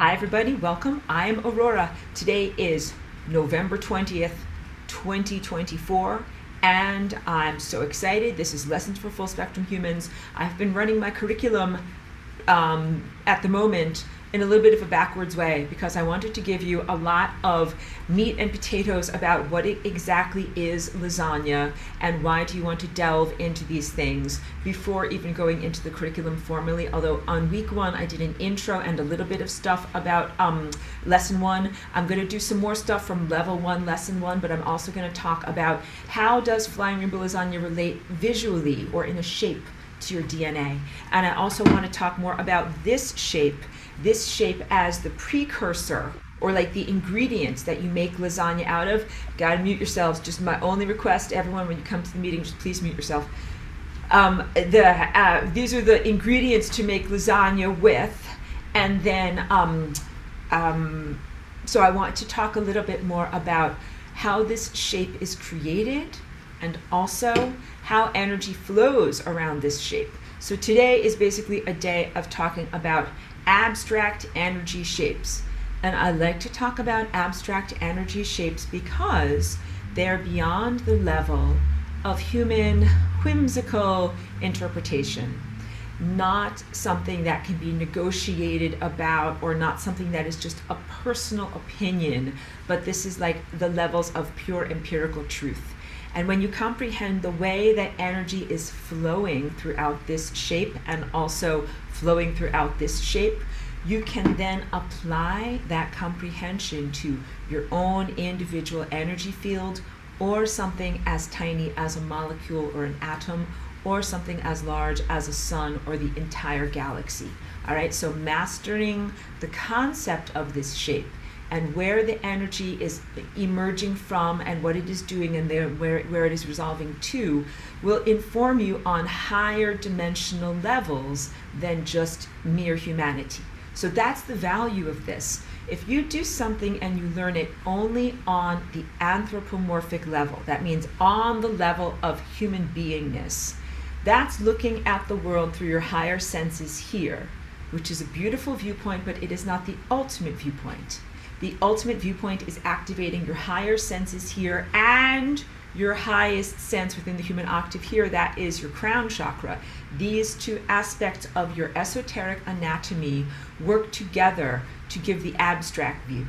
Hi everybody, welcome. I'm Aurora. Today is November 20th, 2024, and I'm so excited. This is Lessons for Full Spectrum Humans. I've been running my curriculum at the moment in a little bit of a backwards way because I wanted to give you a lot of meat and potatoes about what it exactly is lasagna and why do you want to delve into these things before even going into the curriculum formally. Although on week one I did an intro and a little bit of stuff about lesson one. I'm going to do some more stuff from level one, lesson one, but I'm also going to talk about how does Flying Rainbow Lasagne relate visually or in a shape to your DNA. And I also want to talk more about this shape as the precursor or like the ingredients that you make lasagna out of. Gotta mute yourselves. Just my only request, everyone, when you come to the meeting, just please mute yourself. These are the ingredients to make lasagna with, and then so I want to talk a little bit more about how this shape is created and also how energy flows around this shape. So today is basically a day of talking about abstract energy shapes. And I like to talk about abstract energy shapes because they're beyond the level of human whimsical interpretation. Not something that can be negotiated about or not something that is just a personal opinion, but this is like the levels of pure empirical truth. And when you comprehend the way that energy is flowing throughout this shape and also flowing throughout this shape, you can then apply that comprehension to your own individual energy field or something as tiny as a molecule or an atom or something as large as a sun or the entire galaxy. All right, so mastering the concept of this shape and where the energy is emerging from and what it is doing and where it is resolving to will inform you on higher dimensional levels than just mere humanity. So that's the value of this. If you do something and you learn it only on the anthropomorphic level, that means on the level of human beingness, that's looking at the world through your higher senses here, which is a beautiful viewpoint, but it is not the ultimate viewpoint. The ultimate viewpoint is activating your higher senses here and your highest sense within the human octave here, that is your crown chakra. These two aspects of your esoteric anatomy work together to give the abstract view.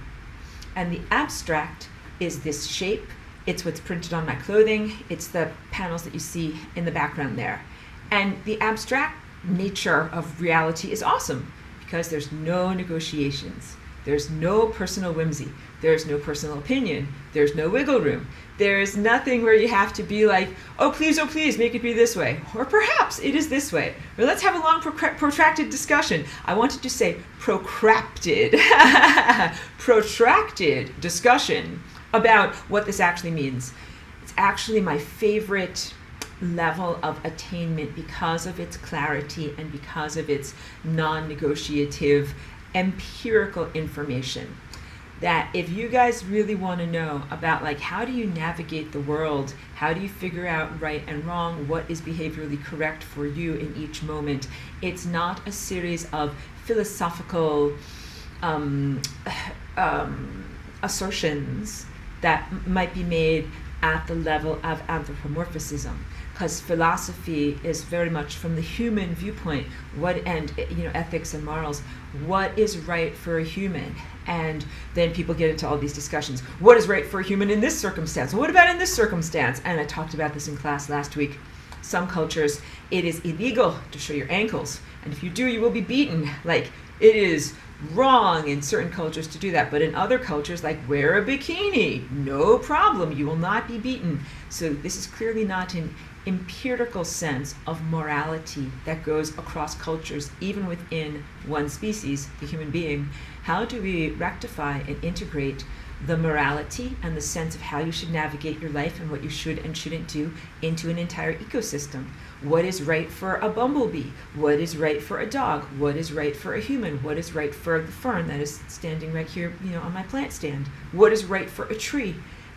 And the abstract is this shape. It's what's printed on my clothing. It's the panels that you see in the background there. And the abstract nature of reality is awesome because there's no negotiations. There's no personal whimsy. There's no personal opinion. There's no wiggle room. There's nothing where you have to be like, oh please, make it be this way. Or perhaps it is this way. Or let's have a long protracted discussion. I wanted to say protracted discussion about what this actually means. It's actually my favorite level of attainment because of its clarity and because of its non-negotiative empirical information. That if you guys really want to know about like how do you navigate the world, how do you figure out right and wrong, what is behaviorally correct for you in each moment, it's not a series of philosophical assertions that might be made at the level of anthropomorphism, because philosophy is very much from the human viewpoint, ethics and morals, what is right for a human. And then people get into all these discussions. What is right for a human in this circumstance? What about in this circumstance? And I talked about this in class last week. Some cultures, it is illegal to show your ankles, and if you do, you will be beaten. Like, it is wrong in certain cultures to do that, but in other cultures, like wear a bikini, no problem, you will not be beaten. So this is clearly not an empirical sense of morality that goes across cultures, even within one species, the human being. How do we rectify and integrate the morality and the sense of how you should navigate your life and what you should and shouldn't do into an entire ecosystem? What is right for a bumblebee? What is right for a dog? What is right for a human? What is right for the fern that is standing right here, on my plant stand? What is right for a tree?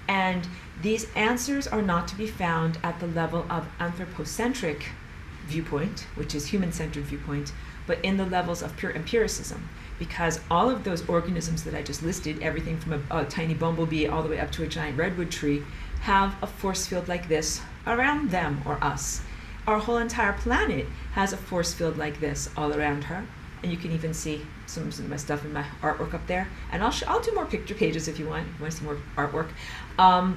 And these answers are not to be found at the level of anthropocentric viewpoint, which is human-centered viewpoint, but in the levels of pure empiricism, because all of those organisms that I just listed, everything from a tiny bumblebee all the way up to a giant redwood tree, have a force field like this around them or us. Our whole entire planet has a force field like this all around her. And you can even see some of my stuff in my artwork up there. And I'll do more picture pages if you want to see more artwork.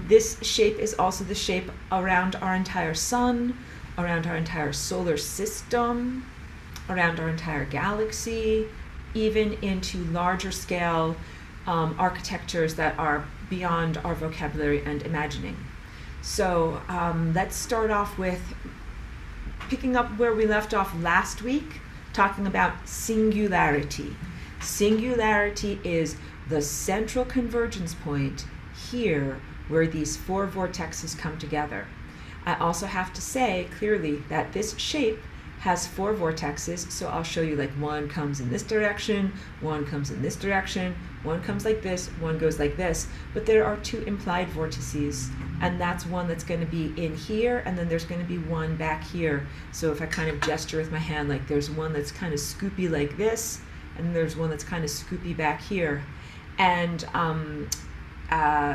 This shape is also the shape around our entire sun, around our entire solar system, around our entire galaxy, even into larger scale architectures that are beyond our vocabulary and imagining. So let's start off with picking up where we left off last week, talking about singularity. Singularity is the central convergence point here where these four vortexes come together. I also have to say clearly that this shape has four vortexes, so I'll show you like one comes in this direction, one comes in this direction, one comes like this, one goes like this, but there are two implied vortices, and that's one that's going to be in here, and then there's going to be one back here. So if I kind of gesture with my hand, like there's one that's kind of scoopy like this, and there's one that's kind of scoopy back here. And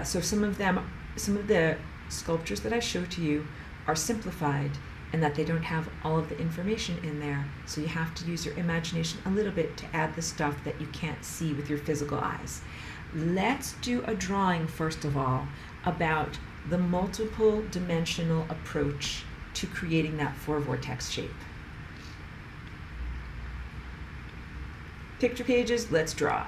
so some of the sculptures that I show to you are simplified, and that they don't have all of the information in there. So you have to use your imagination a little bit to add the stuff that you can't see with your physical eyes. Let's do a drawing, first of all, about the multiple dimensional approach to creating that four vortex shape. Picture pages, let's draw.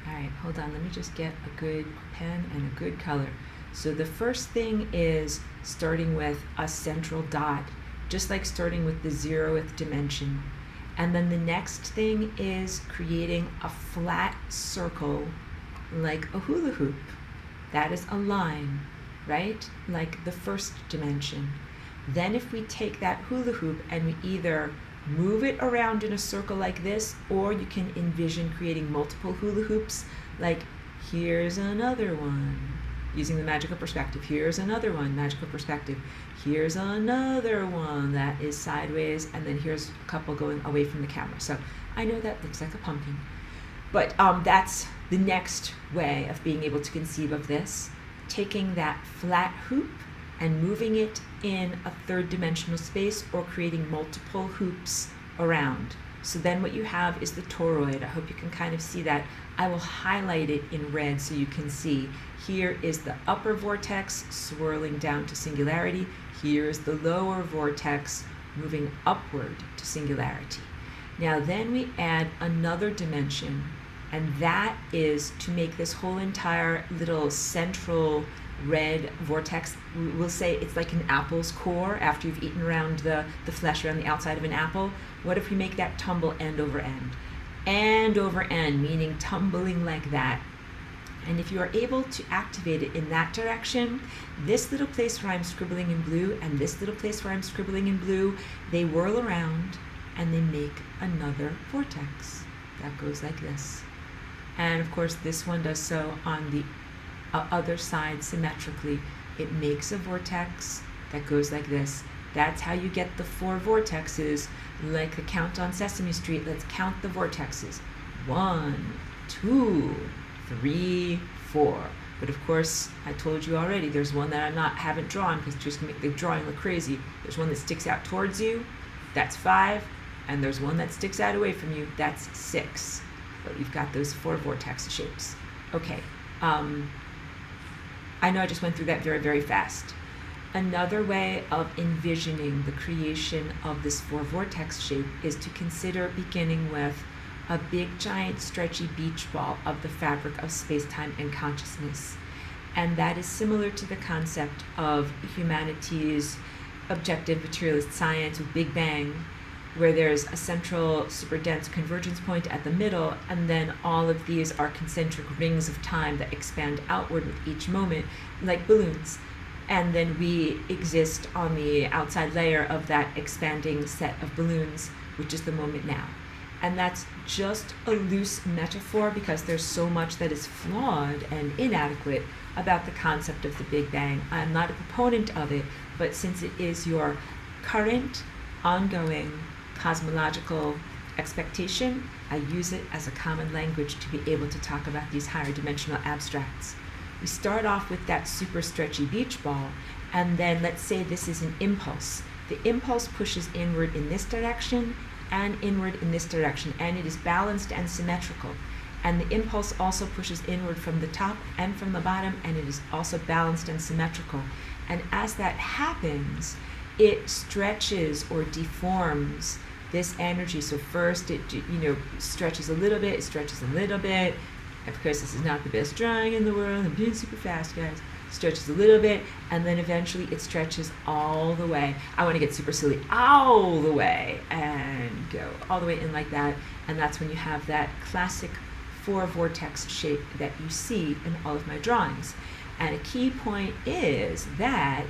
Alright, hold on, let me just get a good pen and a good color. So the first thing is starting with a central dot, just like starting with the 0th dimension. And then the next thing is creating a flat circle like a hula hoop. That is a line, right? Like the first dimension. Then if we take that hula hoop and we either move it around in a circle like this, or you can envision creating multiple hula hoops, like here's another one, using the magical perspective. Here's another one, magical perspective. Here's another one that is sideways, and then here's a couple going away from the camera. So I know that looks like a pumpkin, but that's the next way of being able to conceive of this, taking that flat hoop and moving it in a third dimensional space, or creating multiple hoops around. So then what you have is the toroid. I hope you can kind of see that. I will highlight it in red so you can see. Here is the upper vortex swirling down to singularity. Here's the lower vortex moving upward to singularity. Now then we add another dimension, and that is to make this whole entire little central red vortex, we'll say it's like an apple's core after you've eaten around the flesh around the outside of an apple. What if we make that tumble end over end? End over end, meaning tumbling like that. And if you are able to activate it in that direction, this little place where I'm scribbling in blue and this little place where I'm scribbling in blue, they whirl around and they make another vortex that goes like this. And of course this one does so on the other side symmetrically. It makes a vortex that goes like this. That's how you get the four vortexes, like the count on Sesame Street. Let's count the vortexes. 1, 2, 3, 4. But of course, I told you already, there's one that haven't drawn because it's just gonna make the drawing look crazy. There's one that sticks out towards you, that's 5, and there's one that sticks out away from you, that's 6. But you've got those four vortex shapes. Okay. I know I just went through that very, very fast. Another way of envisioning the creation of this four vortex shape is to consider beginning with a big, giant, stretchy beach ball of the fabric of space-time and consciousness. And that is similar to the concept of humanity's objective materialist science with Big Bang, where there's a central super dense convergence point at the middle, and then all of these are concentric rings of time that expand outward with each moment, like balloons. And then we exist on the outside layer of that expanding set of balloons, which is the moment now. And that's just a loose metaphor because there's so much that is flawed and inadequate about the concept of the Big Bang. I'm not a proponent of it, but since it is your current, ongoing cosmological expectation, I use it as a common language to be able to talk about these higher dimensional abstracts. We start off with that super stretchy beach ball, and then let's say this is an impulse. The impulse pushes inward in this direction and inward in this direction, and it is balanced and symmetrical. And the impulse also pushes inward from the top and from the bottom, and it is also balanced and symmetrical. And as that happens, it stretches or deforms this energy. So first it stretches a little bit, it stretches a little bit. Of course, this is not the best drawing in the world. I'm being super fast, guys. Stretches a little bit, and then eventually it stretches all the way. I want to get super silly, all the way, and go all the way in like that. And that's when you have that classic four-vortex shape that you see in all of my drawings. And a key point is that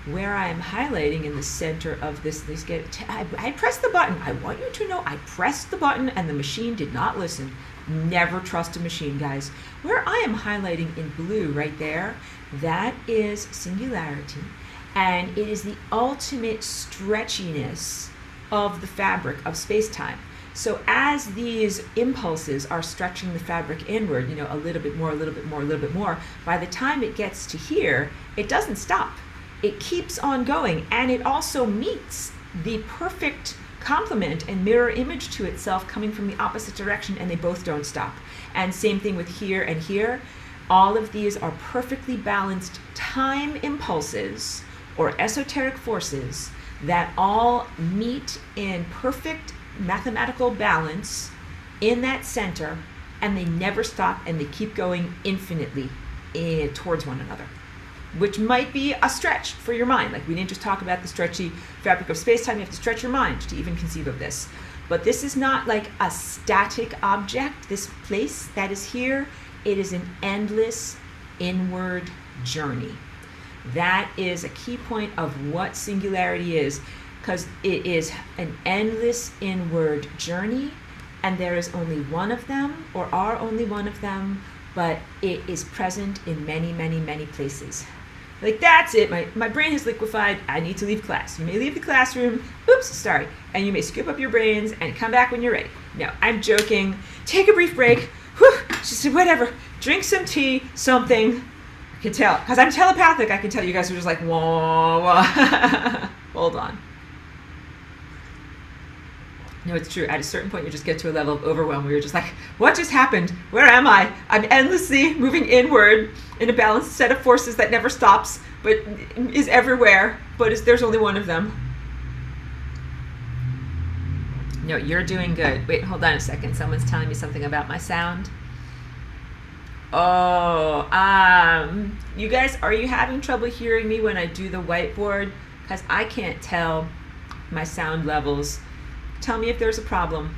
where I'm highlighting in the center of this, I pressed the button. I want you to know I pressed the button and the machine did not listen. Never trust a machine, guys. Where I am highlighting in blue right there, that is singularity, and it is the ultimate stretchiness of the fabric of space-time. So as these impulses are stretching the fabric inward, a little bit more, a little bit more, a little bit more, by the time it gets to here, it doesn't stop. It keeps on going, and it also meets the perfect complement and mirror image to itself coming from the opposite direction, and they both don't stop. And same thing with here and here. All of these are perfectly balanced time impulses or esoteric forces that all meet in perfect mathematical balance in that center, and they never stop, and they keep going infinitely towards one another, which might be a stretch for your mind. Like, we didn't just talk about the stretchy fabric of space-time. You have to stretch your mind to even conceive of this. But this is not like a static object, this place that is here. It is an endless inward journey. That is a key point of what singularity is, because it is an endless inward journey, and there is only one of them, or are only one of them, but it is present in many, many, many places. Like, that's it. My brain has liquefied. I need to leave class. You may leave the classroom. Oops, sorry. And you may scoop up your brains and come back when you're ready. No, I'm joking. Take a brief break. Whew, just whatever. Drink some tea, something. I can tell. Because I'm telepathic, I can tell you guys are just like, whoa, whoa. Hold on. No, it's true. At a certain point, you just get to a level of overwhelm where you're just like, what just happened? Where am I? I'm endlessly moving inward in a balanced set of forces that never stops, but is everywhere, but there's only one of them. No, you're doing good. Wait, hold on a second. Someone's telling me something about my sound. Oh, you guys, are you having trouble hearing me when I do the whiteboard? Because I can't tell my sound levels. Tell me if there's a problem.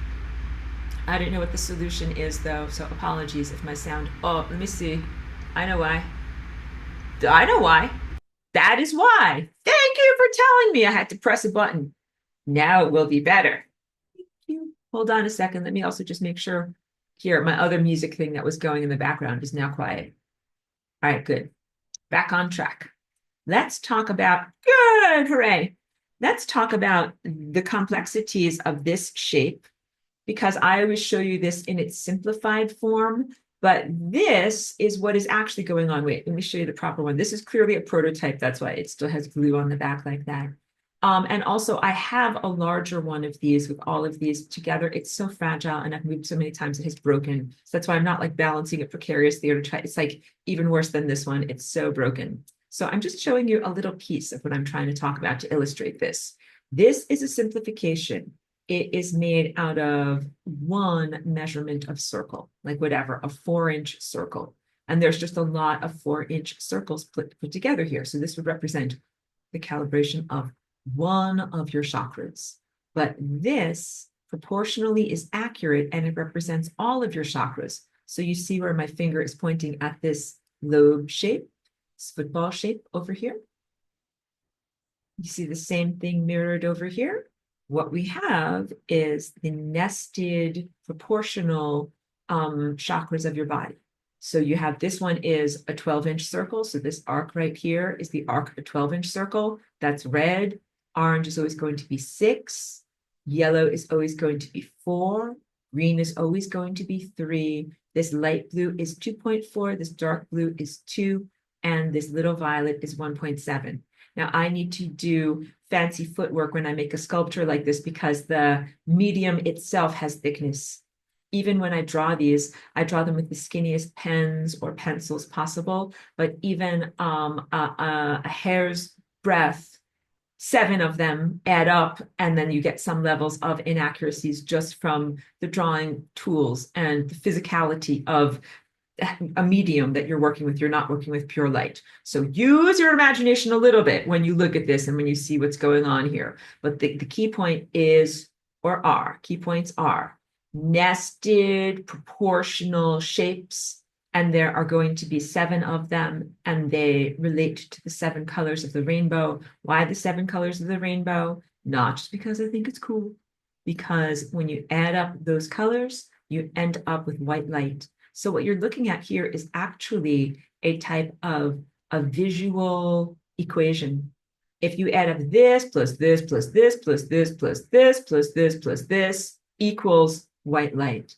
I don't know what the solution is, though, so apologies if my sound... Oh, let me see. I know why. I know why. That is why. Thank you for telling me I had to press a button. Now it will be better. Thank you. Hold on a second. Let me also just make sure. Here, my other music thing that was going in the background is now quiet. All right, good. Back on track. Let's talk about... Good, hooray. Let's talk about the complexities of this shape, because I always show you this in its simplified form, but this is what is actually going on. Wait, let me show you the proper one. This is clearly a prototype. That's why it still has glue on the back like that. And also, I have a larger one of these with all of these together. It's so fragile, and I've moved so many times it has broken. So that's why I'm not like balancing it precariously or to try. It's like even worse than this one. It's so broken. So I'm just showing you a little piece of what I'm trying to talk about to illustrate this. This is a simplification. It is made out of one measurement of circle, like whatever, a 4-inch circle. And there's just a lot of 4-inch circles put together here. So this would represent the calibration of one of your chakras. But this proportionally is accurate, and it represents all of your chakras. So you see where my finger is pointing at this lobe shape, this football shape over here. You see the same thing mirrored over here. what we have is the nested proportional chakras of your body. So you have this one is a 12-inch circle. So this arc right here is the arc of a 12-inch circle. That's red. Orange is always going to be 6. Yellow is always going to be 4. Green is always going to be 3. This light blue is 2.4. This dark blue is 2. And this little violet is 1.7. Now I need to do fancy footwork when I make a sculpture like this because the medium itself has thickness. Even when I draw these, I draw them with the skinniest pens or pencils possible, but even a hair's breadth, 7 of them add up, and then you get some levels of inaccuracies just from the drawing tools and the physicality of a medium that you're working with. You're not working with pure light. So use your imagination a little bit when you look at this and when you see what's going on here. But the key point is, or are, key points are nested proportional shapes, and there are going to be 7 of them, and they relate to the 7 colors of the rainbow. Why the 7 colors of the rainbow? Not just because I think it's cool, because when you add up those colors, you end up with white light. So what you're looking at here is actually a type of a visual equation. If you add up this plus this plus this plus this plus this plus this plus this equals white light.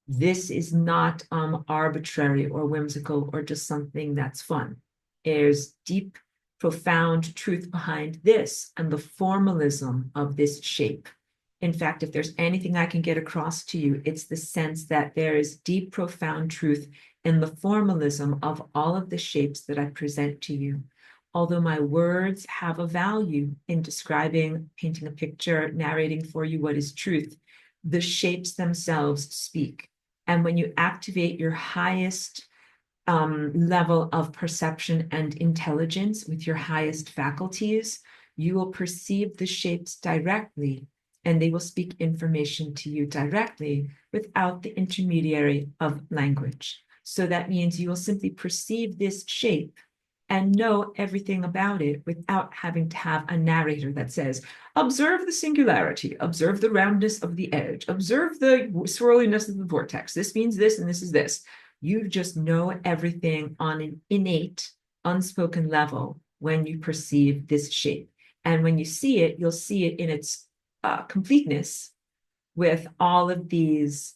This is not arbitrary or whimsical or just something that's fun. There's deep, profound truth behind this and the formalism of this shape. In fact, if there's anything I can get across to you, it's the sense that there is deep, profound truth in the formalism of all of the shapes that I present to you. Although my words have a value in describing, painting a picture, narrating for you what is truth, the shapes themselves speak. And when you activate your highest level of perception and intelligence with your highest faculties, you will perceive the shapes directly, and they will speak information to you directly without the intermediary of language. So that means you will simply perceive this shape and know everything about it without having to have a narrator that says, observe the singularity, observe the roundness of the edge, observe the swirliness of the vortex. This means this and this is this. You just know everything on an innate, unspoken level when you perceive this shape. And when you see it, you'll see it in its completeness with all of these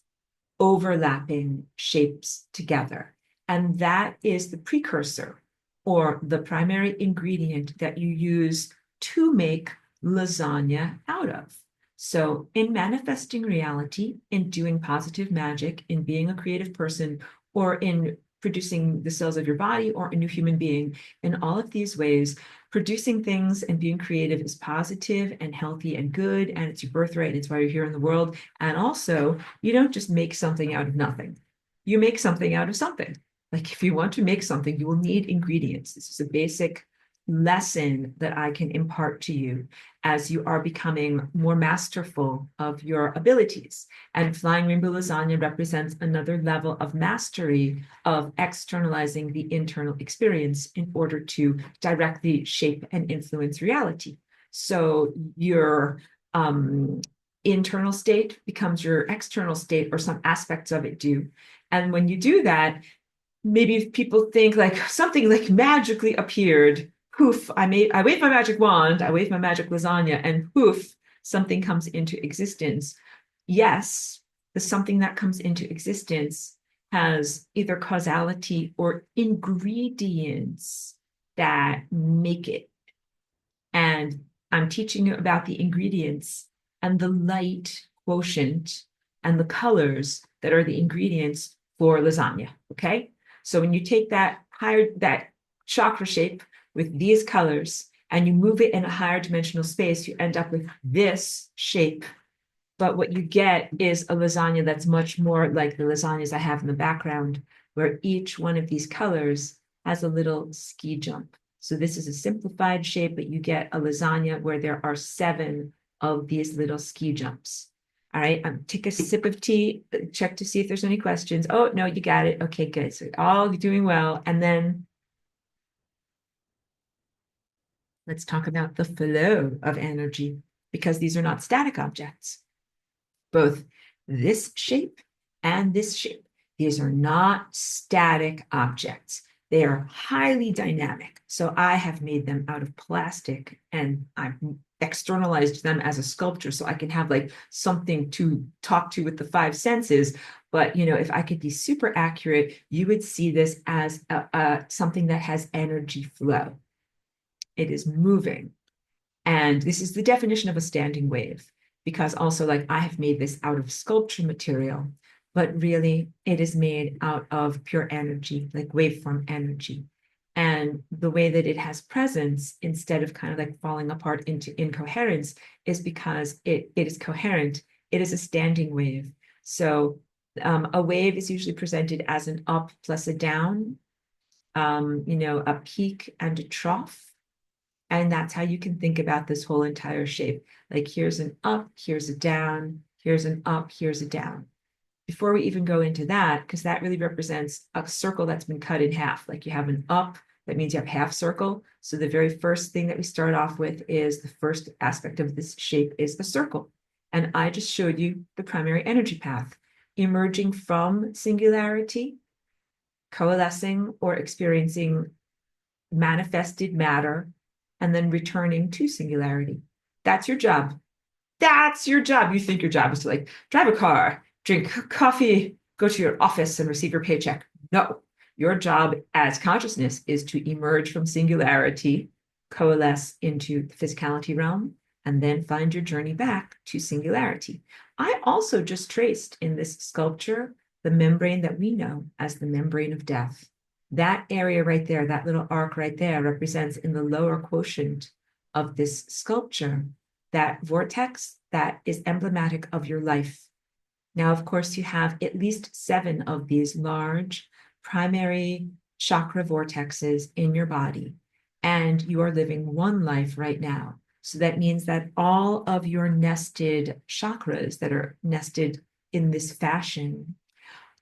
overlapping shapes together. And that is the precursor or the primary ingredient that you use to make lasagna out of. So in manifesting reality, in doing positive magic, in being a creative person, or in producing the cells of your body or a new human being, in all of these ways, producing things and being creative is positive and healthy and good, and it's your birthright. It's why you're here in the world. And also, you don't just make something out of nothing. You make something out of something. Like if you want to make something, you will need ingredients. This is a basic lesson that I can impart to you as you are becoming more masterful of your abilities. And Flying Rainbow Lasagne represents another level of mastery of externalizing the internal experience in order to directly shape and influence reality. So your internal state becomes your external state, or some aspects of it do. And when you do that, maybe if people think like something like magically appeared, poof, I wave my magic wand, I wave my magic lasagna, and poof, something comes into existence. Yes, the something that comes into existence has either causality or ingredients that make it. And I'm teaching you about the ingredients and the light quotient and the colors that are the ingredients for lasagna, okay? So when you take that chakra shape with these colors and you move it in a higher dimensional space, you end up with this shape. But what you get is a lasagna that's much more like the lasagnas I have in the background, where each one of these colors has a little ski jump. So this is a simplified shape, but you get a lasagna where there are 7 of these little ski jumps. All right, take a sip of tea, check to see if there's any questions. Oh, no, you got it. Okay, good. So all doing well. And then let's talk about the flow of energy. because these are not static objects. Both this shape and this shape, these are not static objects. They are highly dynamic. So I have made them out of plastic and I've externalized them as a sculpture so I can have like something to talk to with the five senses. But if I could be super accurate, you would see this as something that has energy flow. It is moving. And this is the definition of a standing wave, because also like I have made this out of sculpture material, but really it is made out of pure energy, like waveform energy. And the way that it has presence instead of kind of like falling apart into incoherence is because it is coherent. It is a standing wave. So a wave is usually presented as an up plus a down, a peak and a trough. And that's how you can think about this whole entire shape. Like here's an up, here's a down, here's an up, here's a down. Before we even go into that, because that really represents a circle that's been cut in half. Like you have an up, that means you have half circle. So the very first thing that we start off with is the first aspect of this shape is a circle. And I just showed you the primary energy path, emerging from singularity, coalescing or experiencing manifested matter, and then returning to singularity. That's your job. That's your job. You think your job is to like drive a car, drink coffee, go to your office and receive your paycheck. No, your job as consciousness is to emerge from singularity, coalesce into the physicality realm, and then find your journey back to singularity. I also just traced in this sculpture the membrane that we know as the membrane of death. That area right there, that little arc right there represents in the lower quotient of this sculpture, that vortex that is emblematic of your life. Now, of course, you have at least 7 of these large primary chakra vortexes in your body, and you are living one life right now. So that means that all of your nested chakras that are nested in this fashion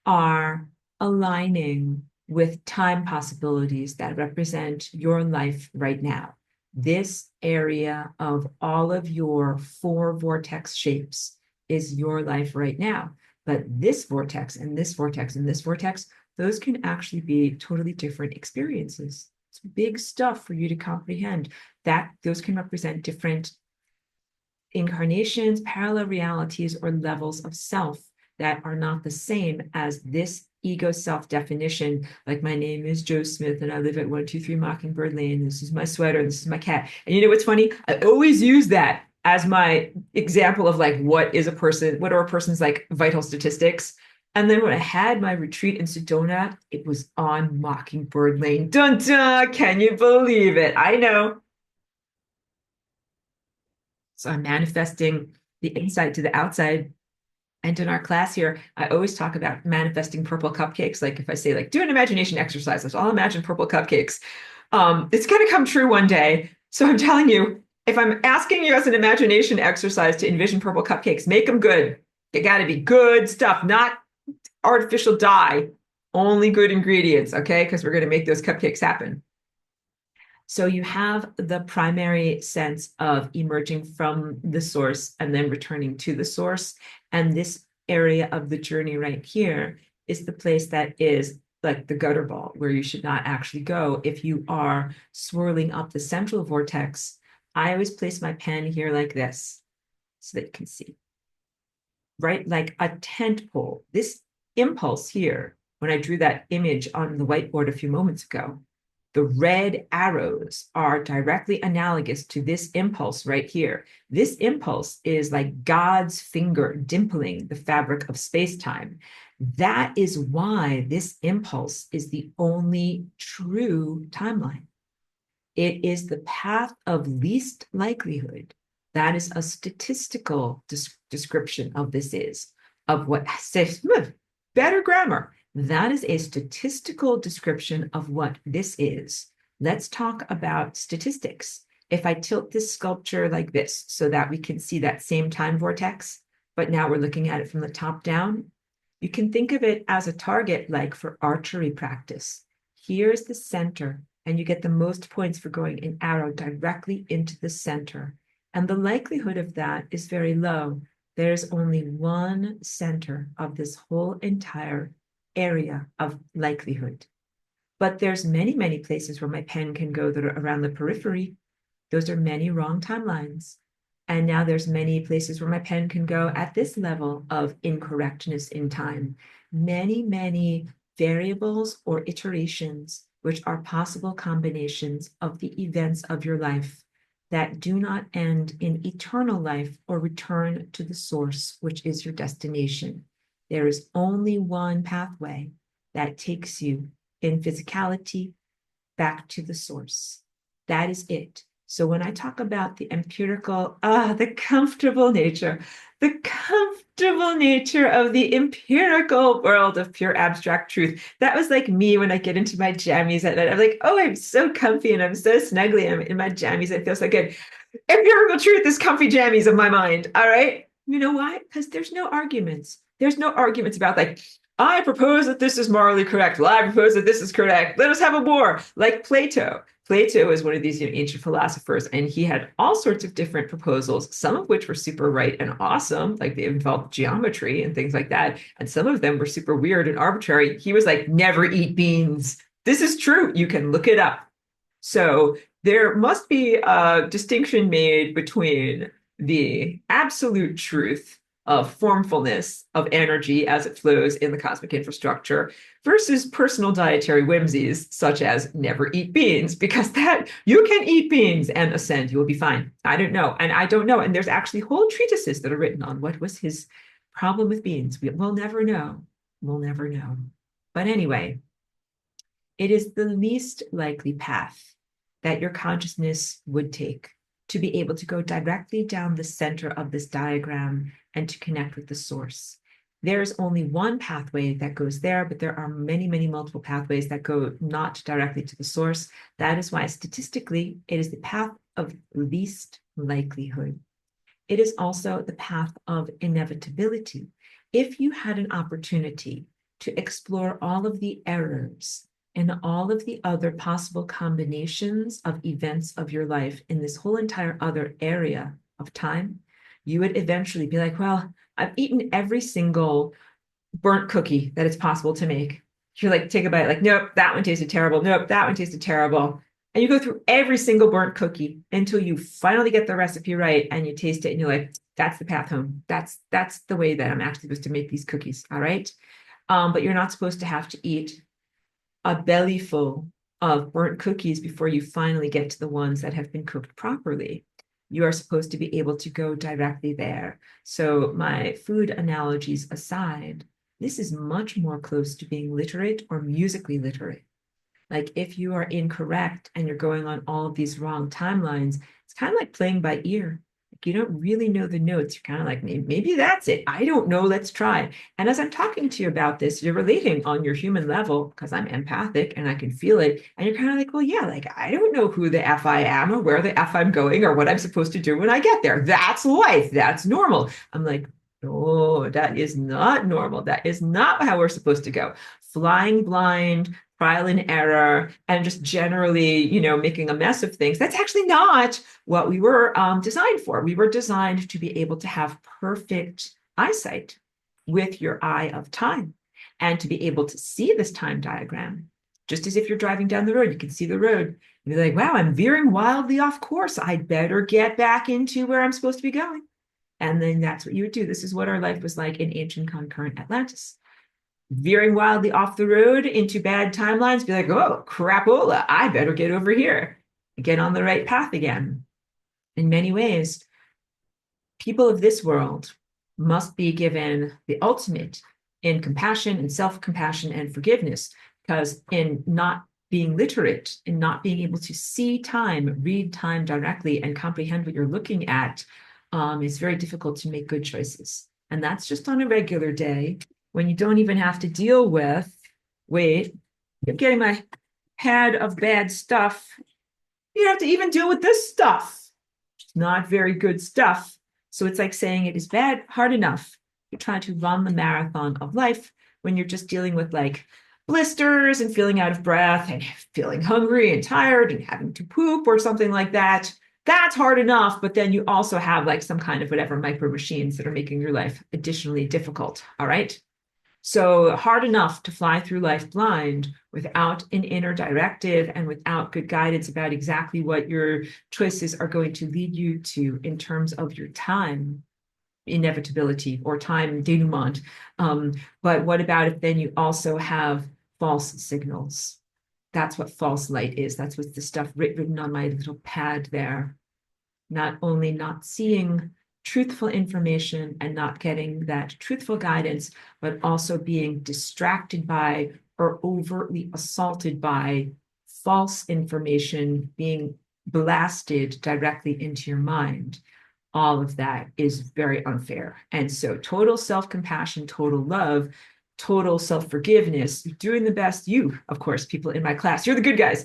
are aligning with time possibilities that represent your life right now. This area of all of your 4 vortex shapes is your life right now. But this vortex and this vortex and this vortex, those can actually be totally different experiences. It's big stuff for you to comprehend. That those can represent different incarnations, parallel realities, or levels of self that are not the same as this ego self-definition, like my name is Joe Smith and I live at 123 Mockingbird Lane. This is my sweater. This is my cat. And you know what's funny? I always use that as my example of like, what are a person's like vital statistics? And then when I had my retreat in Sedona, it was on Mockingbird Lane. Dun dun! Can you believe it? I know. So I'm manifesting the inside to the outside. And in our class here, I always talk about manifesting purple cupcakes. Like if I say like, do an imagination exercise, let's all imagine purple cupcakes. It's going to come true one day. So I'm telling you, if I'm asking you as an imagination exercise to envision purple cupcakes, make them good. They got to be good stuff, not artificial dye, only good ingredients, okay? Because we're going to make those cupcakes happen. So you have the primary sense of emerging from the source and then returning to the source. And this area of the journey right here is the place that is like the gutter ball, where you should not actually go if you are swirling up the central vortex. I always place my pen here like this so that you can see, right? Like a tent pole. This impulse here, when I drew that image on the whiteboard a few moments ago, the red arrows are directly analogous to this impulse right here. This impulse is like God's finger dimpling the fabric of space-time. That is why this impulse is the only true timeline. It is the path of least likelihood. That is a statistical description of this is, of what says, better grammar. That is a statistical description of what this is. Let's talk about statistics. If I tilt this sculpture like this so that we can see that same time vortex, but now we're looking at it from the top down, you can think of it as a target like for archery practice. Here's the center, and you get the most points for going an arrow directly into the center. And the likelihood of that is very low. There's only one center of this whole entire area of likelihood. But there's many, many places where my pen can go that are around the periphery. Those are many wrong timelines. And now there's many places where my pen can go at this level of incorrectness in time. Many, many variables or iterations, which are possible combinations of the events of your life that do not end in eternal life or return to the source, which is your destination. There is only one pathway that takes you in physicality back to the source. That is it. So when I talk about the empirical, the comfortable nature of the empirical world of pure abstract truth, that was like me when I get into my jammies at night. I'm like, oh, I'm so comfy and I'm so snuggly. I'm in my jammies. It feels so good. Empirical truth is comfy jammies of my mind. All right. You know why? Because there's no arguments. There's no arguments about like, I propose that this is morally correct. Well, I propose that this is correct. Let us have a war. Like Plato. Plato is one of these ancient philosophers, and he had all sorts of different proposals, some of which were super right and awesome, like they involved geometry and things like that. And some of them were super weird and arbitrary. He was like, never eat beans. This is true. You can look it up. So there must be a distinction made between the absolute truth of formfulness of energy as it flows in the cosmic infrastructure versus personal dietary whimsies such as never eat beans, because that you can eat beans and ascend, you will be fine. I don't know. And I don't know. And there's actually whole treatises that are written on what was his problem with beans. We'll never know. We'll never know. But anyway, it is the least likely path that your consciousness would take to be able to go directly down the center of this diagram and to connect with the source. There's only one pathway that goes there, but there are many, many multiple pathways that go not directly to the source. That is why statistically, it is the path of least likelihood. It is also the path of inevitability. If you had an opportunity to explore all of the errors and all of the other possible combinations of events of your life in this whole entire other area of time, you would eventually be like, well, I've eaten every single burnt cookie that it's possible to make. You're like, take a bite, like, nope, that one tasted terrible. Nope, that one tasted terrible. And you go through every single burnt cookie until you finally get the recipe right and you taste it and you're like, that's the path home. That's the way that I'm actually supposed to make these cookies. All right. But you're not supposed to have to eat a belly full of burnt cookies before you finally get to the ones that have been cooked properly. You are supposed to be able to go directly there. So my food analogies aside, this is much more close to being literate or musically literate. Like if you are incorrect and you're going on all of these wrong timelines, it's kind of like playing by ear. Like you don't really know the notes. You're kind of like, maybe that's it. I don't know. Let's try. And as I'm talking to you about this, you're relating on your human level because I'm empathic and I can feel it. And you're kind of like, well, yeah, like I don't know who the F I am or where the F I'm going or what I'm supposed to do when I get there. That's life. That's normal. I'm like, no, that is not normal. That is not how we're supposed to go. Flying blind, trial and error, and just generally, making a mess of things. That's actually not what we were designed for. We were designed to be able to have perfect eyesight with your eye of time and to be able to see this time diagram. Just as if you're driving down the road, you can see the road. You're like, wow, I'm veering wildly off course. I'd better get back into where I'm supposed to be going. And then that's what you would do. This is what our life was like in ancient concurrent Atlantis. Veering wildly off the road into bad timelines, be like, oh, crapola, I better get over here, get on the right path again. In many ways, people of this world must be given the ultimate in compassion and self-compassion and forgiveness, because in not being literate, in not being able to see time, read time directly, and comprehend what you're looking at, it's very difficult to make good choices. And that's just on a regular day when you don't even have to deal with, wait, I'm getting my pad of bad stuff. You don't have to even deal with this stuff. It's not very good stuff. So it's like saying it is bad, hard enough. You're trying to run the marathon of life when you're just dealing with like blisters and feeling out of breath and feeling hungry and tired and having to poop or something like that. That's hard enough, but then you also have like some kind of whatever micro machines that are making your life additionally difficult. All right. So hard enough to fly through life blind without an inner directive and without good guidance about exactly what your choices are going to lead you to in terms of your time inevitability or time denouement. But what about if then you also have false signals? That's what false light is. That's what's the stuff written on my little pad there. Not only not seeing truthful information and not getting that truthful guidance, but also being distracted by or overtly assaulted by false information being blasted directly into your mind. All of that is very unfair. And so, total self compassion, total love, total self forgiveness, doing the best you, of course, people in my class, you're the good guys,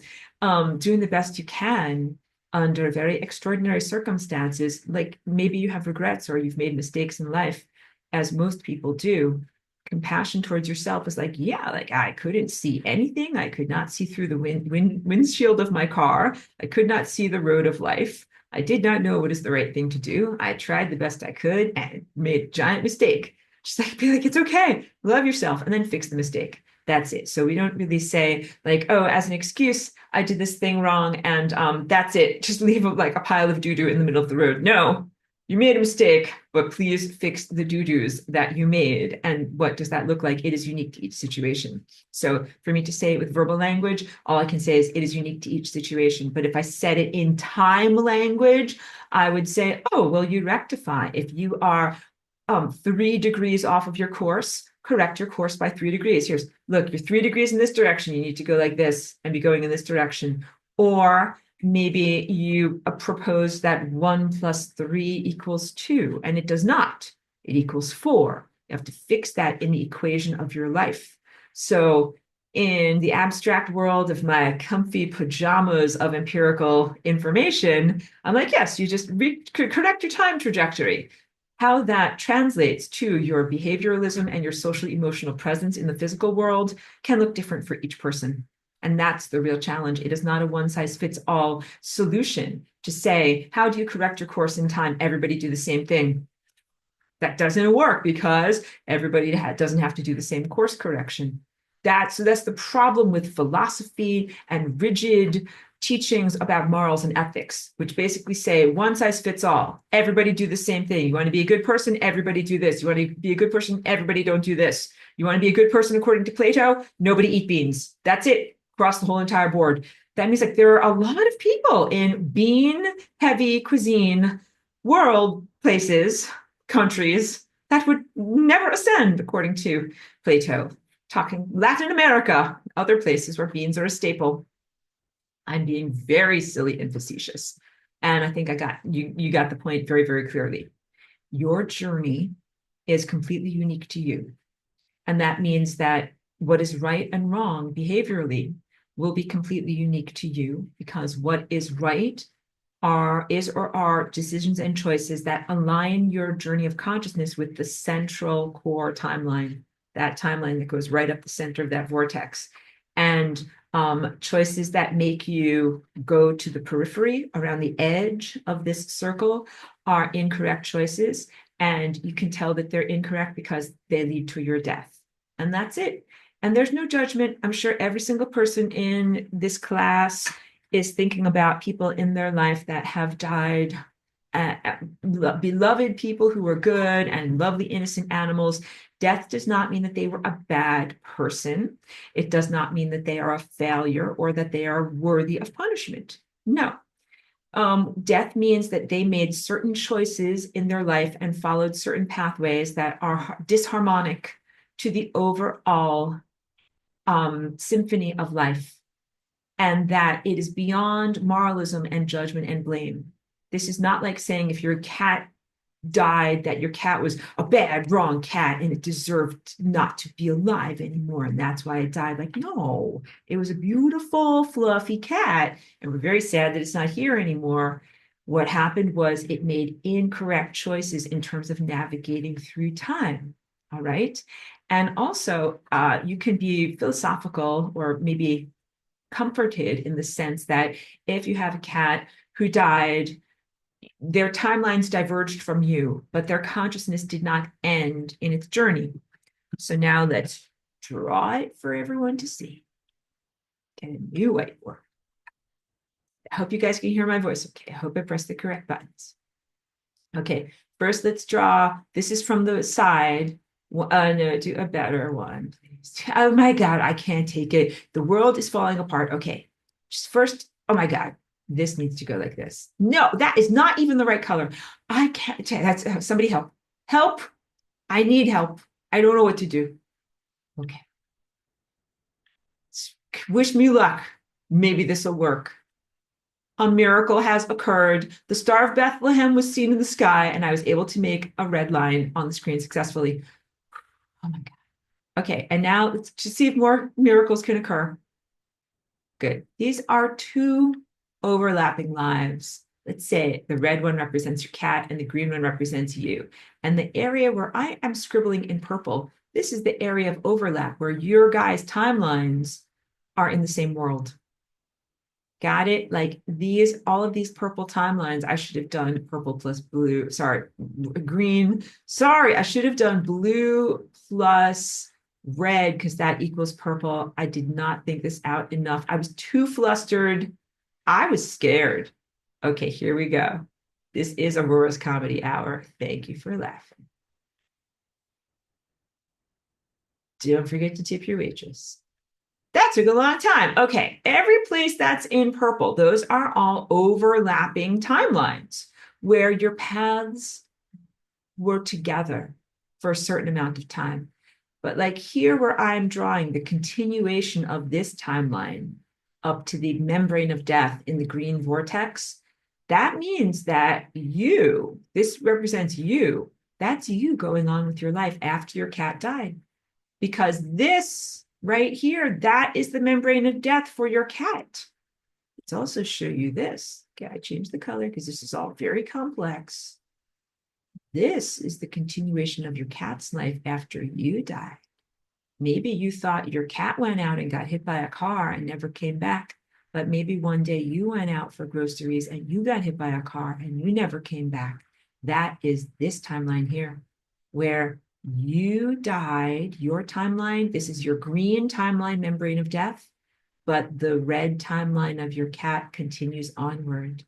doing the best you can under very extraordinary circumstances. Like maybe you have regrets or you've made mistakes in life, as most people do. Compassion towards yourself is like, yeah, like I couldn't see anything. I could not see through the windshield of my car. I could not see the road of life. I did not know what is the right thing to do. I tried the best I could and made a giant mistake. Just like be like, it's okay. Love yourself and then fix the mistake. That's it. So we don't really say like, oh, as an excuse, I did this thing wrong and that's it. Just leave like a pile of doo-doo in the middle of the road. No, you made a mistake, but please fix the doo-doos that you made. And what does that look like? It is unique to each situation. So for me to say it with verbal language, all I can say is it is unique to each situation. But if I said it in time language, I would say, oh, well, you rectify. If you are 3 degrees off of your course, correct your course by 3 degrees. Here's, look, you're 3 degrees in this direction. You need to go like this and be going in this direction. Or maybe you propose that 1 + 3 = 2, and it does not. It equals 4. You have to fix that in the equation of your life. So in the abstract world of my comfy pajamas of empirical information, I'm like, yes, you just correct your time trajectory. How that translates to your behavioralism and your social emotional presence in the physical world can look different for each person. And that's the real challenge. It is not a one size fits all solution to say, how do you correct your course in time? Everybody do the same thing. That doesn't work because everybody doesn't have to do the same course correction. That's the problem with philosophy and rigid teachings about morals and ethics, which basically say one size fits all. Everybody do the same thing. You want to be a good person, everybody do this. You want to be a good person, everybody don't do this. You want to be a good person according to Plato, nobody eat beans. That's it, across the whole entire board. That means like there are a lot of people in bean-heavy cuisine world places, countries, that would never ascend according to Plato. Talking Latin America, other places where beans are a staple. I'm being very silly and facetious. And I think I got you got the point very, very clearly. Your journey is completely unique to you. And that means that what is right and wrong behaviorally will be completely unique to you, because what is right are decisions and choices that align your journey of consciousness with the central core timeline, that timeline that goes right up the center of that vortex. And choices that make you go to the periphery around the edge of this circle are incorrect choices. And you can tell that they're incorrect because they lead to your death. And that's it. And there's no judgment. I'm sure every single person in this class is thinking about people in their life that have died, beloved people who were good and lovely, innocent animals. Death does not mean that they were a bad person. It does not mean that they are a failure or that they are worthy of punishment. No. Death means that they made certain choices in their life and followed certain pathways that are disharmonic to the overall symphony of life, and that it is beyond moralism and judgment and blame. This is not like saying if your cat died, that your cat was a bad, wrong cat and it deserved not to be alive anymore. And that's why it died. Like, no, it was a beautiful, fluffy cat. And we're very sad that it's not here anymore. What happened was it made incorrect choices in terms of navigating through time. All right. And also, you can be philosophical or maybe comforted in the sense that if you have a cat who died their timelines diverged from you, but their consciousness did not end in its journey. So now let's draw it for everyone to see. Get a new whiteboard. I hope you guys can hear my voice. Okay, I hope I pressed the correct buttons. Okay, first let's draw. This is from the side. No, do a better one, please. Oh my God, I can't take it. The world is falling apart. Okay, just first, oh my God, this needs to go like this. No, that is not even the right color. I can't, that's, somebody help. Help, I need help. I don't know what to do. Okay. Wish me luck. Maybe this will work. A miracle has occurred. The Star of Bethlehem was seen in the sky, and I was able to make a red line on the screen successfully. Oh my God. Okay, and now let's just see if more miracles can occur. Good. These are two overlapping lives. Let's say the red one represents your cat and the green one represents you. And the area where I am scribbling in purple, this is the area of overlap where your guys' timelines are in the same world. Got it? Like these, all of these purple timelines, I should have done purple plus blue. Sorry, green. Sorry, I should have done blue plus red because that equals purple. I did not think this out enough. I was too flustered. I was scared. Okay, here we go. This is Aurora's Comedy Hour. Thank you for laughing. Don't forget to tip your waitress. That took a long time. Okay, every place that's in purple, those are all overlapping timelines where your paths were together for a certain amount of time. But like here where I'm drawing the continuation of this timeline up to the membrane of death in the green vortex, that means that you, this represents you, that's you going on with your life after your cat died. Because this right here, that is the membrane of death for your cat. Let's also show you this. Okay, I changed the color because this is all very complex. This is the continuation of your cat's life after you died. Maybe you thought your cat went out and got hit by a car and never came back, but maybe one day you went out for groceries and you got hit by a car and you never came back. That is this timeline here, where you died, your timeline, this is your green timeline membrane of death, but the red timeline of your cat continues onward.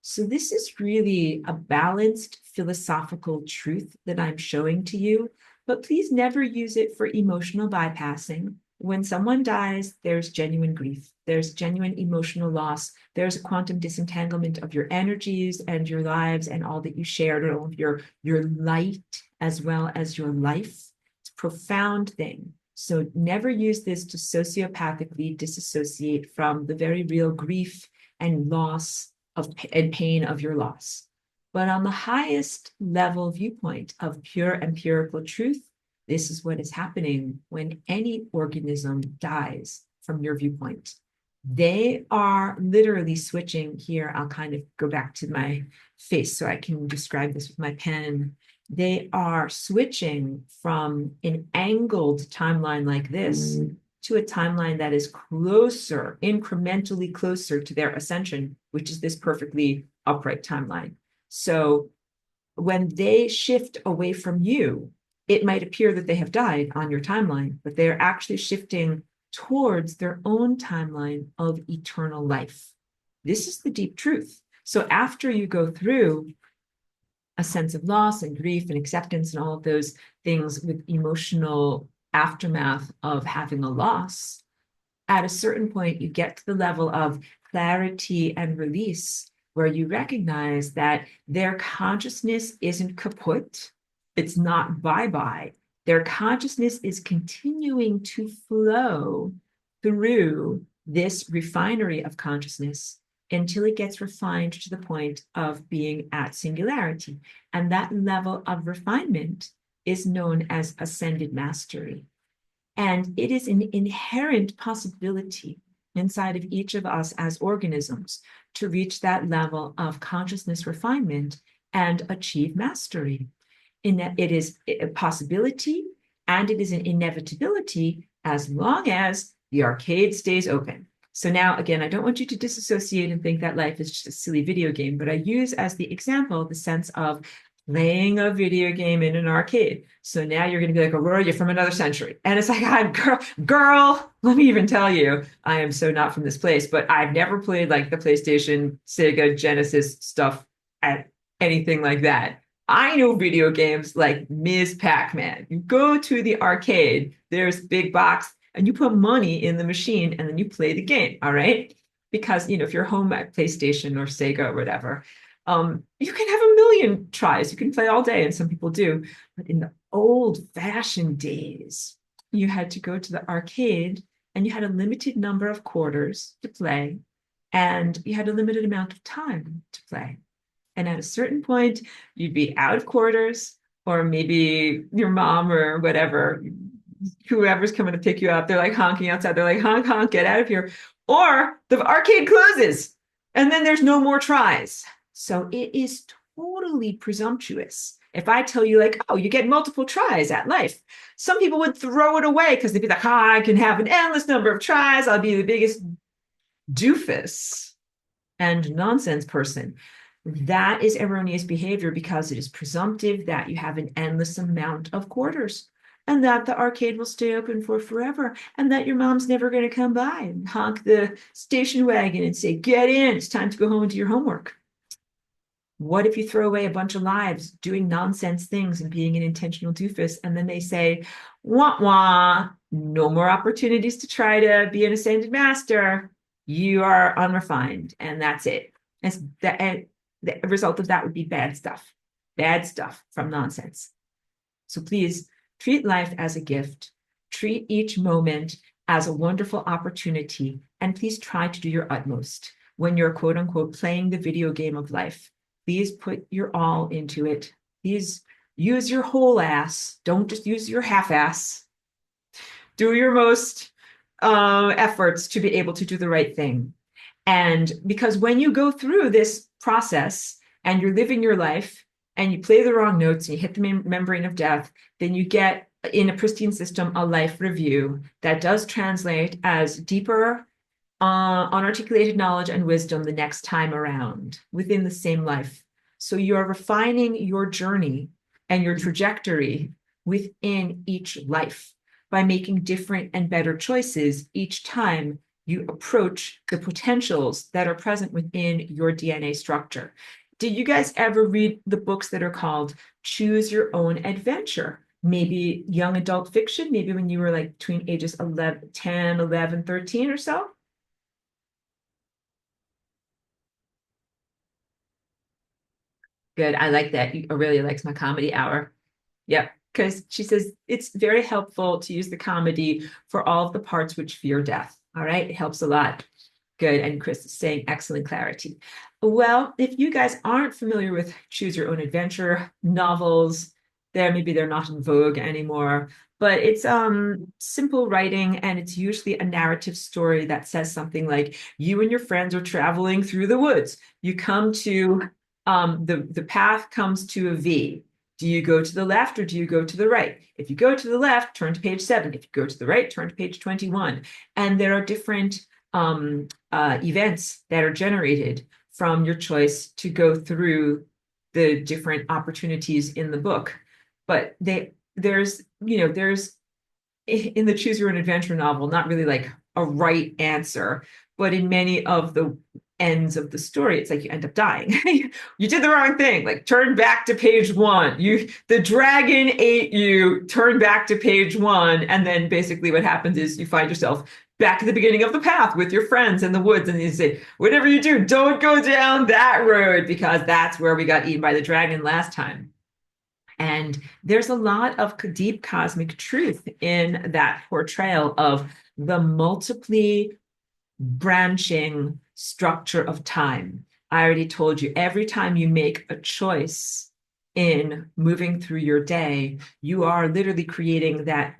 So this is really a balanced philosophical truth that I'm showing to you, but please never use it for emotional bypassing. When someone dies, there's genuine grief. There's genuine emotional loss. There's a quantum disentanglement of your energies and your lives and all that you shared, and all of your light as well as your life. It's a profound thing. So never use this to sociopathically disassociate from the very real grief and loss and pain of your loss. But on the highest level viewpoint of pure empirical truth, this is what is happening when any organism dies from your viewpoint. They are literally switching here. I'll kind of go back to my face so I can describe this with my pen. They are switching from an angled timeline like this to a timeline that is closer, incrementally closer to their ascension, which is this perfectly upright timeline. So when they shift away from you, it might appear that they have died on your timeline, but they're actually shifting towards their own timeline of eternal life. This is the deep truth. So after you go through a sense of loss and grief and acceptance and all of those things with emotional aftermath of having a loss, at a certain point, you get to the level of clarity and release where you recognize that their consciousness isn't kaput. It's not bye-bye. Their consciousness is continuing to flow through this refinery of consciousness until it gets refined to the point of being at singularity. And that level of refinement is known as ascended mastery. And it is an inherent possibility inside of each of us as organisms to reach that level of consciousness refinement and achieve mastery. In that it is a possibility and it is an inevitability as long as the arcade stays open. So now, again, I don't want you to disassociate and think that life is just a silly video game, but I use as the example the sense of playing a video game in an arcade. So now you're going to be like, Aurora, you're from another century. And it's like, I'm girl, let me even tell you, I am so not from this place, but I've never played like the PlayStation, Sega, Genesis stuff at anything like that. I know video games like Ms. Pac-Man. You go to the arcade, there's big box, and you put money in the machine and then you play the game, all right? Because, if you're home at PlayStation or Sega or whatever, you can have a million tries. You can play all day, and some people do. But in the old-fashioned days, you had to go to the arcade and you had a limited number of quarters to play, and you had a limited amount of time to play. And at a certain point, you'd be out of quarters, or maybe your mom or whatever, whoever's coming to pick you up, they're like honking outside. They're like, honk, honk, get out of here. Or the arcade closes and then there's no more tries. So it is totally presumptuous. If I tell you like, oh, you get multiple tries at life, some people would throw it away because they'd be like, I can have an endless number of tries. I'll be the biggest doofus and nonsense person. That is erroneous behavior because it is presumptive that you have an endless amount of quarters and that the arcade will stay open for forever and that your mom's never going to come by and honk the station wagon and say, get in, it's time to go home and do your homework. What if you throw away a bunch of lives doing nonsense things and being an intentional doofus, and then they say, wah, wah, no more opportunities to try to be an ascended master. You are unrefined, and that's it. And the result of that would be bad stuff from nonsense. So please treat life as a gift. Treat each moment as a wonderful opportunity, and please try to do your utmost when you're quote unquote playing the video game of life. Please put your all into it. Please use your whole ass. Don't just use your half ass. Do your most efforts to be able to do the right thing. And because when you go through this process and you're living your life and you play the wrong notes and you hit the membrane of death, then you get in a pristine system a life review that does translate as deeper unarticulated knowledge and wisdom the next time around within the same life. So you're refining your journey and your trajectory within each life by making different and better choices each time you approach the potentials that are present within your DNA structure. Did you guys ever read the books that are called Choose Your Own Adventure? Maybe young adult fiction, maybe when you were like between ages 10, 11, 13 or so? Good. I like that. Aurelia likes my comedy hour. Yep. Because she says it's very helpful to use the comedy for all of the parts which fear death. All right. It helps a lot. Good. And Chris is saying excellent clarity. Well, if you guys aren't familiar with Choose Your Own Adventure novels, maybe they're not in vogue anymore, but it's simple writing, and it's usually a narrative story that says something like you and your friends are traveling through the woods. You come to the path comes to a V. Do you go to the left or do you go to the right? If you go to the left, turn to page 7. If you go to the right, turn to page 21. And there are different events that are generated from your choice to go through the different opportunities in the book. But there's in the Choose Your Own Adventure novel, not really like a right answer, but in many of the ends of the story, it's like you end up dying. You did the wrong thing. Like turn back to page 1. The dragon ate you. Turn back to page 1, and then basically what happens is you find yourself back at the beginning of the path with your friends in the woods, and you say, whatever you do, don't go down that road because that's where we got eaten by the dragon last time. And there's a lot of deep cosmic truth in that portrayal of the multiply branching structure of time. I already told you, every time you make a choice in moving through your day, you are literally creating that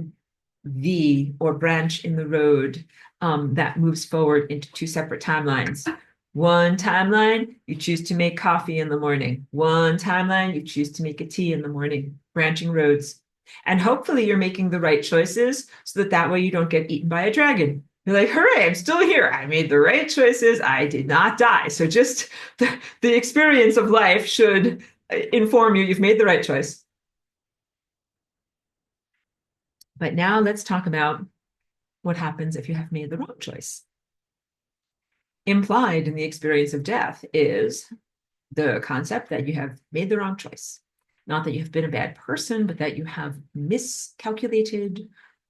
V or branch in the road that moves forward into 2 separate timelines. One timeline, you choose to make coffee in the morning. One timeline, you choose to make a tea in the morning. Branching roads. And hopefully you're making the right choices so that way you don't get eaten by a dragon. You're like, hooray, I'm still here. I made the right choices. I did not die. So just the experience of life should inform you you've made the right choice. But now let's talk about what happens if you have made the wrong choice. Implied in the experience of death is the concept that you have made the wrong choice. Not that you've been a bad person, but that you have miscalculated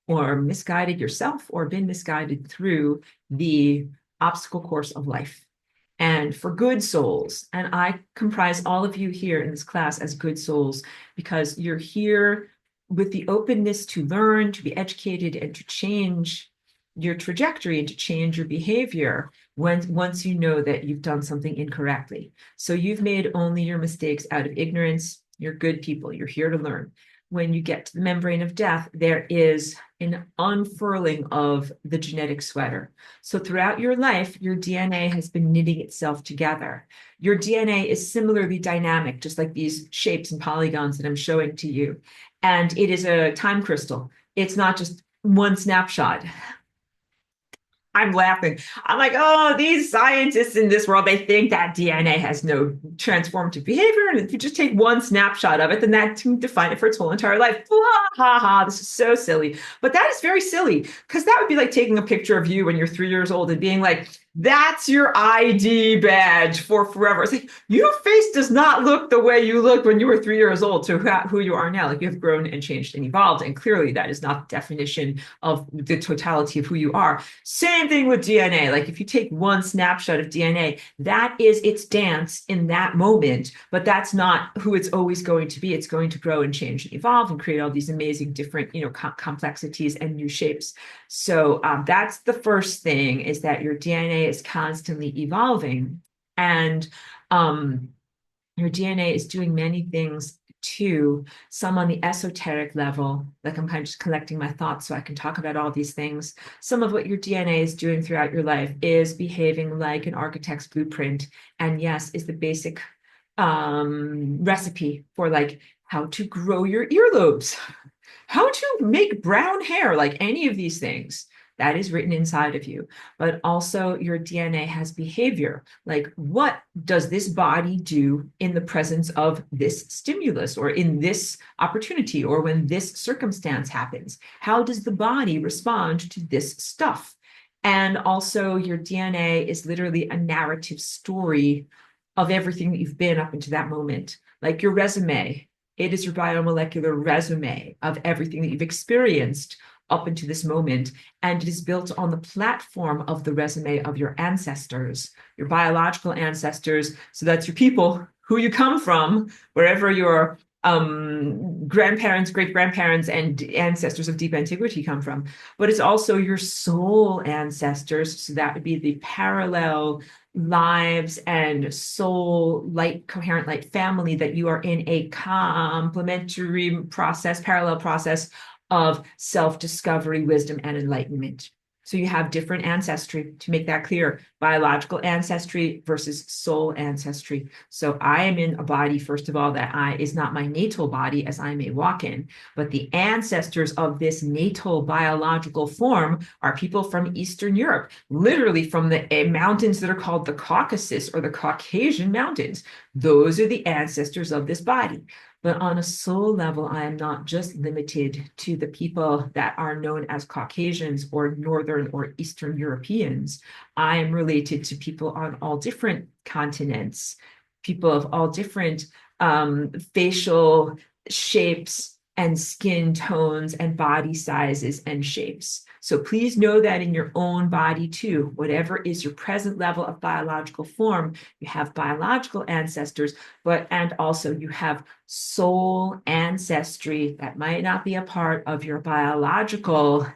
or misguided yourself or been misguided through the obstacle course of life. And for good souls, and I comprise all of you here in this class as good souls because you're here with the openness to learn, to be educated, and to change your trajectory and to change your behavior once you know that you've done something incorrectly. So you've made only your mistakes out of ignorance. You're good people. You're here to learn. When you get to the membrane of death, there is an unfurling of the genetic sweater. So throughout your life, your DNA has been knitting itself together. Your DNA is similarly dynamic, just like these shapes and polygons that I'm showing to you. And it is a time crystal. It's not just one snapshot. I'm laughing. I'm like, oh, these scientists in this world, they think that DNA has no transformative behavior. And if you just take one snapshot of it, then that can define it for its whole entire life. Blah, ha, ha. This is so silly. But that is very silly because that would be like taking a picture of you when you're 3 years old and being like, that's your ID badge for forever. It's like your face does not look the way you looked when you were 3 years old to who you are now. Like you have grown and changed and evolved. And clearly that is not the definition of the totality of who you are. Same thing with DNA. Like if you take one snapshot of DNA, that is its dance in that moment, but that's not who it's always going to be. It's going to grow and change and evolve and create all these amazing different, complexities and new shapes. So that's the first thing is that your DNA is constantly evolving and your DNA is doing many things too, some on the esoteric level, like I'm kind of just collecting my thoughts so I can talk about all these things. Some of what your DNA is doing throughout your life is behaving like an architect's blueprint. And yes, is the basic recipe for like how to grow your earlobes, how to make brown hair, like any of these things. That is written inside of you. But also your DNA has behavior. Like what does this body do in the presence of this stimulus or in this opportunity or when this circumstance happens? How does the body respond to this stuff? And also your DNA is literally a narrative story of everything that you've been up until that moment. Like your resume, it is your biomolecular resume of everything that you've experienced up into this moment. And it is built on the platform of the resume of your ancestors, your biological ancestors. So that's your people, who you come from, wherever your grandparents, great grandparents, and ancestors of deep antiquity come from. But it's also your soul ancestors. So that would be the parallel lives and soul light, coherent light family that you are in a complementary process, parallel process of self-discovery, wisdom, and enlightenment. So you have different ancestry, to make that clear, biological ancestry versus soul ancestry. So I am in a body, first of all, that is not my natal body as I may walk in, but the ancestors of this natal biological form are people from Eastern Europe, literally from the mountains that are called the Caucasus or the Caucasian Mountains. Those are the ancestors of this body. But on a soul level, I am not just limited to the people that are known as Caucasians or Northern or Eastern Europeans. I am related to people on all different continents, people of all different facial shapes and skin tones and body sizes and shapes. So please know that in your own body too, whatever is your present level of biological form, you have biological ancestors, and also you have soul ancestry that might not be a part of your biological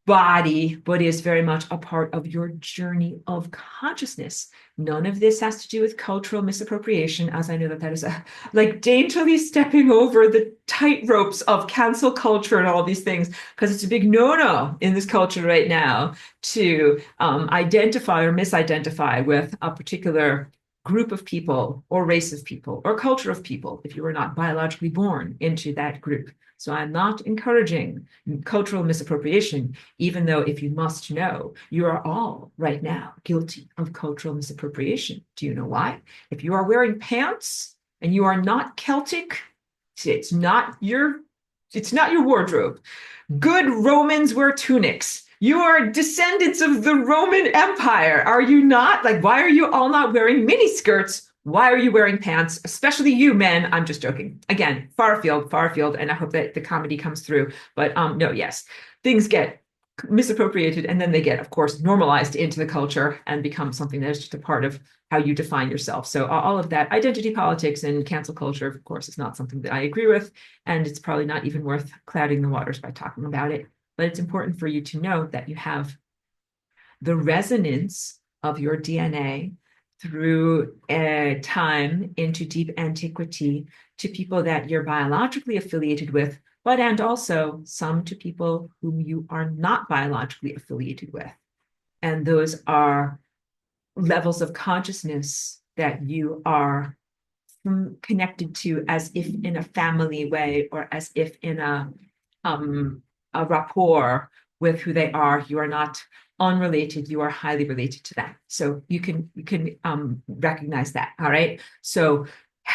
body, but is very much a part of your journey of consciousness. None of this has to do with cultural misappropriation, as I know that is like daintily stepping over the tight ropes of cancel culture and all these things, because it's a big no-no in this culture right now to identify or misidentify with a particular group of people or race of people or culture of people if you were not biologically born into that group. So I'm not encouraging cultural misappropriation, even though if you must know, you are all right now guilty of cultural misappropriation. Do you know why? If you are wearing pants and you are not Celtic, it's not your wardrobe. Good Romans wear tunics. You are descendants of the Roman Empire, are you not? Like, why are you all not wearing mini skirts? Why are you wearing pants? Especially you men. I'm just joking. Again, far afield, and I hope that the comedy comes through. But no, yes, things get misappropriated and then they get, of course, normalized into the culture and become something that is just a part of how you define yourself. So all of that identity politics and cancel culture, of course, is not something that I agree with. And it's probably not even worth clouding the waters by talking about it. But it's important for you to know that you have the resonance of your DNA through time into deep antiquity to people that you're biologically affiliated with, and also some to people whom you are not biologically affiliated with. And those are levels of consciousness that you are connected to as if in a family way or as if in a rapport with who they are. You are not unrelated, you are highly related to them. So you can recognize that. All right. So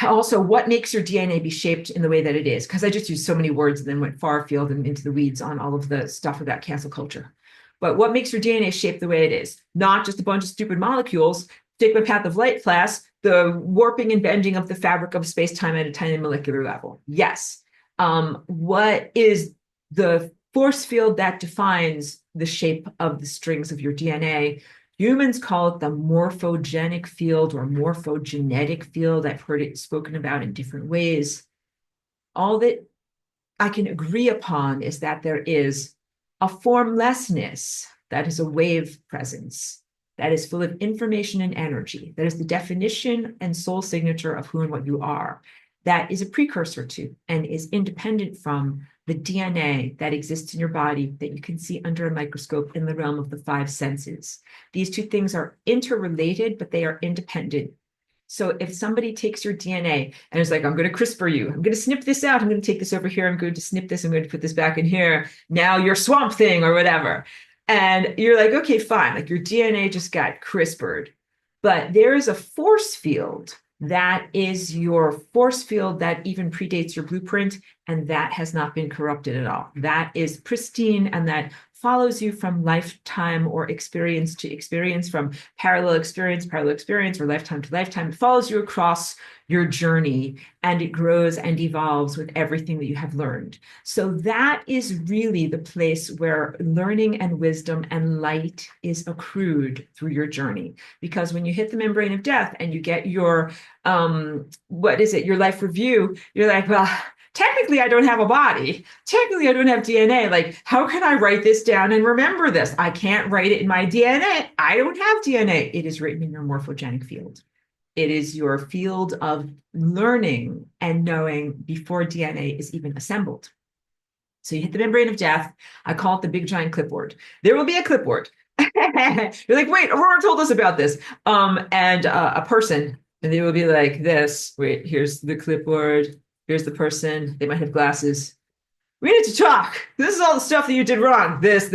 also, what makes your DNA be shaped in the way that it is? Because I just used so many words and then went far afield and into the weeds on all of the stuff about cancel culture. But what makes your DNA shaped the way it is? Not just a bunch of stupid molecules. Take my path of light class, the warping and bending of the fabric of space-time at a tiny molecular level. Yes. What is the force field that defines the shape of the strings of your DNA? Humans call it the morphogenic field or morphogenetic field. I've heard it spoken about in different ways. All that I can agree upon is that there is a formlessness that is a wave presence that is full of information and energy, that is the definition and soul signature of who and what you are, that is a precursor to and is independent from the DNA that exists in your body that you can see under a microscope in the realm of the five senses. These two things are interrelated, but they are independent. So if somebody takes your DNA and is like, I'm going to CRISPR you, I'm going to snip this out, I'm going to take this over here, I'm going to snip this, I'm going to put this back in here, now you're Swamp Thing or whatever. And you're like, okay, fine, like your DNA just got CRISPR'd. But there is a force field that is your force field that even predates your blueprint, and that has not been corrupted at all. That is pristine, and that follows you from lifetime or experience to experience, from parallel experience, or lifetime to lifetime. It follows you across your journey, and it grows and evolves with everything that you have learned. So that is really the place where learning and wisdom and light is accrued through your journey. Because when you hit the membrane of death and you get your, your life review, you're like, well, technically, I don't have a body. Technically, I don't have DNA. Like, how can I write this down and remember this? I can't write it in my DNA. I don't have DNA. It is written in your morphogenic field. It is your field of learning and knowing before DNA is even assembled. So you hit the membrane of death. I call it the big giant clipboard. There will be a clipboard. You're like, wait, Aurora told us about this. And a person, and they will be like this. Wait, here's the clipboard. Here's the person. They might have glasses. We need to talk. This is all the stuff that you did wrong. This.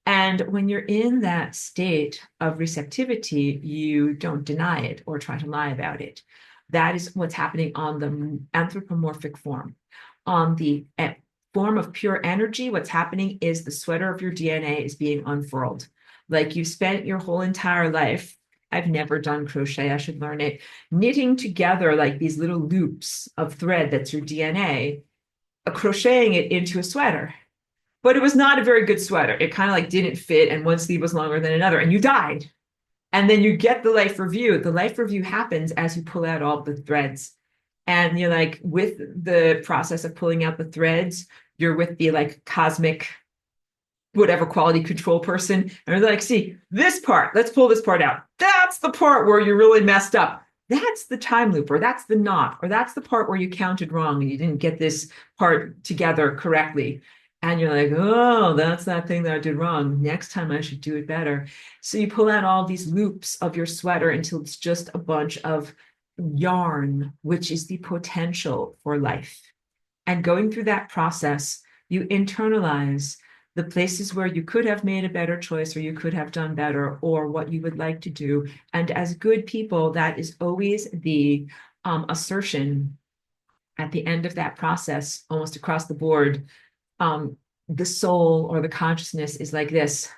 And when you're in that state of receptivity, you don't deny it or try to lie about it. That is what's happening on the anthropomorphic form. On the form of pure energy, what's happening is the sweater of your DNA is being unfurled. Like you spent your whole entire life, I've never done crochet, I should learn it, knitting together like these little loops of thread that's your DNA, crocheting it into a sweater. But it was not a very good sweater. It kind of like didn't fit, and one sleeve was longer than another, and you died. And then you get the life review. The life review happens as you pull out all the threads. And you're like, with the process of pulling out the threads, you're with the like cosmic whatever quality control person. And they're like, see, this part, let's pull this part out. That's the part where you really messed up. That's the time loop, or that's the knot, or that's the part where you counted wrong and you didn't get this part together correctly. And you're like, oh, that's that thing that I did wrong. Next time I should do it better. So you pull out all these loops of your sweater until it's just a bunch of yarn, which is the potential for life. And going through that process, you internalize the places where you could have made a better choice or you could have done better or what you would like to do. And as good people, that is always the assertion at the end of that process, almost across the board. um, the soul or the consciousness is like this.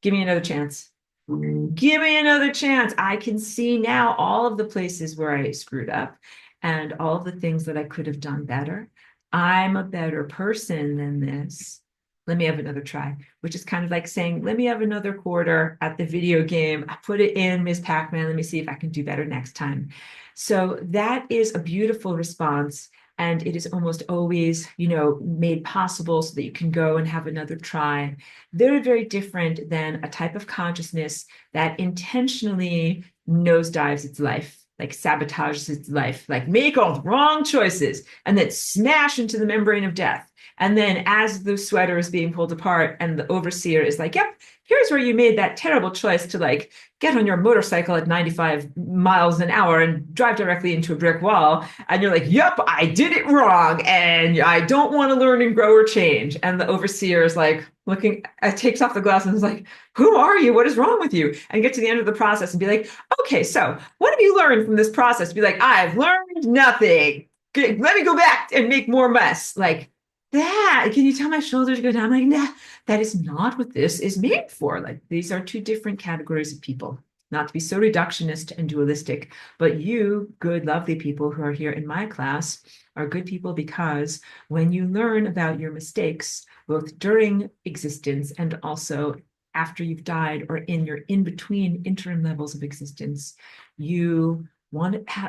Give me another chance. Give me another chance. I can see now all of the places where I screwed up and all of the things that I could have done better. I'm a better person than this. Let me have another try, which is kind of like saying, let me have another quarter at the video game. I put it in Ms. Pac-Man. Let me see if I can do better next time. So that is a beautiful response. And it is almost always, made possible so that you can go and have another try. Very, very different than a type of consciousness that intentionally nosedives its life, like sabotages its life, like make all the wrong choices and then smash into the membrane of death. And then as the sweater is being pulled apart and the overseer is like, yep, here's where you made that terrible choice to like get on your motorcycle at 95 miles an hour and drive directly into a brick wall. And you're like, yep, I did it wrong. And I don't want to learn and grow or change. And the overseer is like, looking, takes off the glasses and is like, who are you? What is wrong with you? And get to the end of the process and be like, okay, so what have you learned from this process? Be like, I've learned nothing. Let me go back and make more mess. Like that. Can you tell my shoulders go down? I'm like, nah, that is not what this is made for. Like these are two different categories of people. Not to be so reductionist and dualistic, but you, good, lovely people who are here in my class, are good people because when you learn about your mistakes, both during existence and also after you've died or in your in-between interim levels of existence, you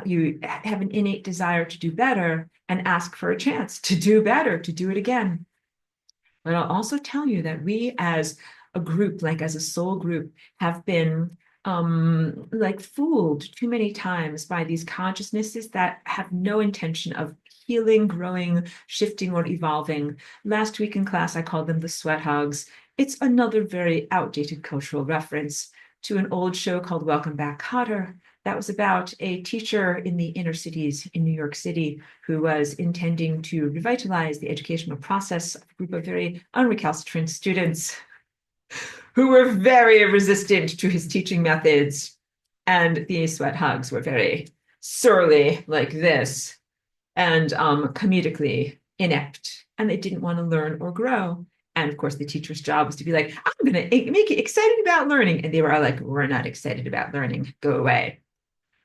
you have an innate desire to do better and ask for a chance to do better, to do it again. But I'll also tell you that we as a group, like as a soul group, have been like fooled too many times by these consciousnesses that have no intention of healing, growing, shifting, or evolving. Last week in class, I called them the sweat hogs. It's another very outdated cultural reference to an old show called Welcome Back, Kotter. That was about a teacher in the inner cities in New York City who was intending to revitalize the educational process of a group of very unrecalcitrant students who were very resistant to his teaching methods. And the sweat hogs were very surly, like this, and comedically inept. And they didn't want to learn or grow. And of course, the teacher's job was to be like, I'm going to make you excited about learning. And they were all like, we're not excited about learning. Go away.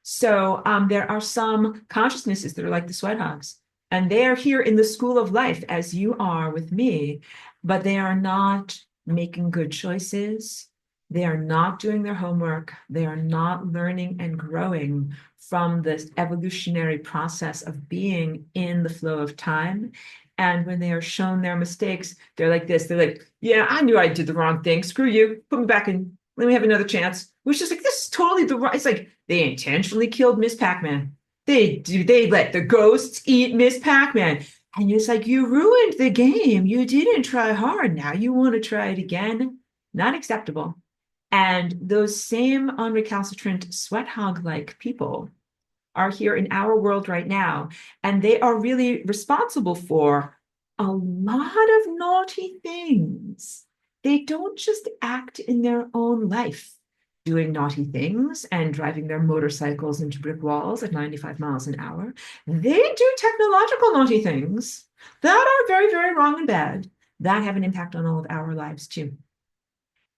So there are some consciousnesses that are like the sweat hogs. And they are here in the school of life, as you are with me, but they are not making good choices. They are not doing their homework. They are not learning and growing from this evolutionary process of being in the flow of time. And when they are shown their mistakes, they're like this. They're like, yeah, I knew I did the wrong thing. Screw you. Put me back in. Let me have another chance. Which is like, this is totally the right. It's like they intentionally killed Miss Pac-Man. They let the ghosts eat Miss Pac-Man. And it's like, you ruined the game. You didn't try hard. Now you want to try it again. Not acceptable. And those same unrecalcitrant sweat hog-like people are here in our world right now. And they are really responsible for a lot of naughty things. They don't just act in their own life doing naughty things and driving their motorcycles into brick walls at 95 miles an hour. They do technological naughty things that are very, very wrong and bad that have an impact on all of our lives too.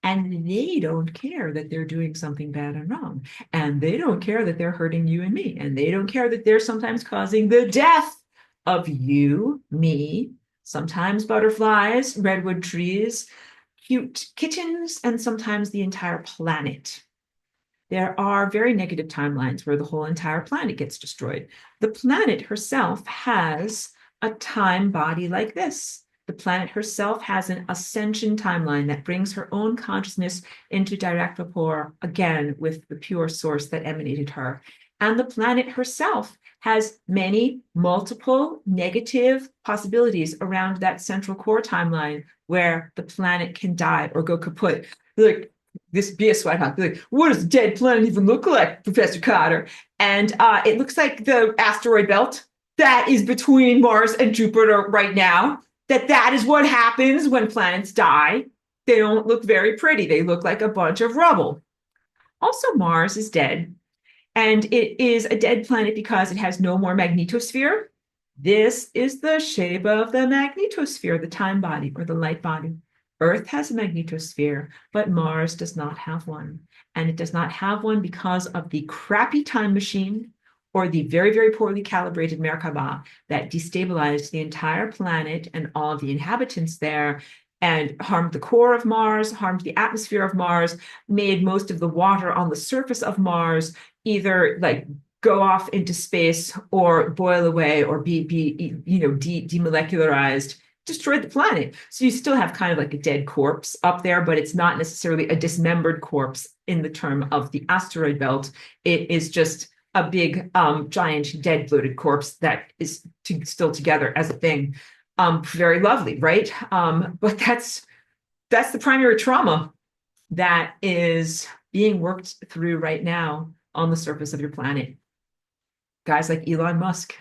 And they don't care that they're doing something bad and wrong. And they don't care that they're hurting you and me. And they don't care that they're sometimes causing the death of you, me, sometimes butterflies, redwood trees, cute kittens, and sometimes the entire planet. There are very negative timelines where the whole entire planet gets destroyed. The planet herself has a time body like this. The planet herself has an ascension timeline that brings her own consciousness into direct rapport again with the pure source that emanated her. And the planet herself has many multiple negative possibilities around that central core timeline where the planet can die or go kaput. Like, this be a sweat hawk. Like, what does a dead planet even look like, Professor Cotter? And it looks like the asteroid belt that is between Mars and Jupiter right now. That is what happens when planets die. They don't look very pretty. They look like a bunch of rubble. Also, Mars is dead, and it is a dead planet because it has no more magnetosphere. This is the shape of the magnetosphere, the time body or the light body. Earth has a magnetosphere, but Mars does not have one. And it does not have one because of the crappy time machine or the very, very poorly calibrated Merkaba that destabilized the entire planet and all of the inhabitants there and harmed the core of Mars, harmed the atmosphere of Mars, made most of the water on the surface of Mars either like go off into space or boil away or be demolecularized, destroyed the planet. So you still have kind of like a dead corpse up there, but it's not necessarily a dismembered corpse in the term of the asteroid belt. It is just a big, giant, dead, bloated corpse that is still together as a thing. Very lovely, right? But that's the primary trauma that is being worked through right now on the surface of your planet. Guys like Elon Musk,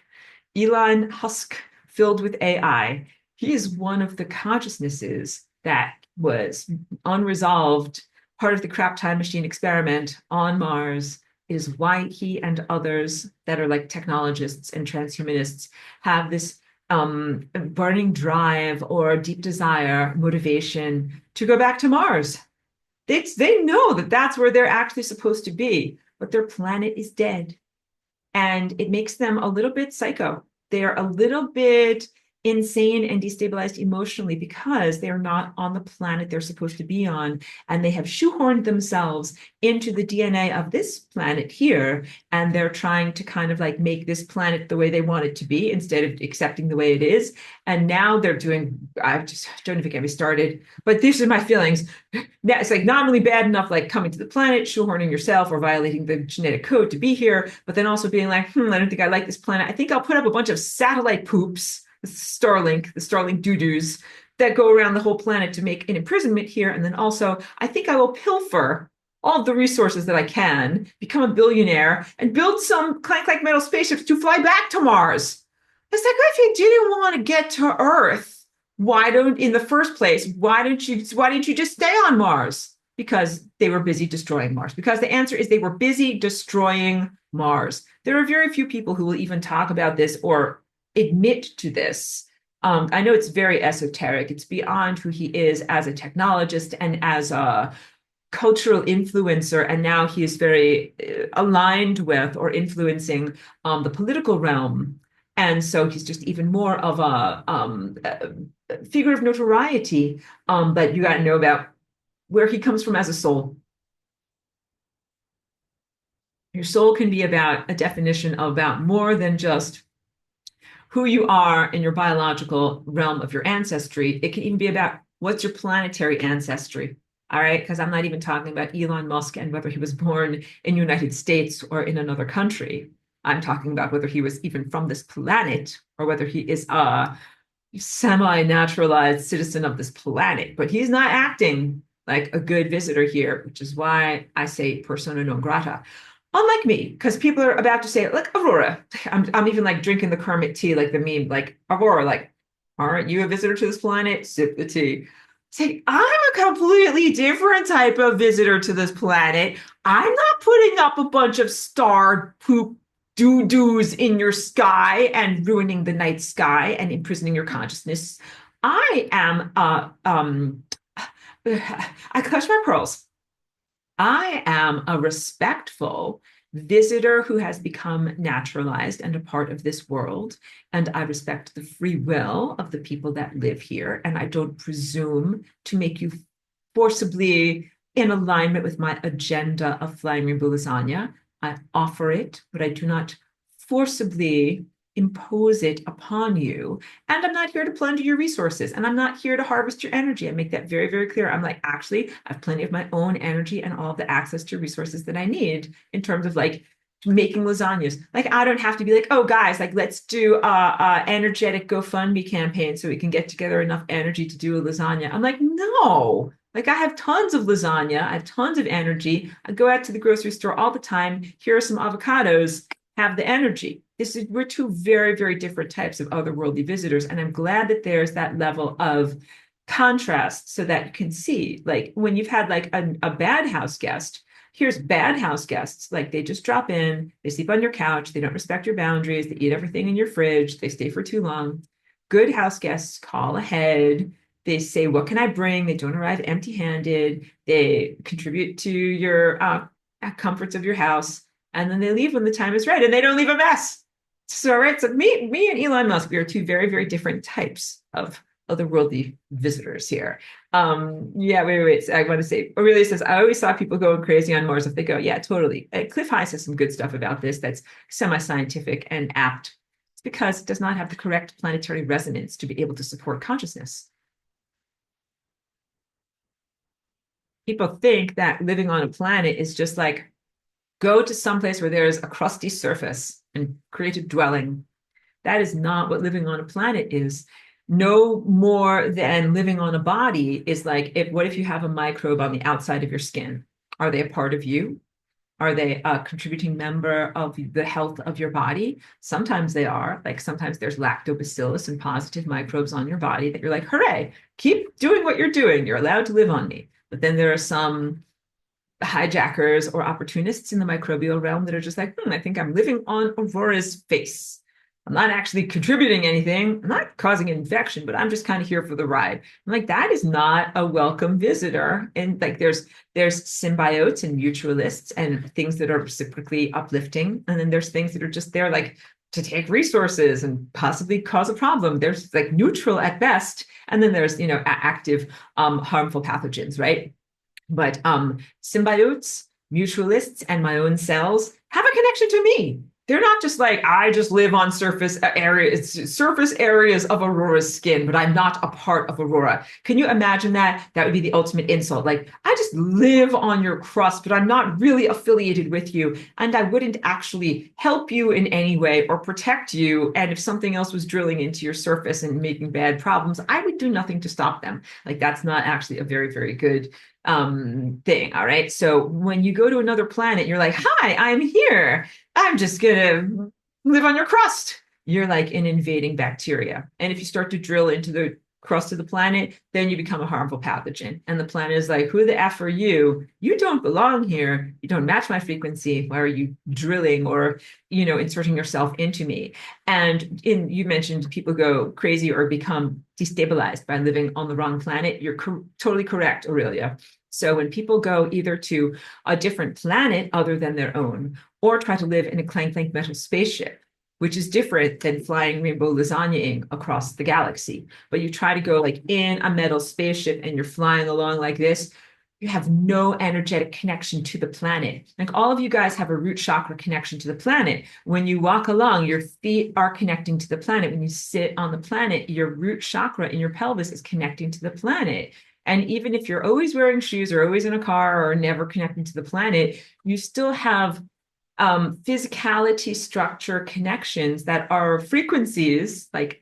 Elon Husk, filled with AI. He is one of the consciousnesses that was unresolved, part of the crap time machine experiment on Mars. It is why he and others that are like technologists and transhumanists have this burning drive or deep desire, motivation to go back to Mars. They know that that's where they're actually supposed to be, but their planet is dead. And it makes them a little bit psycho. They're a little bit insane and destabilized emotionally because they're not on the planet they're supposed to be on. And they have shoehorned themselves into the DNA of this planet here. And they're trying to kind of like make this planet the way they want it to be instead of accepting the way it is. And now they're doing, I just don't even get me started, but these are my feelings. Now it's like not only bad enough like coming to the planet, shoehorning yourself or violating the genetic code to be here, but then also being like, I don't think I like this planet. I think I'll put up a bunch of satellite poops, the Starlink doo-doos that go around the whole planet to make an imprisonment here. And then also, I think I will pilfer all of the resources that I can, become a billionaire, and build some clank-like metal spaceships to fly back to Mars. It's like, if you didn't want to get to Earth, in the first place, why didn't you just stay on Mars? Because they were busy destroying Mars. Because the answer is they were busy destroying Mars. There are very few people who will even talk about this or admit to this. I know it's very esoteric. It's beyond who he is as a technologist and as a cultural influencer. And now he is very aligned with or influencing the political realm. And so he's just even more of a figure of notoriety. But you got to know about where he comes from as a soul. Your soul can be about a definition about more than just who you are in your biological realm of your ancestry. It can even be about what's your planetary ancestry. All right, because I'm not even talking about Elon Musk and whether he was born in the United States or in another country. I'm talking about whether he was even from this planet or whether he is a semi-naturalized citizen of this planet. But he's not acting like a good visitor here, which is why I say persona non grata. Unlike me, because people are about to say, like, Aurora, I'm even like drinking the Kermit tea, like the meme, like, Aurora, like, aren't you a visitor to this planet? Sip the tea. Say, I'm a completely different type of visitor to this planet. I'm not putting up a bunch of star poop doo-doos in your sky and ruining the night sky and imprisoning your consciousness. I am, I clutch my pearls. I am a respectful visitor who has become naturalized and a part of this world. And I respect the free will of the people that live here. And I don't presume to make you forcibly in alignment with my agenda of Flying Rainbow Lasagna. I offer it, but I do not forcibly impose it upon you. And I'm not here to plunder your resources. And I'm not here to harvest your energy. I make that very, very clear. I'm like, actually, I have plenty of my own energy and all of the access to resources that I need in terms of like making lasagnas. Like, I don't have to be like, oh guys, like let's do a energetic GoFundMe campaign so we can get together enough energy to do a lasagna. I'm like, no. Like, I have tons of lasagna, I have tons of energy. I go out to the grocery store all the time. Here are some avocados, have the energy. We're two very, very different types of otherworldly visitors. And I'm glad that there's that level of contrast so that you can see, like, when you've had like a bad house guest. Here's bad house guests. Like, they just drop in, they sleep on your couch, they don't respect your boundaries, they eat everything in your fridge, they stay for too long. Good house guests call ahead. They say, what can I bring? They don't arrive empty-handed. They contribute to your comforts of your house. And then they leave when the time is right, and they don't leave a mess. So, right. So me and Elon Musk, we are two very, very different types of otherworldly visitors here. Yeah, wait. I want to say, Aurelia says, I always saw people going crazy on Mars if they go, yeah, totally. Cliff High says some good stuff about this that's semi-scientific and apt. It's because it does not have the correct planetary resonance to be able to support consciousness. People think that living on a planet is just like go to some place where there's a crusty surface and create a dwelling. That is not what living on a planet is. No more than living on a body is like, what if you have a microbe on the outside of your skin? Are they a part of you? Are they a contributing member of the health of your body? Sometimes they are. Like, sometimes there's lactobacillus and positive microbes on your body that you're like, hooray, keep doing what you're doing. You're allowed to live on me. But then there are some hijackers or opportunists in the microbial realm that are just like, I think I'm living on Aurora's face. I'm not actually contributing anything. I'm not causing an infection, but I'm just kind of here for the ride. I'm like, that is not a welcome visitor. And like, there's symbiotes and mutualists and things that are reciprocally uplifting. And then there's things that are just there like to take resources and possibly cause a problem. There's like neutral at best. And then there's, active, harmful pathogens, right? But symbiotes, mutualists, and my own cells have a connection to me. They're not just like, I just live on surface areas of Aurora's skin, but I'm not a part of Aurora. Can you imagine that? That would be the ultimate insult. Like, I just live on your crust, but I'm not really affiliated with you. And I wouldn't actually help you in any way or protect you. And if something else was drilling into your surface and making bad problems, I would do nothing to stop them. Like, that's not actually a very, very good thing. All right. So when you go to another planet, you're like, hi, I'm here. I'm just gonna live on your crust. You're like an invading bacteria. And if you start to drill into the crust of the planet, then you become a harmful pathogen. And the planet is like, who the F are you? You don't belong here. You don't match my frequency. Why are you drilling or, inserting yourself into me? And you mentioned people go crazy or become destabilized by living on the wrong planet. You're totally correct, Aurelia. So when people go either to a different planet other than their own, or try to live in a clank metal spaceship, which is different than flying rainbow lasagnaing across the galaxy. But you try to go like in a metal spaceship and you're flying along like this, you have no energetic connection to the planet. Like, all of you guys have a root chakra connection to the planet. When you walk along, your feet are connecting to the planet. When you sit on the planet, your root chakra in your pelvis is connecting to the planet. And even if you're always wearing shoes or always in a car or never connecting to the planet, you still have physicality structure connections that are frequencies, like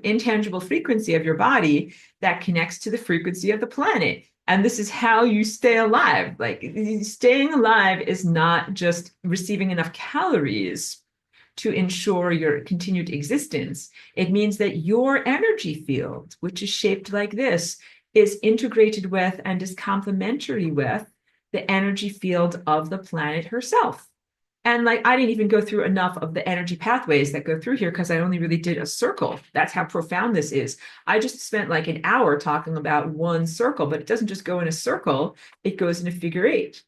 intangible frequency of your body that connects to the frequency of the planet. And this is how you stay alive. Like, staying alive is not just receiving enough calories to ensure your continued existence. It means that your energy field, which is shaped like this, is integrated with and is complementary with the energy field of the planet herself. And like, I didn't even go through enough of the energy pathways that go through here because I only really did a circle. That's how profound this is. I just spent like an hour talking about one circle, but it doesn't just go in a circle, it goes in a figure eight.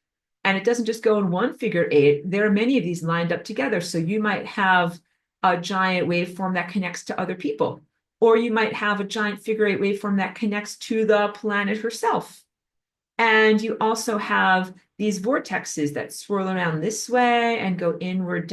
And it doesn't just go in one figure eight. There are many of these lined up together. So you might have a giant waveform that connects to other people, or you might have a giant figure eight waveform that connects to the planet herself. And you also have these vortexes that swirl around this way and go inward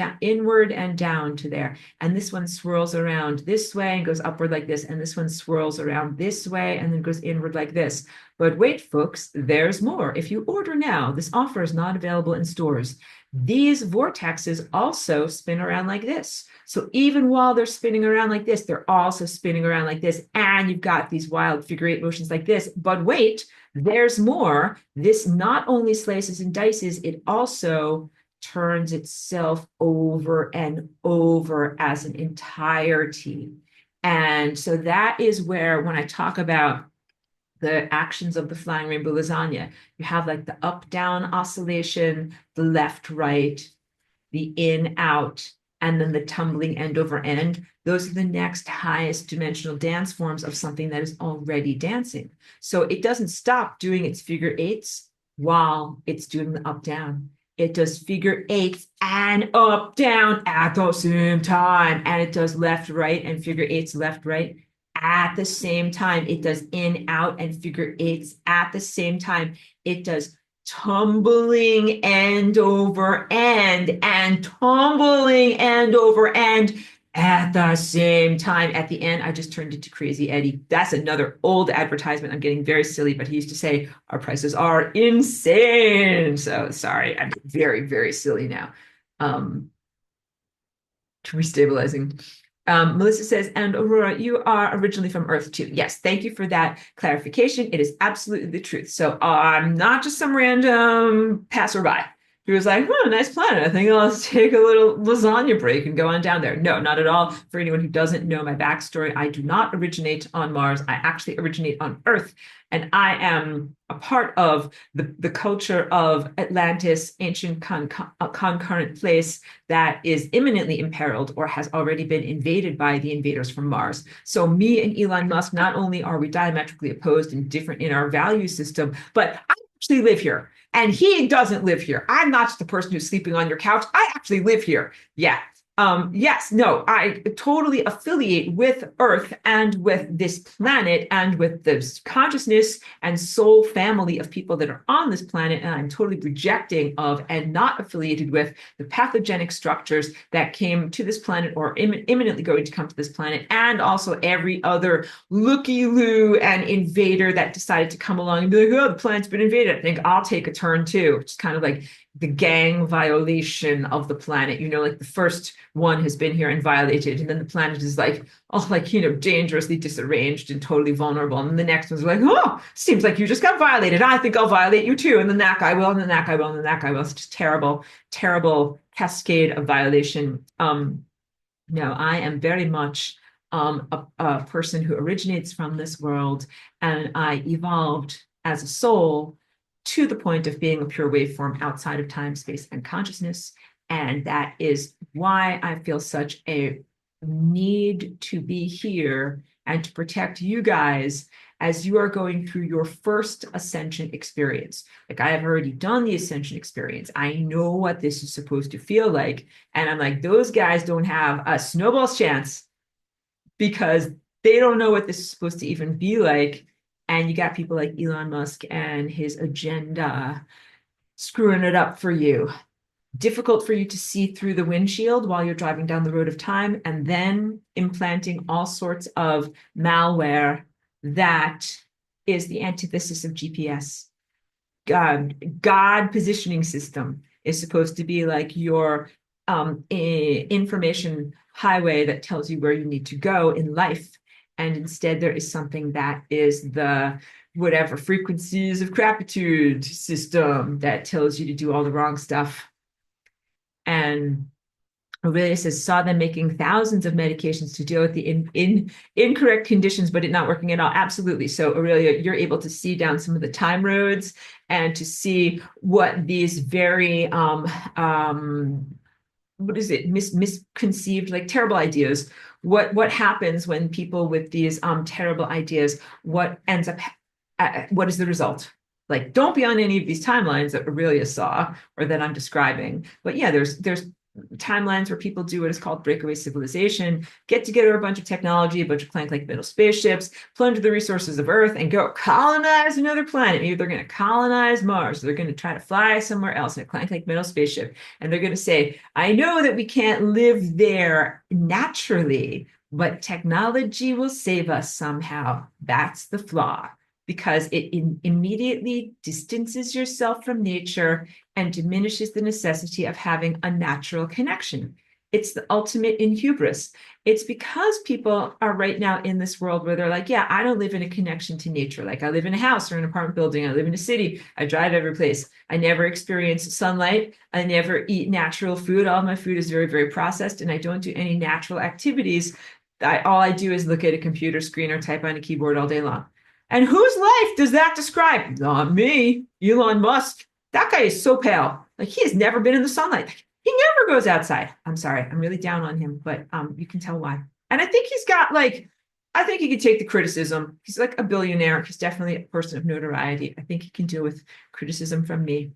and down to there. And this one swirls around this way and goes upward like this. And this one swirls around this way and then goes inward like this. But wait, folks, there's more. If you order now, this offer is not available in stores. These vortexes also spin around like this. So even while they're spinning around like this, they're also spinning around like this. And you've got these wild figure eight motions like this. But wait, there's more. This not only slices and dices, it also turns itself over and over as an entirety. And so that is where, when I talk about the actions of the Flying Rainbow Lasagna, you have like the up-down oscillation, the left-right, the in-out, and then the tumbling end over end. Those are the next highest dimensional dance forms of something that is already dancing. So it doesn't stop doing its figure eights while it's doing the up-down. It does figure eights and up-down at the same time. And it does left-right and figure eights left-right at the same time. It does in, out, and figure eights at the same time. It does tumbling end over end and tumbling end over end at the same time. At the end, I just turned into Crazy Eddie. That's another old advertisement. I'm getting very silly, but he used to say, our prices are insane. So sorry, I'm very, very silly now. Restabilizing. Melissa says, and Aurora, you are originally from Earth too. Yes, thank you for that clarification. It is absolutely the truth. So I'm not just some random passerby who was like, oh, nice planet. I think I'll take a little lasagna break and go on down there. No, not at all. For anyone who doesn't know my backstory, I do not originate on Mars. I actually originate on Earth. And I am a part of the culture of Atlantis, ancient concurrent place that is imminently imperiled or has already been invaded by the invaders from Mars. So me and Elon Musk, not only are we diametrically opposed and different in our value system, but I actually live here. And he doesn't live here. I'm not just the person who's sleeping on your couch. I actually live here. Yeah. Yes, no, I totally affiliate with Earth and with this planet and with this consciousness and soul family of people that are on this planet. And I'm totally rejecting of and not affiliated with the pathogenic structures that came to this planet or imminently going to come to this planet. And also every other looky-loo and invader that decided to come along and be like, oh, the planet's been invaded. I think I'll take a turn too. It's kind of like the gang violation of the planet, like the first one has been here and violated, and then the planet is like, oh, like, dangerously disarranged and totally vulnerable. And then the next one's like, oh, seems like you just got violated. I think I'll violate you too. And then that guy will, and then that guy will, and then that guy will. It's just terrible, terrible cascade of violation. No, I am very much a person who originates from this world, and I evolved as a soul to the point of being a pure waveform outside of time, space, and consciousness. And that is why I feel such a need to be here and to protect you guys as you are going through your first ascension experience. Like, I have already done the ascension experience. I know what this is supposed to feel like. And I'm like, those guys don't have a snowball's chance because they don't know what this is supposed to even be like. And you got people like Elon Musk and his agenda screwing it up for you. Difficult for you to see through the windshield while you're driving down the road of time, and then implanting all sorts of malware that is the antithesis of GPS. God positioning system is supposed to be like your information highway that tells you where you need to go in life. And instead, there is something that is the whatever frequencies of crapitude system that tells you to do all the wrong stuff. And Aurelia says, saw them making thousands of medications to deal with the incorrect conditions, but it not working at all. Absolutely. So Aurelia, you're able to see down some of the time roads and to see what these very, misconceived, like terrible ideas. What happens when people with these terrible ideas, what ends up, what is the result? Like, don't be on any of these timelines that Aurelia saw or that I'm describing. But yeah, there's timelines where people do what is called breakaway civilization, get together a bunch of technology, a bunch of clank-like metal spaceships, plunder the resources of Earth, and go colonize another planet. Maybe they're going to colonize Mars. They're going to try to fly somewhere else in a clank-like metal spaceship. And they're going to say, I know that we can't live there naturally, but technology will save us somehow. That's the flaw, because it immediately distances yourself from nature and diminishes the necessity of having a natural connection. It's the ultimate in hubris. It's because people are right now in this world where they're like, yeah, I don't live in a connection to nature. Like I live in a house or an apartment building. I live in a city. I drive every place. I never experience sunlight. I never eat natural food. All of my food is very, very processed, and I don't do any natural activities. All I do is look at a computer screen or type on a keyboard all day long. And whose life does that describe? Not me. Elon Musk. That guy is so pale. Like he has never been in the sunlight. He never goes outside. I'm sorry. I'm really down on him, but you can tell why. And I think he's got I think he could take the criticism. He's like a billionaire. He's definitely a person of notoriety. I think he can deal with criticism from me.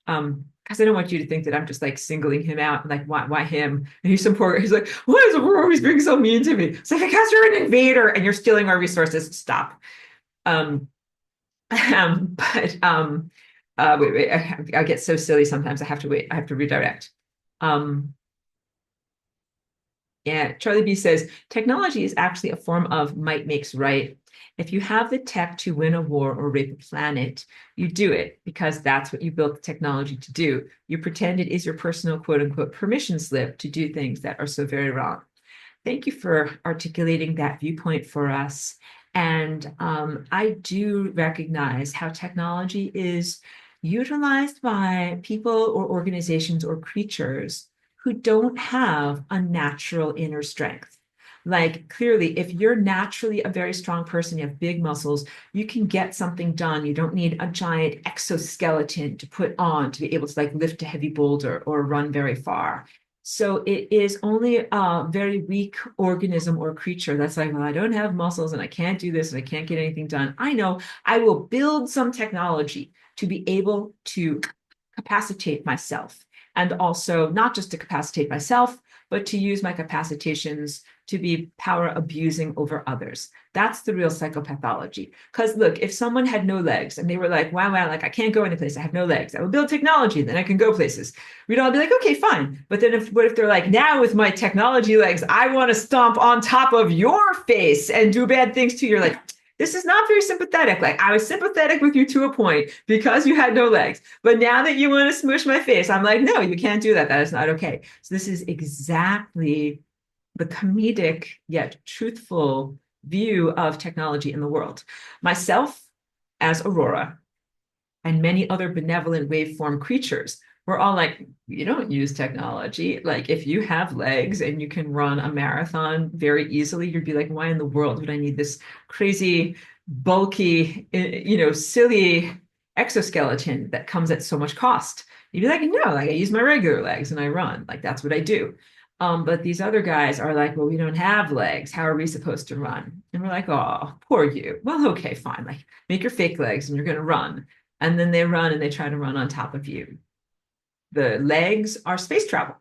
Because I don't want you to think that I'm just like singling him out, like why him? And he's some poor. He's like, why is Aurora always being so mean to me? It's like because you're an invader and you're stealing our resources. Stop. Um, but wait, I get so silly sometimes. I have to wait. I have to redirect. Yeah, Charlie B says technology is actually a form of might makes right. If you have the tech to win a war or rape a planet, you do it because that's what you built the technology to do. You pretend it is your personal quote unquote permission slip to do things that are so very wrong. Thank you for articulating that viewpoint for us. And I do recognize how technology is utilized by people or organizations or creatures who don't have a natural inner strength. Like clearly, if you're naturally a very strong person, you have big muscles, you can get something done. You don't need a giant exoskeleton to put on to be able to like lift a heavy boulder or run very far. So it is only a very weak organism or creature that's like, well, I don't have muscles and I can't do this and I can't get anything done. I know I will build some technology to be able to capacitate myself. And also not just to capacitate myself, but to use my capacitations to be power abusing over others. That's the real psychopathology. Because look, if someone had no legs and they were like, wow, like I can't go any place, I have no legs, I will build technology, then I can go places. We'd all be like, okay, fine. But then what if they're like, now with my technology legs, I want to stomp on top of your face and do bad things to you. You're like, this is not very sympathetic. Like I was sympathetic with you to a point because you had no legs. But now that you want to smush my face, I'm like, no, you can't do that. That is not okay. So this is exactly the comedic yet truthful view of technology in the world. Myself as Aurora and many other benevolent waveform creatures, we're all like, you don't use technology. Like if you have legs and you can run a marathon very easily, you'd be like, why in the world would I need this crazy, bulky, silly exoskeleton that comes at so much cost? You'd be like, no, like I use my regular legs and I run. Like that's what I do. But these other guys are like, well, we don't have legs. How are we supposed to run? And we're like, oh, poor you. Well, okay, fine. Like make your fake legs and you're going to run. And then they run and they try to run on top of you. The legs are space travel.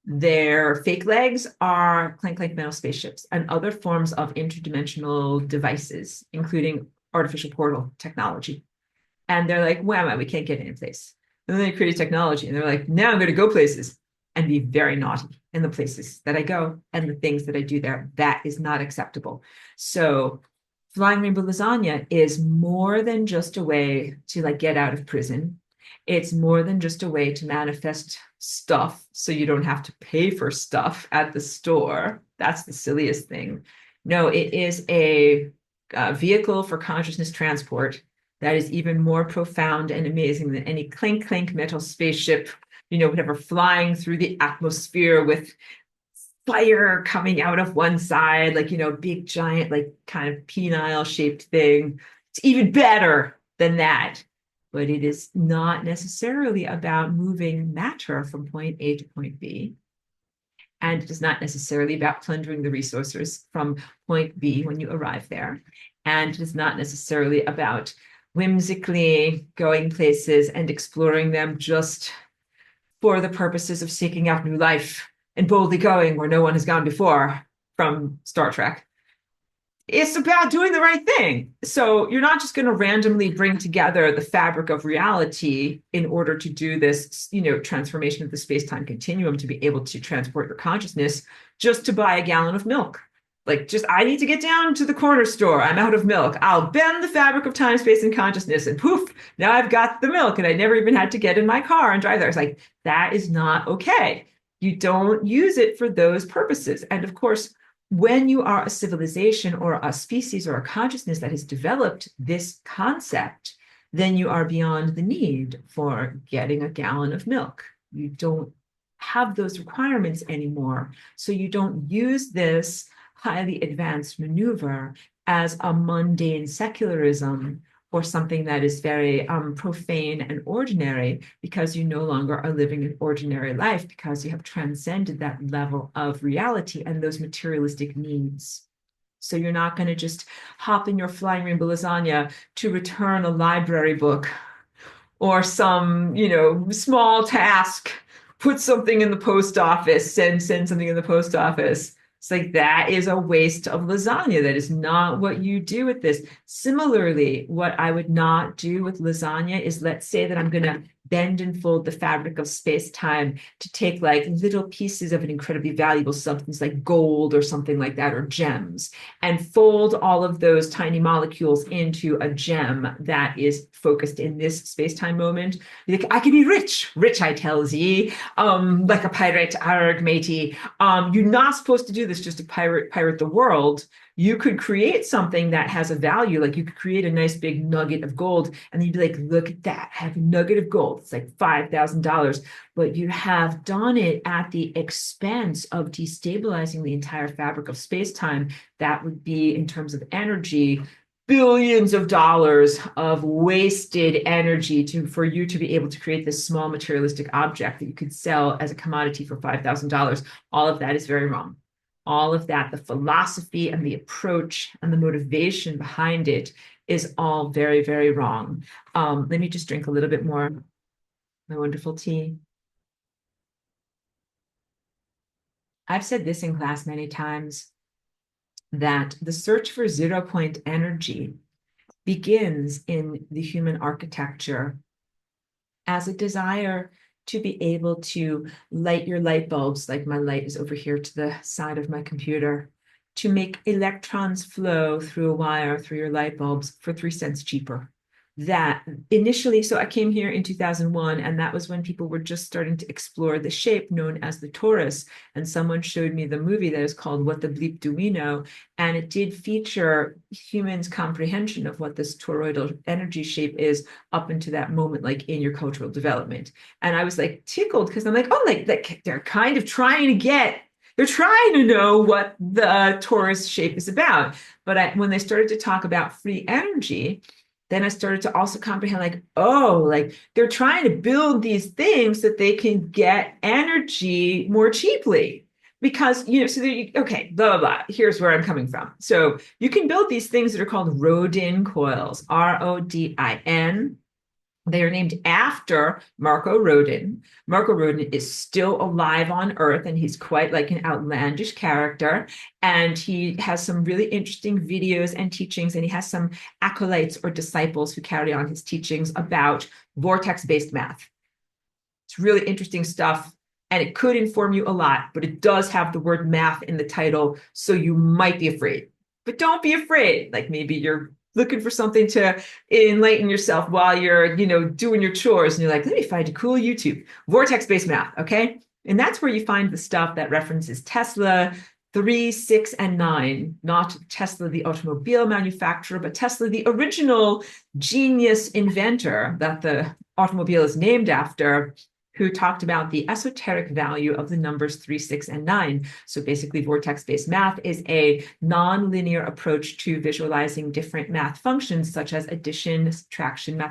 Their fake legs are clank-clank metal spaceships and other forms of interdimensional devices, including artificial portal technology. And they're like, wow, we can't get any place. And then they create technology and they're like, now I'm going to go places and be very naughty in the places that I go and the things that I do there. That is not acceptable. So Flying Rainbow Lasagna is more than just a way to like get out of prison. It's more than just a way to manifest stuff so you don't have to pay for stuff at the store. That's the silliest thing. No, it is a vehicle for consciousness transport that is even more profound and amazing than any clank clank metal spaceship, whatever, flying through the atmosphere with fire coming out of one side, like, big giant, like kind of penile shaped thing. It's even better than that. But it is not necessarily about moving matter from point A to point B. And it is not necessarily about plundering the resources from point B when you arrive there. And it is not necessarily about whimsically going places and exploring them just for the purposes of seeking out new life and boldly going where no one has gone before from Star Trek. It's about doing the right thing. So you're not just going to randomly bring together the fabric of reality in order to do this, transformation of the space-time continuum to be able to transport your consciousness just to buy a gallon of milk. Like, just, I need to get down to the corner store. I'm out of milk. I'll bend the fabric of time, space, and consciousness, and poof, now I've got the milk, and I never even had to get in my car and drive there. It's like, that is not okay. You don't use it for those purposes. And of course, when you are a civilization or a species or a consciousness that has developed this concept, then you are beyond the need for getting a gallon of milk. You don't have those requirements anymore. So you don't use this highly advanced maneuver as a mundane secularism or something that is very profane and ordinary, because you no longer are living an ordinary life, because you have transcended that level of reality and those materialistic needs. So you're not going to just hop in your Flying Rainbow Lasagna to return a library book or some, small task, put something in the post office, send something in the post office. It's like, that is a waste of lasagna. That is not what you do with this. Similarly, what I would not do with lasagna is, let's say that I'm going to bend and fold the fabric of space-time to take like little pieces of an incredibly valuable substance like gold or something like that, or gems, and fold all of those tiny molecules into a gem that is focused in this space-time moment. Like, I can be rich, I tells ye, like a pirate, arg matey. You're not supposed to do this just to pirate the world. You could create something that has a value. Like, you could create a nice big nugget of gold, and then you'd be like, look at that, I have a nugget of gold. It's like $5,000, but you have done it at the expense of destabilizing the entire fabric of space-time. That would be, in terms of energy, billions of dollars of wasted energy for you to be able to create this small materialistic object that you could sell as a commodity for $5,000. All of that is very wrong. All of that, the philosophy and the approach and the motivation behind it, is all very, very wrong. Let me just drink a little bit more of my wonderful tea. I've said this in class many times, that the search for zero-point energy begins in the human architecture as a desire to be able to light your light bulbs, like my light is over here to the side of my computer, to make electrons flow through a wire through your light bulbs for 3 cents cheaper. That initially, so I came here in 2001, and that was when people were just starting to explore the shape known as the torus. And someone showed me the movie that is called What the Bleep Do We Know? And it did feature humans' comprehension of what this toroidal energy shape is up into that moment, like in your cultural development. And I was like tickled, because I'm like, oh, like they're kind of they're trying to know what the torus shape is about. But when they started to talk about free energy, then I started to also comprehend, like, oh, like they're trying to build these things that they can get energy more cheaply. Because, so okay, blah, blah, blah. Here's where I'm coming from. So you can build these things that are called Rodin coils, Rodin. They are named after Marco Rodin. Marco Rodin is still alive on Earth, and he's quite like an outlandish character. And he has some really interesting videos and teachings, and he has some acolytes or disciples who carry on his teachings about vortex-based math. It's really interesting stuff, and it could inform you a lot, but it does have the word math in the title, so you might be afraid. But don't be afraid. Like, maybe you're looking for something to enlighten yourself while you're, doing your chores, and you're like, let me find a cool YouTube, vortex-based math, okay? And that's where you find the stuff that references Tesla 3, 6, and 9, not Tesla, the automobile manufacturer, but Tesla, the original genius inventor that the automobile is named after, who talked about the esoteric value of the numbers 3, 6, and 9. So basically, vortex-based math is a nonlinear approach to visualizing different math functions, such as addition, subtraction,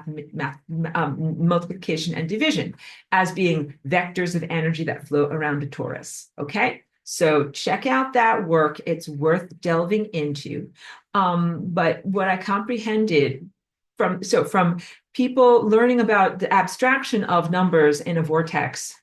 multiplication, and division, as being vectors of energy that flow around a torus. Okay? So check out that work. It's worth delving into. But what I comprehended from people learning about the abstraction of numbers in a vortex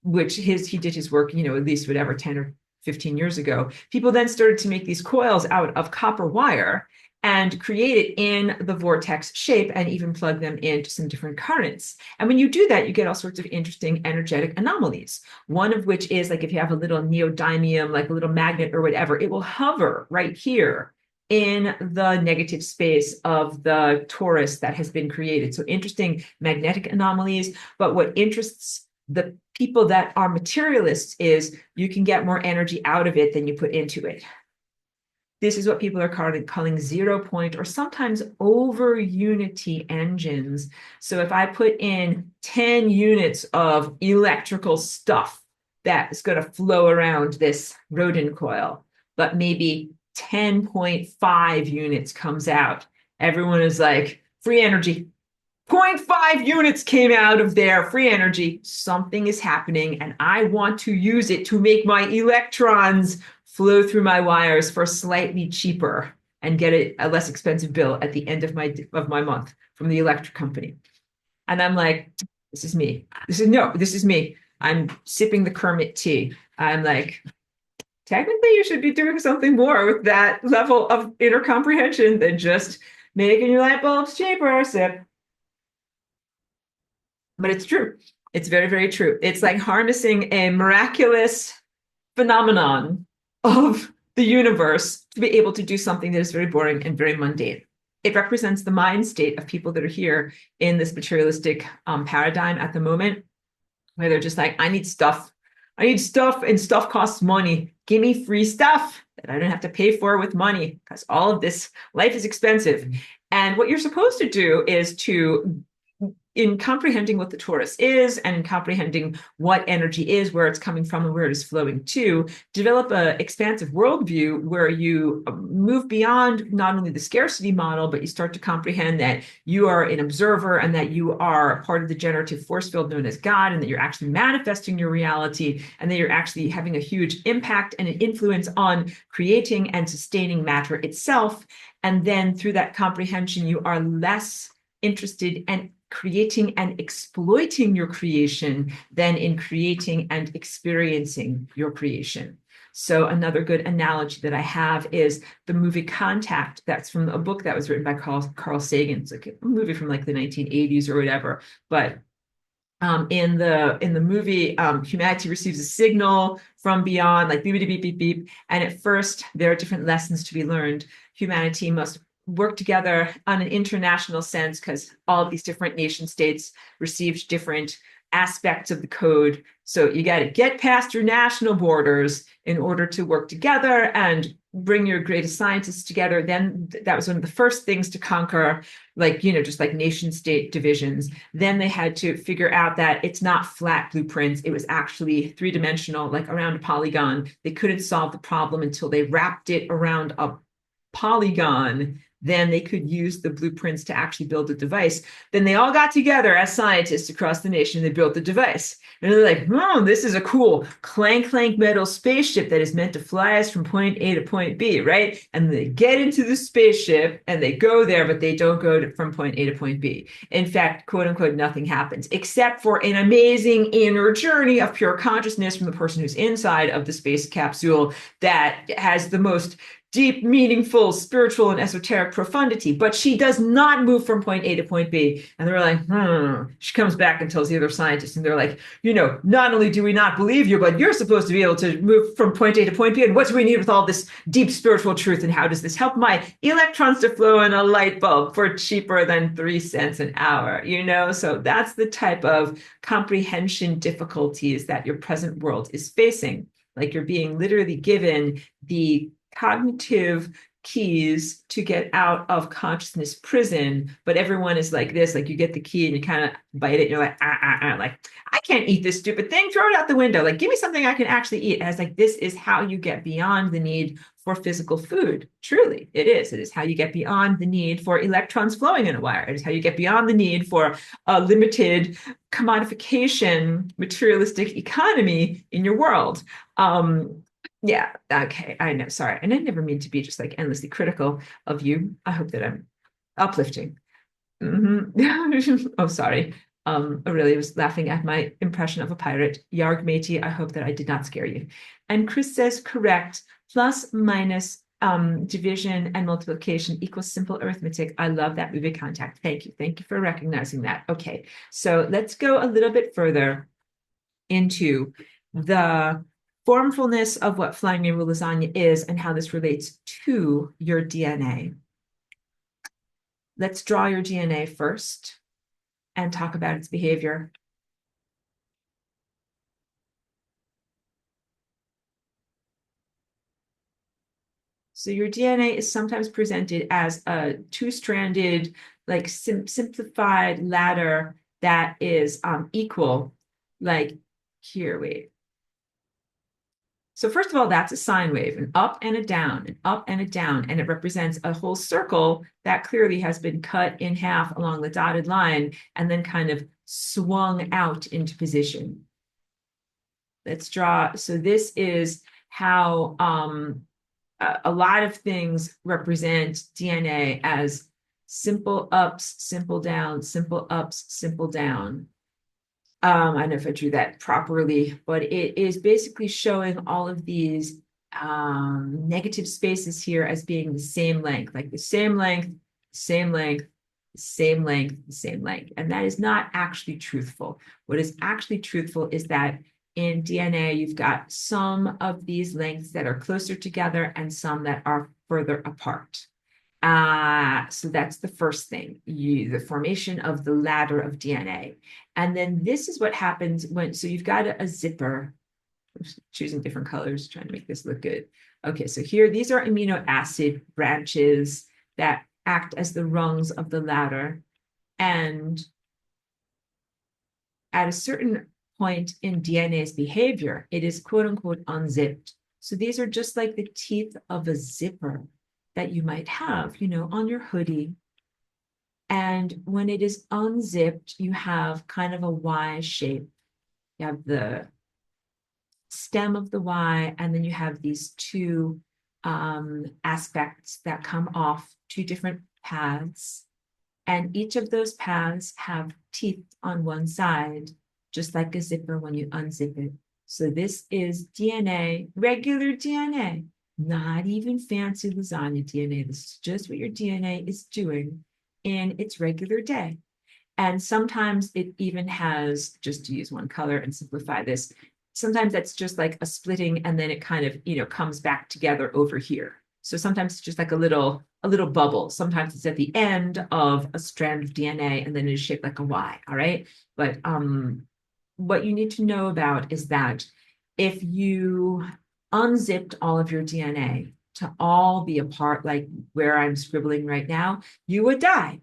which he did his work, at least whatever, 10 or 15 years ago. People then started to make these coils out of copper wire and create it in the vortex shape and even plug them into some different currents. And when you do that, you get all sorts of interesting energetic anomalies. One of which is like if you have a little neodymium, like a little magnet or whatever, it will hover right here in the negative space of the torus that has been created. So interesting magnetic anomalies. But what interests the people that are materialists is you can get more energy out of it than you put into it. This is what people are calling 0 point or sometimes over unity engines. So if I put in 10 units of electrical stuff that is going to flow around this rodent coil, but maybe 10.5 units comes out, everyone is like, free energy. 0.5 units came out of there, free energy. Something is happening, and I want to use it to make my electrons flow through my wires for slightly cheaper and get a less expensive bill at the end of my month from the electric company. And I'm like, this is me. This is me. I'm sipping the Kermit tea. I'm like, technically you should be doing something more with that level of inner comprehension than just making your light bulbs cheaper. Sip. But it's true. It's very, very true. It's like harnessing a miraculous phenomenon of the universe to be able to do something that is very boring and very mundane. It represents the mind state of people that are here in this materialistic paradigm at the moment, where they're just like, I need stuff, and stuff costs money. Give me free stuff that I don't have to pay for with money, because all of this life is expensive. And what you're supposed to do is to, in comprehending what the torus is and in comprehending what energy is, where it's coming from and where it is flowing to, develop an expansive worldview where you move beyond not only the scarcity model, but you start to comprehend that you are an observer and that you are part of the generative force field known as God, and that you're actually manifesting your reality, and that you're actually having a huge impact and an influence on creating and sustaining matter itself. And then through that comprehension, you are less interested in creating and exploiting your creation than in creating and experiencing your creation. So another good analogy that I have is the movie Contact. That's from a book that was written by Carl Sagan. It's like a movie from like the 1980s or whatever. But in the movie, humanity receives a signal from beyond, like beep, beep, beep, beep, beep. And at first, there are different lessons to be learned. Humanity must work together on an international sense because all of these different nation states received different aspects of the code. So you got to get past your national borders in order to work together and bring your greatest scientists together. Then that was one of the first things to conquer, like, just like nation state divisions. Then they had to figure out that it's not flat blueprints. It was actually three-dimensional, like around a polygon. They couldn't solve the problem until they wrapped it around a polygon. Then they could use the blueprints to actually build a device. Then they all got together as scientists across the nation. They built the device. And they're like, this is a cool clank metal spaceship that is meant to fly us from point A to point B, right? And they get into the spaceship and they go there, but they don't go from point A to point B. In fact, quote unquote, nothing happens except for an amazing inner journey of pure consciousness from the person who's inside of the space capsule that has the most deep, meaningful, spiritual, and esoteric profundity. But she does not move from point A to point B. And they're like, She comes back and tells the other scientists, and they're like, not only do we not believe you, but you're supposed to be able to move from point A to point B. And what do we need with all this deep spiritual truth? And how does this help my electrons to flow in a light bulb for cheaper than 3 cents an hour? So that's the type of comprehension difficulties that your present world is facing. Like you're being literally given the cognitive keys to get out of consciousness prison, but everyone is like this, like you get the key and you kind of bite it and you're like, like, I can't eat this stupid thing, throw it out the window, like give me something I can actually eat. And it's like, this is how you get beyond the need for physical food. Truly, it is how you get beyond the need for electrons flowing in a wire. It is how you get beyond the need for a limited commodification materialistic economy in your world. Yeah, okay, I know, sorry. And I never mean to be just like endlessly critical of you. I hope that I'm uplifting. Oh, sorry. Aurelia was laughing at my impression of a pirate. Yarg matey, I hope that I did not scare you. And Chris says, correct, plus minus division and multiplication equals simple arithmetic. I love that movie Contact. Thank you. Thank you for recognizing that. Okay, so let's go a little bit further into the formfulness of what Flying Rainbow Lasagna is and how this relates to your DNA. Let's draw your DNA first and talk about its behavior. So your DNA is sometimes presented as a two-stranded, like simplified ladder that is equal, like here, wait. So first of all, that's a sine wave, an up and a down, an up and a down, and it represents a whole circle that clearly has been cut in half along the dotted line and then kind of swung out into position. Let's draw. So this is how a lot of things represent DNA as simple ups, simple downs, simple ups, simple down. I don't know if I drew that properly, but it is basically showing all of these negative spaces here as being the same length, like the same length, same length, same length, same length. And that is not actually truthful. What is actually truthful is that in DNA, you've got some of these lengths that are closer together and some that are further apart. So that's the first thing, the formation of the ladder of DNA. And then this is what happens when, so you've got a zipper. I'm choosing different colors, trying to make this look good. Okay, so here, these are amino acid branches that act as the rungs of the ladder. And at a certain point in DNA's behavior, it is quote unquote unzipped. So these are just like the teeth of a zipper that you might have, on your hoodie. And when it is unzipped, you have kind of a Y shape. You have the stem of the Y, and then you have these two aspects that come off two different paths. And each of those paths have teeth on one side, just like a zipper when you unzip it. So this is DNA, regular DNA. Not even fancy lasagna DNA. This is just what your DNA is doing in its regular day. And sometimes it even has, just to use one color and simplify this, sometimes that's just like a splitting and then it kind of, comes back together over here. So sometimes it's just like a little bubble. Sometimes it's at the end of a strand of DNA and then it is shaped like a Y, all right? But what you need to know about is that if you unzipped all of your DNA to all be a part, like where I'm scribbling right now, you would die.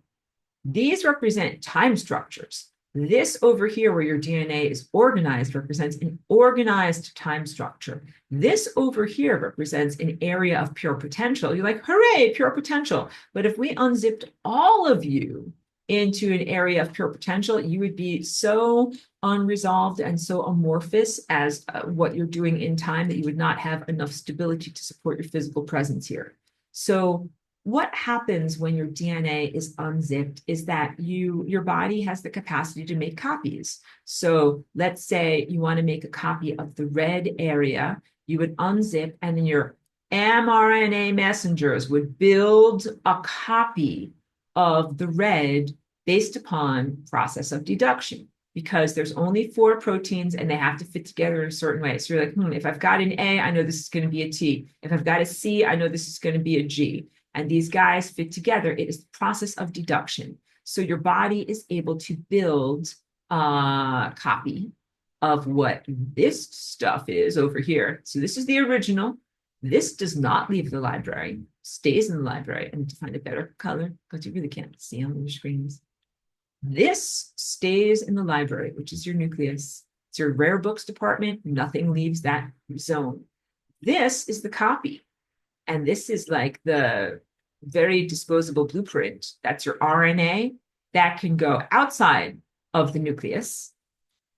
These represent time structures. This over here where your DNA is organized represents an organized time structure. This over here represents an area of pure potential. You're like, hooray, pure potential. But if we unzipped all of you into an area of pure potential, you would be so unresolved and so amorphous as what you're doing in time that you would not have enough stability to support your physical presence here. So what happens when your DNA is unzipped is that your body has the capacity to make copies. So let's say you want to make a copy of the red area, you would unzip and then your mRNA messengers would build a copy of the red based upon process of deduction, because there's only 4 proteins and they have to fit together in a certain way. So you're like, if I've got an A, I know this is going to be a T. If I've got a C, I know this is going to be a G. And these guys fit together. It is the process of deduction. So your body is able to build a copy of what this stuff is over here. So this is the original. This does not leave the library, stays in the library. I need to find a better color because you really can't see on your screens. This stays in the library, which is your nucleus. It's your rare books department. Nothing leaves that zone. This is the copy. And this is like the very disposable blueprint. That's your RNA that can go outside of the nucleus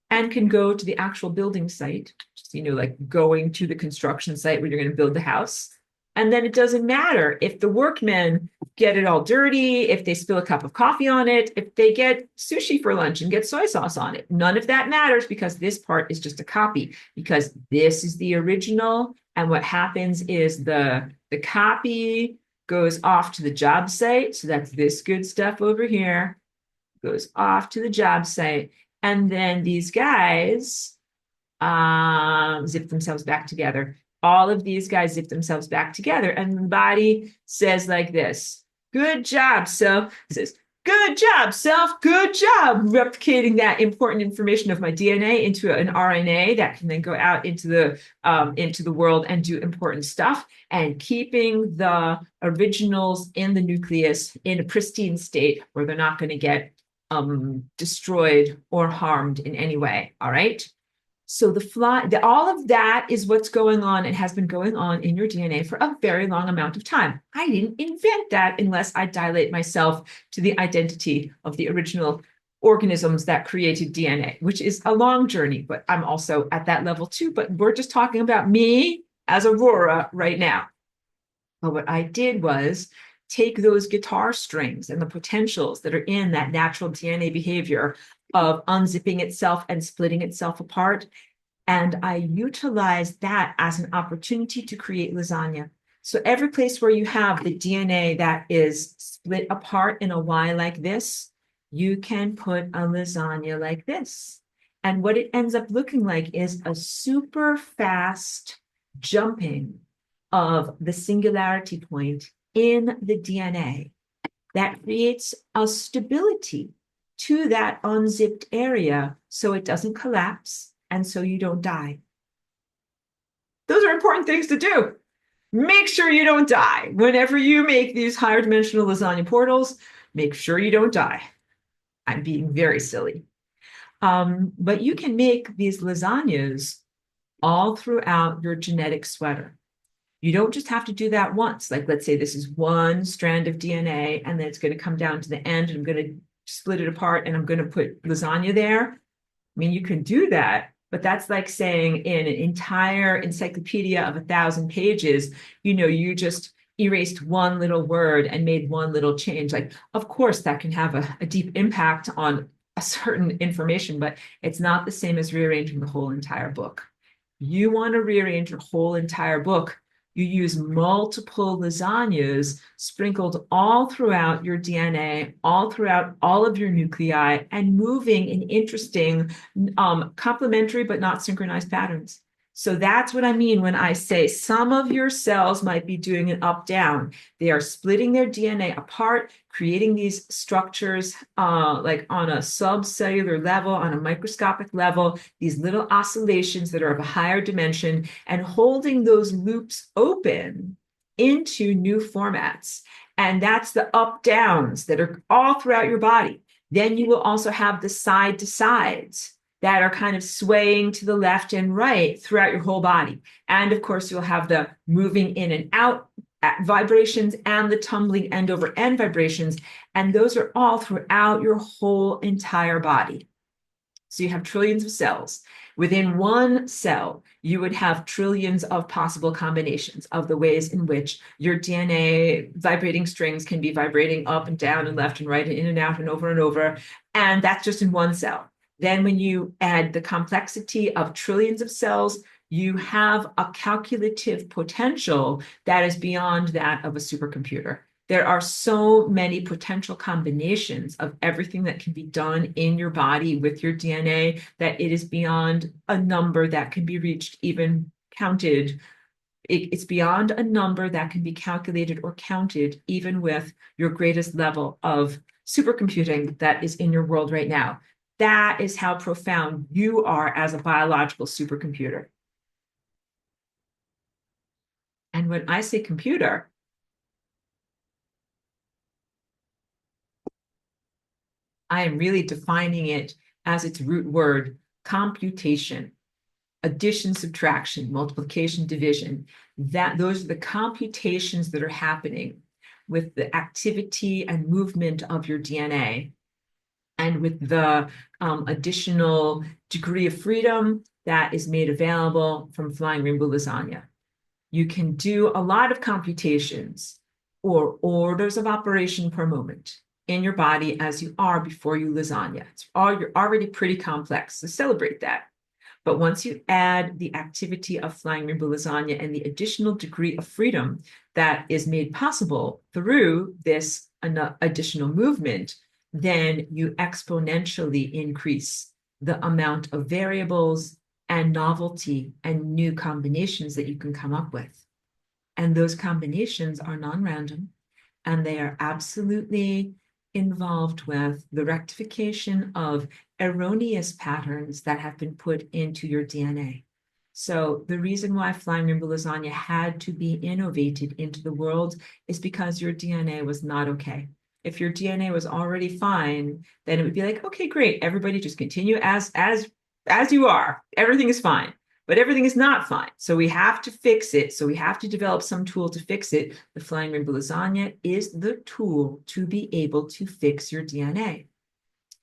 and can go to the actual building site, just, like going to the construction site where you're going to build the house. And then it doesn't matter if the workmen get it all dirty, if they spill a cup of coffee on it, if they get sushi for lunch and get soy sauce on it. None of that matters because this part is just a copy, because this is the original. And what happens is the copy goes off to the job site. So that's this good stuff over here, goes off to the job site. And then these guys zip themselves back together. All of these guys zip themselves back together. And the body says like this, good job, self. It says, good job, self, good job, replicating that important information of my DNA into an RNA that can then go out into the world and do important stuff, and keeping the originals in the nucleus in a pristine state where they're not going to get destroyed or harmed in any way. All right. So all of that is what's going on and has been going on in your DNA for a very long amount of time. I didn't invent that unless I dilate myself to the identity of the original organisms that created DNA, which is a long journey, but I'm also at that level too. But we're just talking about me as Aurora right now. But what I did was take those guitar strings and the potentials that are in that natural DNA behavior of unzipping itself and splitting itself apart. And I utilized that as an opportunity to create lasagna. So every place where you have the DNA that is split apart in a Y like this, you can put a lasagna like this. And what it ends up looking like is a super fast jumping of the singularity point in the DNA that creates a stability to that unzipped area so it doesn't collapse and so you don't die. Those are important things to do. Make sure you don't die. Whenever you make these higher dimensional lasagna portals, make sure you don't die. I'm being very silly. But you can make these lasagnas all throughout your genetic sweater. You don't just have to do that once. Like, let's say this is one strand of DNA, and then it's going to come down to the end, and I'm going to split it apart, and I'm going to put lasagna there. I mean, you can do that, but that's like saying in an entire encyclopedia of 1,000 pages, you just erased one little word and made one little change. Like, of course, that can have a deep impact on a certain information, but it's not the same as rearranging the whole entire book. You want to rearrange your whole entire book, you use multiple lasagnas sprinkled all throughout your DNA, all throughout all of your nuclei, and moving in interesting, complementary but not synchronized patterns. So that's what I mean when I say some of your cells might be doing an up-down. They are splitting their DNA apart, creating these structures like on a subcellular level, on a microscopic level, these little oscillations that are of a higher dimension, and holding those loops open into new formats. And that's the up-downs that are all throughout your body. Then you will also have the side-to-sides that are kind of swaying to the left and right throughout your whole body. And of course, you'll have the moving in and out vibrations and the tumbling end over end vibrations. And those are all throughout your whole entire body. So you have trillions of cells. Within one cell, you would have trillions of possible combinations of the ways in which your DNA vibrating strings can be vibrating up and down and left and right and in and out and over and over. And that's just in one cell. Then when you add the complexity of trillions of cells, you have a calculative potential that is beyond that of a supercomputer. There are so many potential combinations of everything that can be done in your body with your DNA that it is beyond a number that can be reached, even counted. It's beyond a number that can be calculated or counted, even with your greatest level of supercomputing that is in your world right now. That is how profound you are as a biological supercomputer. And when I say computer, I am really defining it as its root word, computation, addition, subtraction, multiplication, division. Those are the computations that are happening with the activity and movement of your DNA. And with the additional degree of freedom that is made available from Flying Rainbow Lasagne. You can do a lot of computations or orders of operation per moment in your body as you are before you lasagna. You're already pretty complex, so celebrate that. But once you add the activity of Flying Rainbow Lasagna and the additional degree of freedom that is made possible through this additional movement, then you exponentially increase the amount of variables and novelty and new combinations that you can come up with. And those combinations are non-random, and they are absolutely involved with the rectification of erroneous patterns that have been put into your DNA. So the reason why Flying Rainbow Lasagna had to be innovated into the world is because your DNA was not okay. If your DNA was already fine, then it would be like, okay, great, everybody just continue as you are. Everything is fine. But everything is not fine. So we have to fix it. So we have to develop some tool to fix it. The Flying Rainbow Lasagna is the tool to be able to fix your DNA.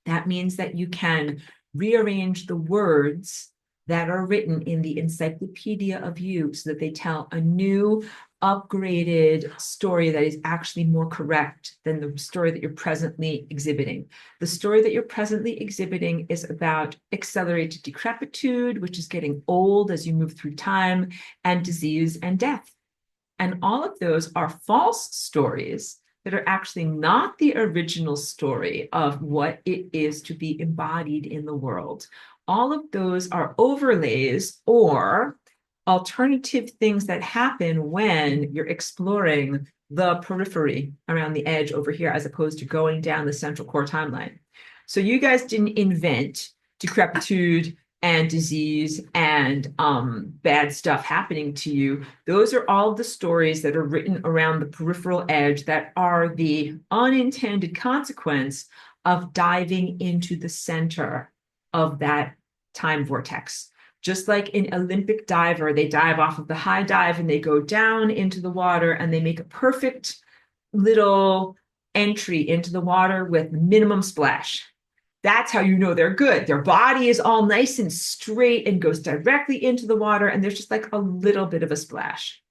That means that you can rearrange the words that are written in the encyclopedia of you so that they tell a new, upgraded story that is actually more correct than the story that you're presently exhibiting. The story that you're presently exhibiting is about accelerated decrepitude, which is getting old as you move through time, and disease and death. And all of those are false stories that are actually not the original story of what it is to be embodied in the world. All of those are overlays or alternative things that happen when you're exploring the periphery around the edge over here, as opposed to going down the central core timeline. So you guys didn't invent decrepitude and disease and bad stuff happening to you. Those are all the stories that are written around the peripheral edge that are the unintended consequence of diving into the center of that time vortex. Just like an Olympic diver, they dive off of the high dive and they go down into the water and they make a perfect little entry into the water with minimum splash. That's how you know they're good. Their body is all nice and straight and goes directly into the water, and there's just like a little bit of a splash.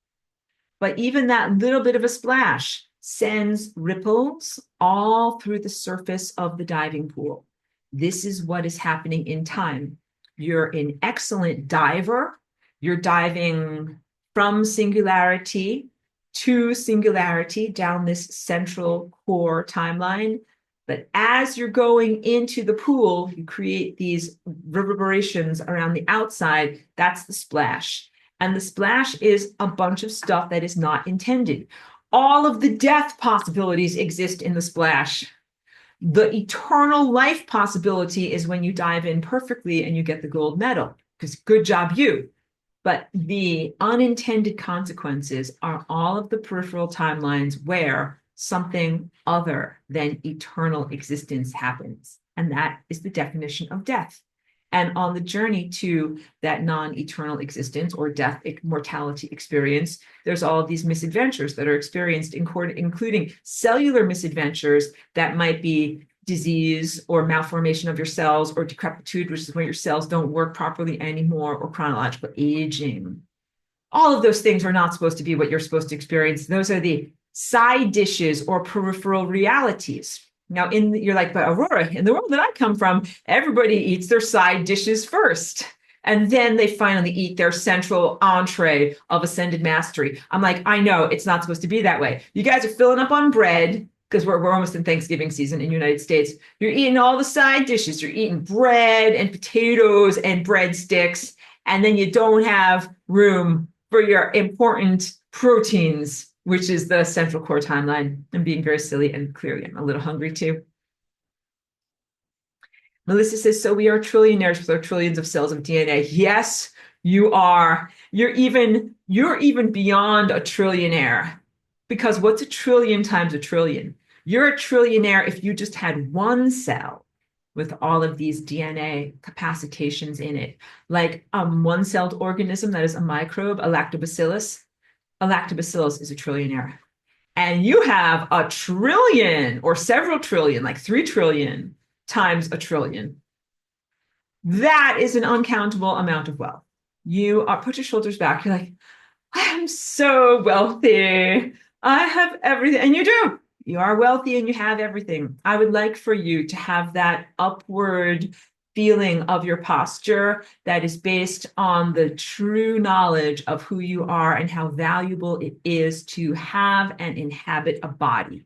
But even that little bit of a splash sends ripples all through the surface of the diving pool. This is what is happening in time. You're an excellent diver. You're diving from singularity to singularity down this central core timeline. But as you're going into the pool, you create these reverberations around the outside. That's the splash. And the splash is a bunch of stuff that is not intended. All of the death possibilities exist in the splash. The eternal life possibility is when you dive in perfectly and you get the gold medal, because good job you. But the unintended consequences are all of the peripheral timelines where something other than eternal existence happens. And that is the definition of death. And on the journey to that non-eternal existence or death, mortality experience, there's all of these misadventures that are experienced, including cellular misadventures that might be disease or malformation of your cells, or decrepitude, which is when your cells don't work properly anymore, or chronological aging. All of those things are not supposed to be what you're supposed to experience. Those are the side dishes or peripheral realities. Now, you're like, but Aurora, in the world that I come from, everybody eats their side dishes first. And then they finally eat their central entree of ascended mastery. I'm like, I know it's not supposed to be that way. You guys are filling up on bread because we're almost in Thanksgiving season in the United States. You're eating all the side dishes. You're eating bread and potatoes and breadsticks. And then you don't have room for your important proteins, which is the central core timeline. I'm being very silly, and clearly I'm a little hungry too. Melissa says, so we are trillionaires with our trillions of cells of DNA. Yes, you are. You're even beyond a trillionaire, because what's a trillion times a trillion? You're a trillionaire if you just had one cell with all of these DNA capacitations in it, like a one-celled organism that is a microbe, a lactobacillus. A lactobacillus is a trillionaire. And you have a trillion or several trillion, like 3 trillion times a trillion. That is an uncountable amount of wealth. You are, put your shoulders back. You're like, I'm so wealthy. I have everything, and you do. You are wealthy and you have everything. I would like for you to have that upward feeling of your posture that is based on the true knowledge of who you are and how valuable it is to have and inhabit a body.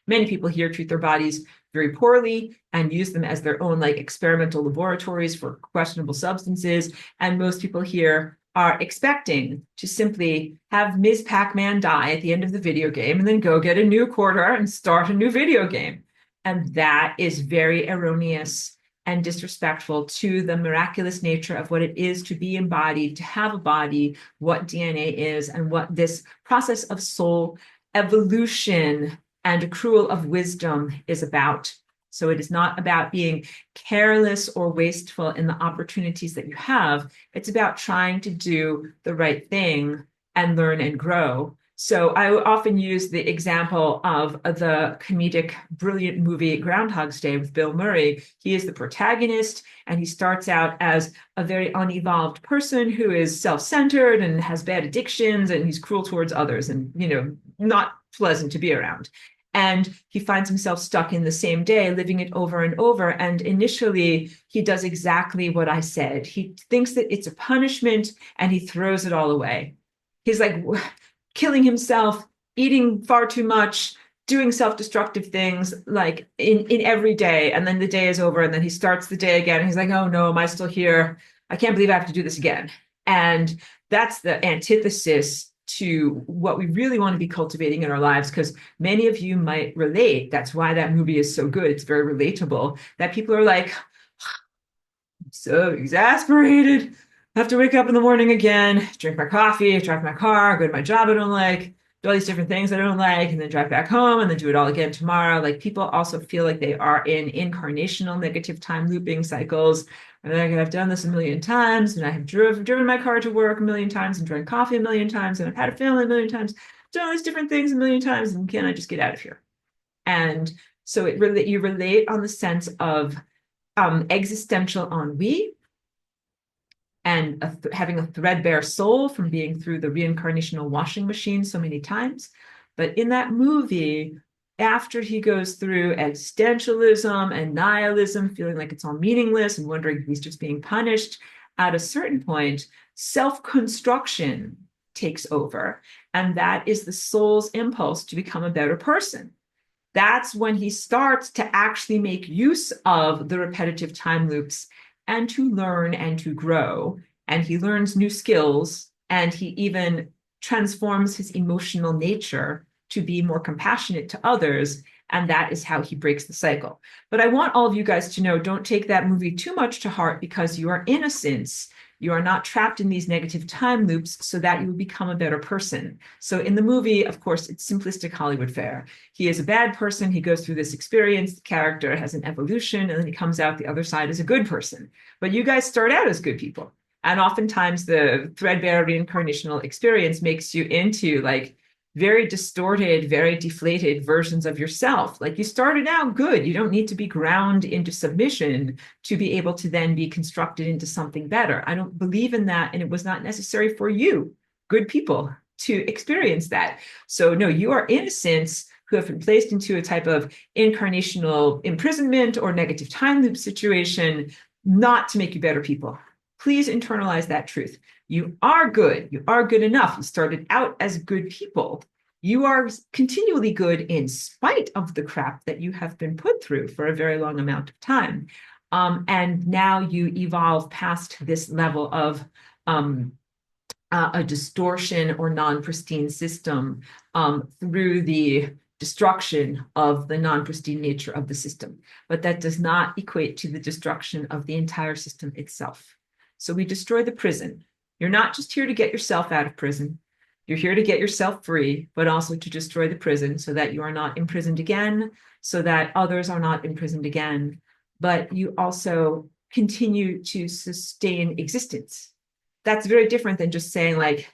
Many people here treat their bodies very poorly and use them as their own like experimental laboratories for questionable substances. And most people here are expecting to simply have Ms. Pac-Man die at the end of the video game and then go get a new quarter and start a new video game. And that is very erroneous and disrespectful to the miraculous nature of what it is to be embodied, to have a body, what DNA is, and what this process of soul evolution and accrual of wisdom is about. So it is not about being careless or wasteful in the opportunities that you have. It's about trying to do the right thing and learn and grow. So I often use the example of the comedic, brilliant movie Groundhog's Day with Bill Murray. He is the protagonist, and he starts out as a very unevolved person who is self-centered and has bad addictions, and he's cruel towards others and, not pleasant to be around. And he finds himself stuck in the same day, living it over and over. And initially, he does exactly what I said. He thinks that it's a punishment and he throws it all away. He's like killing himself, eating far too much, doing self-destructive things like in every day. And then the day is over and then he starts the day again. And he's like, oh no, am I still here? I can't believe I have to do this again. And that's the antithesis to what we really want to be cultivating in our lives, because many of you might relate. That's why that movie is so good. It's very relatable, that people are like, I'm so exasperated. I have to wake up in the morning again, drink my coffee, drive my car, go to my job I don't like, do all these different things I don't like, and then drive back home and then do it all again tomorrow. Like, people also feel like they are in incarnational negative time looping cycles. And like, I've done this a million times, and I have driven my car to work a million times and drank coffee a million times, and I've had a family a million times, done all these different things a million times, and can I just get out of here? And so you relate on the sense of existential ennui and having a threadbare soul from being through the reincarnational washing machine so many times. But in that movie, after he goes through existentialism and nihilism, feeling like it's all meaningless and wondering if he's just being punished, at a certain point, self-construction takes over. And that is the soul's impulse to become a better person. That's when he starts to actually make use of the repetitive time loops and to learn and to grow. And he learns new skills, and he even transforms his emotional nature to be more compassionate to others. And that is how he breaks the cycle. But I want all of you guys to know, don't take that movie too much to heart, because you are innocents. You are not trapped in these negative time loops so that you will become a better person. So in the movie, of course, it's simplistic Hollywood fare. He is a bad person. He goes through this experience. The character has an evolution, and then he comes out the other side as a good person. But you guys start out as good people. And oftentimes the threadbare reincarnational experience makes you into like very distorted, very deflated versions of yourself. Like, you started out good. You don't need to be ground into submission to be able to then be constructed into something better. I don't believe in that. And it was not necessary for you, good people, to experience that. So no, you are innocents who have been placed into a type of incarnational imprisonment or negative time loop situation, not to make you better people. Please internalize that truth. You are good. You are good enough. You started out as good people. You are continually good in spite of the crap that you have been put through for a very long amount of time. And now you evolve past this level of a distortion or non-pristine system through the destruction of the non-pristine nature of the system. But that does not equate to the destruction of the entire system itself. So we destroy the prison. You're not just here to get yourself out of prison. You're here to get yourself free, but also to destroy the prison so that you are not imprisoned again, so that others are not imprisoned again. But you also continue to sustain existence. That's very different than just saying, like,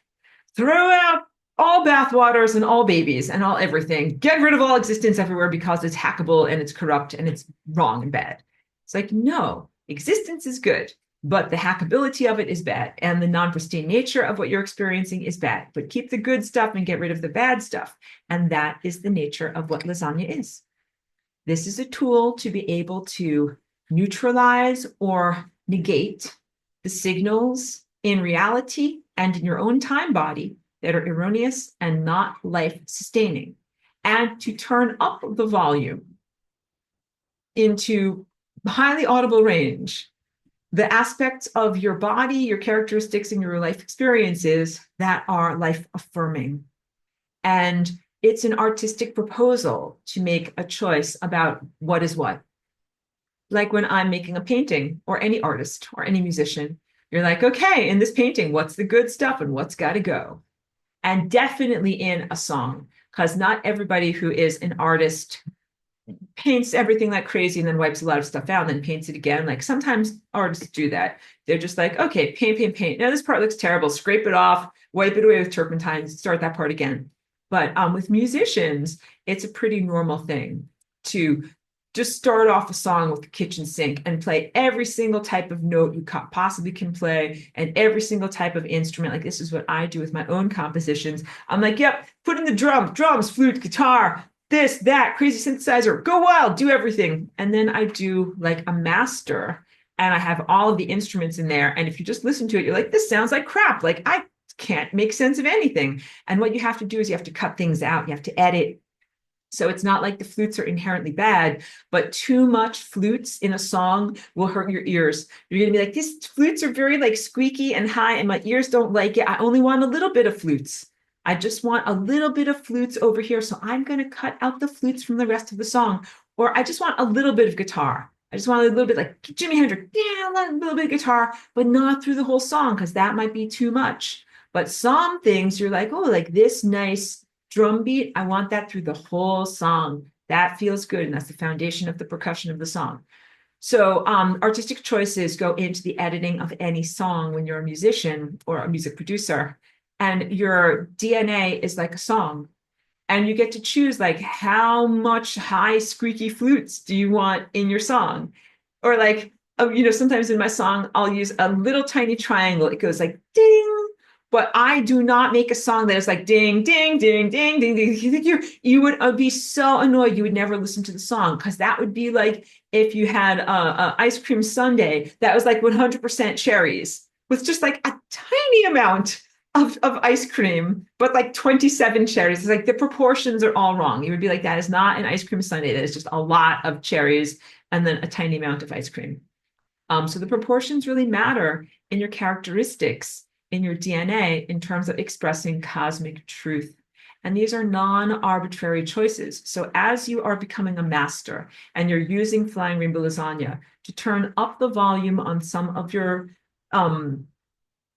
throw out all bathwaters and all babies and all everything. Get rid of all existence everywhere because it's hackable and it's corrupt and it's wrong and bad. It's like, no, existence is good. but the hackability of it is bad, and the non-pristine nature of what you're experiencing is bad. But keep the good stuff and get rid of the bad stuff. And that is the nature of what lasagna is. This is a tool to be able to neutralize or negate the signals in reality and in your own time body that are erroneous and not life-sustaining, and to turn up the volume into highly audible range, the aspects of your body, your characteristics, and your life experiences that are life-affirming. And it's an artistic proposal to make a choice about what is what. Like when I'm making a painting, or any artist or any musician, you're like, okay, in this painting, what's the good stuff and what's got to go? And definitely in a song, because not everybody who is an artist paints everything like crazy and then wipes a lot of stuff out and then paints it again. Like sometimes artists do that. They're just like, okay, paint. Now this part looks terrible. Scrape it off, wipe it away with turpentine, start that part again. But with musicians, it's a pretty normal thing to just start off a song with the kitchen sink and play every single type of note you possibly can play and every single type of instrument. Like this is what I do with my own compositions. I'm like, yep, put in the drums, flute, guitar, this, that, crazy synthesizer, go wild, do everything. And then I do like a master and I have all of the instruments in there. And if you just listen to it, you're like, this sounds like crap. Like I can't make sense of anything. And what you have to do is you have to cut things out. You have to edit. So it's not like the flutes are inherently bad, but too much flutes in a song will hurt your ears. You're going to be like, these flutes are very like squeaky and high and my ears don't like it. I only want a little bit of flutes. I just want a little bit of flutes over here. So I'm going to cut out the flutes from the rest of the song. Or I just want a little bit of guitar. I just want a little bit like Jimi Hendrix. Yeah, a little bit of guitar, but not through the whole song because that might be too much. But some things you're like, oh, like this nice drum beat, I want that through the whole song. That feels good. And that's the foundation of the percussion of the song. So artistic choices go into the editing of any song when you're a musician or a music producer. And your DNA is like a song. And you get to choose like how much high squeaky flutes do you want in your song? Or like, sometimes in my song, I'll use a little tiny triangle. It goes like ding. But I do not make a song that is like ding, ding, ding, ding, ding, ding. You would be so annoyed. You would never listen to the song because that would be like if you had a ice cream sundae that was like 100% cherries with just like a tiny amount of ice cream, but like 27 cherries. It's like the proportions are all wrong. You would be like, that is not an ice cream sundae. That is just a lot of cherries and then a tiny amount of ice cream. So the proportions really matter in your characteristics, in your DNA, in terms of expressing cosmic truth. And these are non-arbitrary choices. So as you are becoming a master and you're using Flying Rainbow Lasagna to turn up the volume on some of your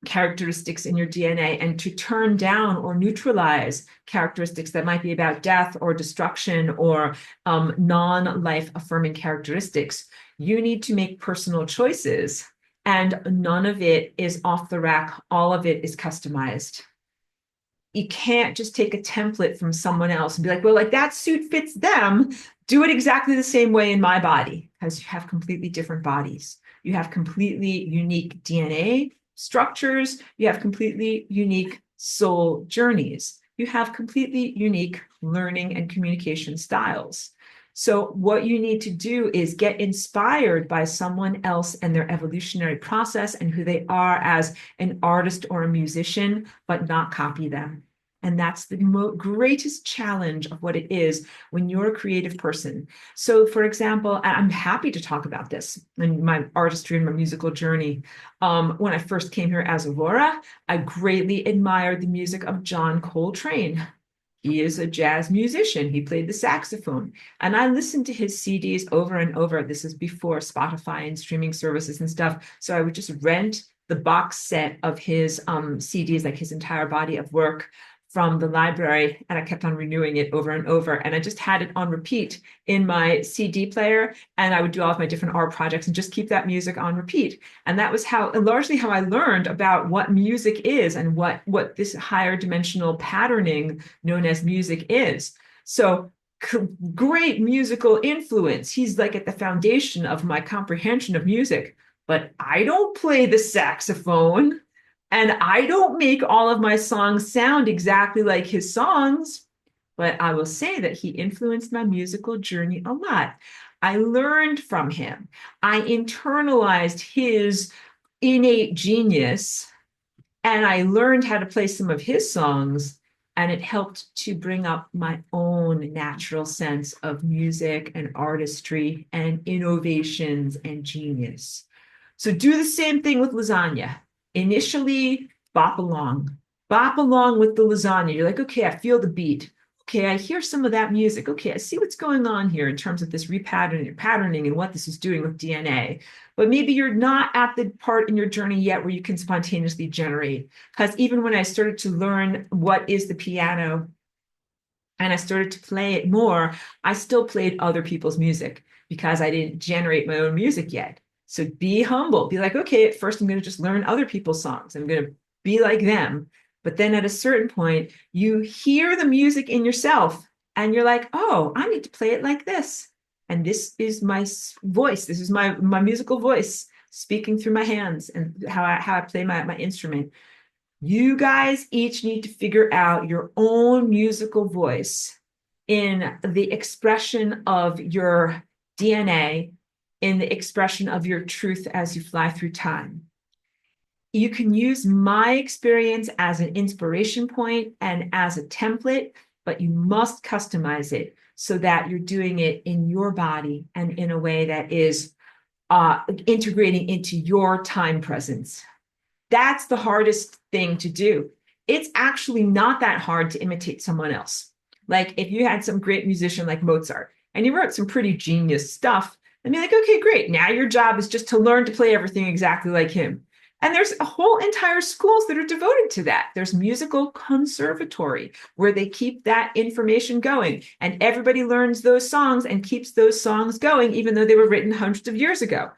characteristics in your DNA and to turn down or neutralize characteristics that might be about death or destruction or non-life affirming characteristics, you need to make personal choices. And none of it is off the rack. All of it is customized. You can't just take a template from someone else and be like, well, like that suit fits them. Do it exactly the same way in my body, because you have completely different bodies. You have completely unique DNA structures. You have completely unique soul journeys. You have completely unique learning and communication styles. So what you need to do is get inspired by someone else and their evolutionary process and who they are as an artist or a musician, but not copy them. And that's the greatest challenge of what it is when you're a creative person. So, for example, I'm happy to talk about this in my artistry and my musical journey. When I first came here as Aurora, I greatly admired the music of John Coltrane. He is a jazz musician. He played the saxophone. And I listened to his CDs over and over. This is before Spotify and streaming services and stuff. So I would just rent the box set of his CDs, like his entire body of work, from the library, and I kept on renewing it over and over. And I just had it on repeat in my CD player, and I would do all of my different art projects and just keep that music on repeat. And that was largely how I learned about what music is and what this higher dimensional patterning known as music is. So great musical influence. He's like at the foundation of my comprehension of music. but I don't play the saxophone and I don't make all of my songs sound exactly like his songs. But I will say that he influenced my musical journey a lot. I learned from him. I internalized his innate genius and I learned how to play some of his songs, and it helped to bring up my own natural sense of music and artistry and innovations and genius. So do the same thing with lasagna. Initially, bop along with the lasagna. You're like, okay, I feel the beat. Okay, I hear some of that music. Okay, I see what's going on here in terms of this patterning and what this is doing with DNA. But maybe you're not at the part in your journey yet where you can spontaneously generate. Because even when I started to learn what is the piano and I started to play it more, I still played other people's music because I didn't generate my own music yet. So be humble. Be like, okay, at first I'm going to just learn other people's songs. I'm going to be like them. But then at a certain point, you hear the music in yourself and you're like, oh, I need to play it like this. And this is my voice. This is my musical voice speaking through my hands and how I play my instrument. You guys each need to figure out your own musical voice in the expression of your DNA, in the expression of your truth as you fly through time. You can use my experience as an inspiration point and as a template, but you must customize it so that you're doing it in your body and in a way that is integrating into your time presence. That's the hardest thing to do. It's actually not that hard to imitate someone else. Like if you had some great musician like Mozart and you wrote some pretty genius stuff, and be like, okay, great. Now your job is just to learn to play everything exactly like him. And there's a whole entire schools that are devoted to that. There's musical conservatory where they keep that information going and everybody learns those songs and keeps those songs going, even though they were written hundreds of years ago.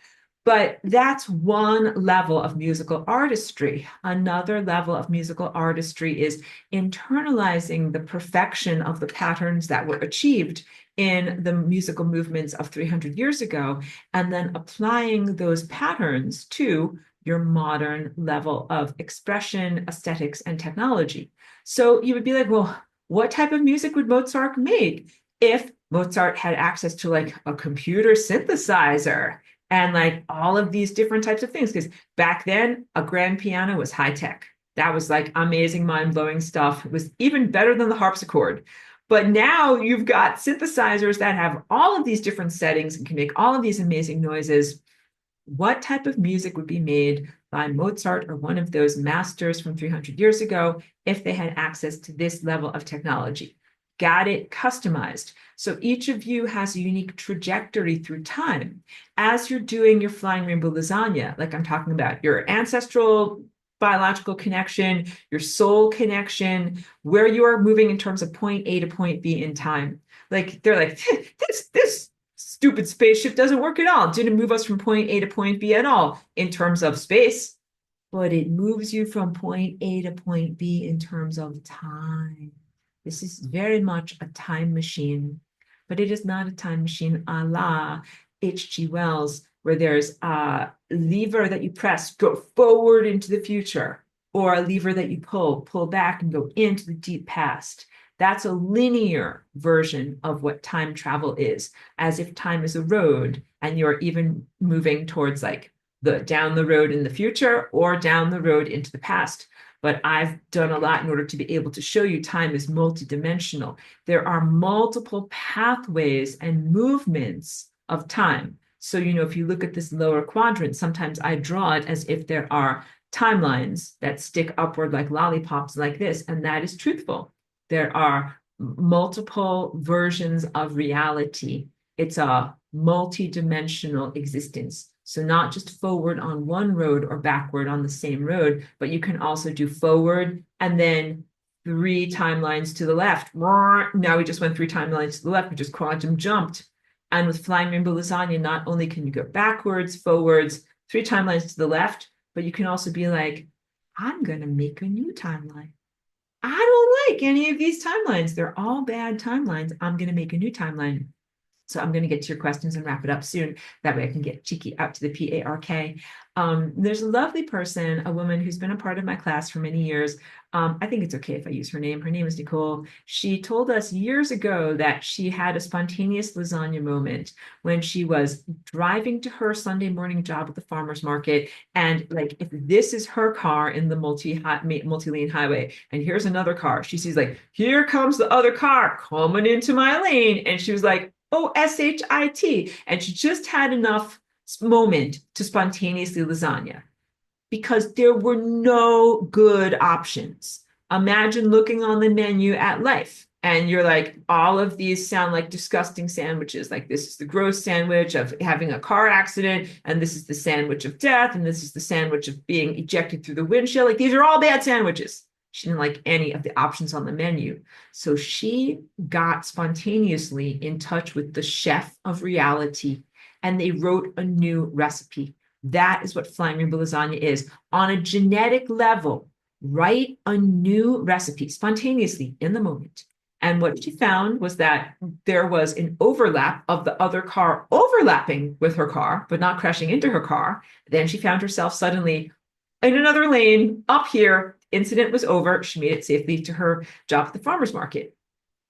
But that's one level of musical artistry. Another level of musical artistry is internalizing the perfection of the patterns that were achieved in the musical movements of 300 years ago, and then applying those patterns to your modern level of expression, aesthetics, and technology. So you would be like, well, what type of music would Mozart make if Mozart had access to like a computer synthesizer and like all of these different types of things? Because back then, a grand piano was high tech. That was like amazing, mind blowing stuff. It was even better than the harpsichord. But now you've got synthesizers that have all of these different settings and can make all of these amazing noises. What type of music would be made by Mozart or one of those masters from 300 years ago if they had access to this level of technology? Got it customized. So each of you has a unique trajectory through time. As you're doing your Flying Rainbow Lasagna, like I'm talking about, your ancestral biological connection, your soul connection, where you are moving in terms of point A to point B in time. Like they're like, this stupid spaceship doesn't work at all. It didn't move us from point A to point B at all in terms of space, but it moves you from point A to point B in terms of time. This is very much a time machine, but it is not a time machine a la H.G. Wells, where there's a lever that you press, go forward into the future, or a lever that you pull back and go into the deep past. That's a linear version of what time travel is, as if time is a road and you're even moving towards like the down the road in the future or down the road into the past. But I've done a lot in order to be able to show you time is multidimensional. There are multiple pathways and movements of time. So, if you look at this lower quadrant, sometimes I draw it as if there are timelines that stick upward like lollipops like this, and that is truthful. There are multiple versions of reality. It's a multi-dimensional existence. So not just forward on one road or backward on the same road, but you can also do forward and then 3 timelines to the left. Now we just went 3 timelines to the left. We just quantum jumped. And with Flying Rainbow Lasagne, not only can you go backwards, forwards, 3 timelines to the left, but you can also be like, I'm going to make a new timeline. I don't like any of these timelines. They're all bad timelines. I'm going to make a new timeline. So I'm going to get to your questions and wrap it up soon. That way I can get cheeky out to the PARK. There's a lovely person, a woman who's been a part of my class for many years. I think it's okay if I use her name. Her name is Nicole. She told us years ago that she had a spontaneous lasagna moment when she was driving to her Sunday morning job at the farmer's market. And like, if this is her car in the multi-lane highway, and here's another car, she sees like, here comes the other car coming into my lane. And she was like, oh, SHIT. And she just had enough moment to spontaneously lasagna because there were no good options. Imagine looking on the menu at life and you're like, all of these sound like disgusting sandwiches. Like, this is the gross sandwich of having a car accident, and this is the sandwich of death, and this is the sandwich of being ejected through the windshield. Like, these are all bad sandwiches. She didn't like any of the options on the menu. So she got spontaneously in touch with the chef of reality, and they wrote a new recipe. That is what Flying Rainbow Lasagna is. On a genetic level, write a new recipe spontaneously in the moment. And what she found was that there was an overlap of the other car overlapping with her car, but not crashing into her car. Then she found herself suddenly in another lane up here. Incident was over. She made it safely to her job at the farmer's market.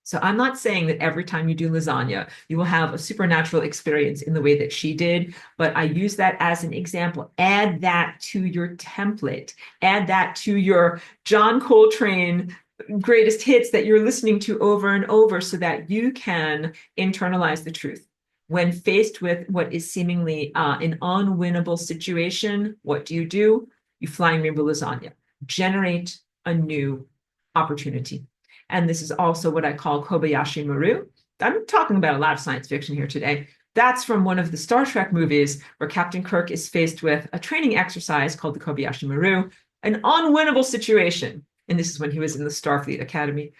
So I'm not saying that every time you do lasagna, you will have a supernatural experience in the way that she did, but I use that as an example. Add that to your template. Add that to your John Coltrane greatest hits that you're listening to over and over so that you can internalize the truth. When faced with what is seemingly an unwinnable situation, what do? You Flying Rainbow Lasagna. Generate a new opportunity. And this is also what I call Kobayashi Maru. I'm talking about a lot of science fiction here today. That's from one of the Star Trek movies where Captain Kirk is faced with a training exercise called the Kobayashi Maru, an unwinnable situation. And this is when he was in the Starfleet Academy.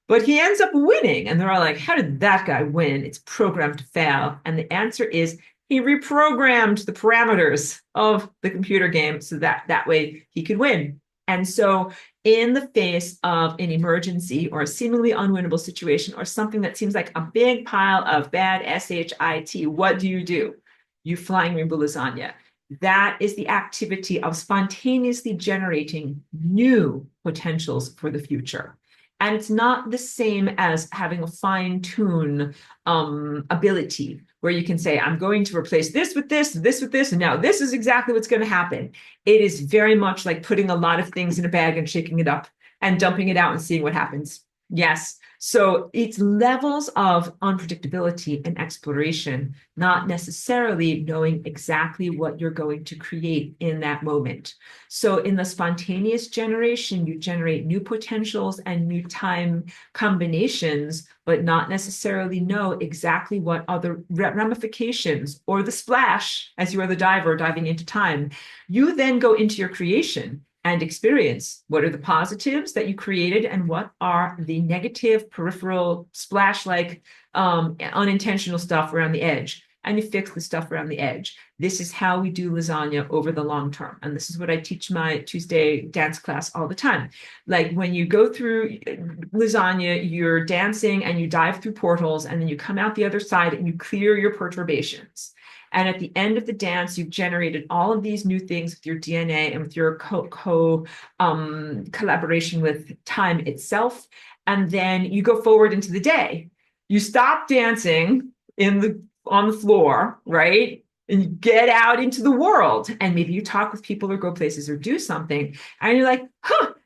But he ends up winning. And they're all like, how did that guy win? It's programmed to fail. And the answer is he reprogrammed the parameters of the computer game so that way he could win. And so in the face of an emergency or a seemingly unwinnable situation or something that seems like a big pile of bad SHIT, what do? You Flying Rainbow Lasagna. That is the activity of spontaneously generating new potentials for the future. And it's not the same as having a fine-tune ability where you can say, I'm going to replace this with this, this with this, and now this is exactly what's going to happen. It is very much like putting a lot of things in a bag and shaking it up and dumping it out and seeing what happens. Yes. So it's levels of unpredictability and exploration, not necessarily knowing exactly what you're going to create in that moment. So in the spontaneous generation, you generate new potentials and new time combinations, but not necessarily know exactly what other ramifications or the splash, as you are the diver diving into time. You then go into your creation and experience what are the positives that you created and what are the negative peripheral splash-like unintentional stuff around the edge, and you fix the stuff around the edge. This is how we do lasagna over the long term, and this is what I teach my Tuesday dance class all the time. Like, when you go through lasagna, you're dancing and you dive through portals, and then you come out the other side and you clear your perturbations. And at the end of the dance, you've generated all of these new things with your DNA and with your collaboration with time itself. And then you go forward into the day. You stop dancing on the floor, right? And you get out into the world. And maybe you talk with people or go places or do something. And you're like,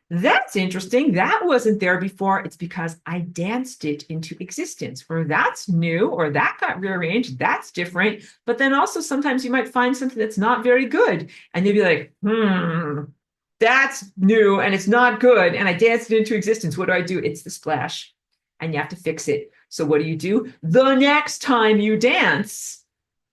that's interesting. That wasn't there before. It's because I danced it into existence, or that's new, or that got rearranged. That's different. But then also sometimes you might find something that's not very good. And you'll be like, that's new and it's not good. And I danced it into existence. What do? It's the splash. And you have to fix it. So what do? The next time you dance,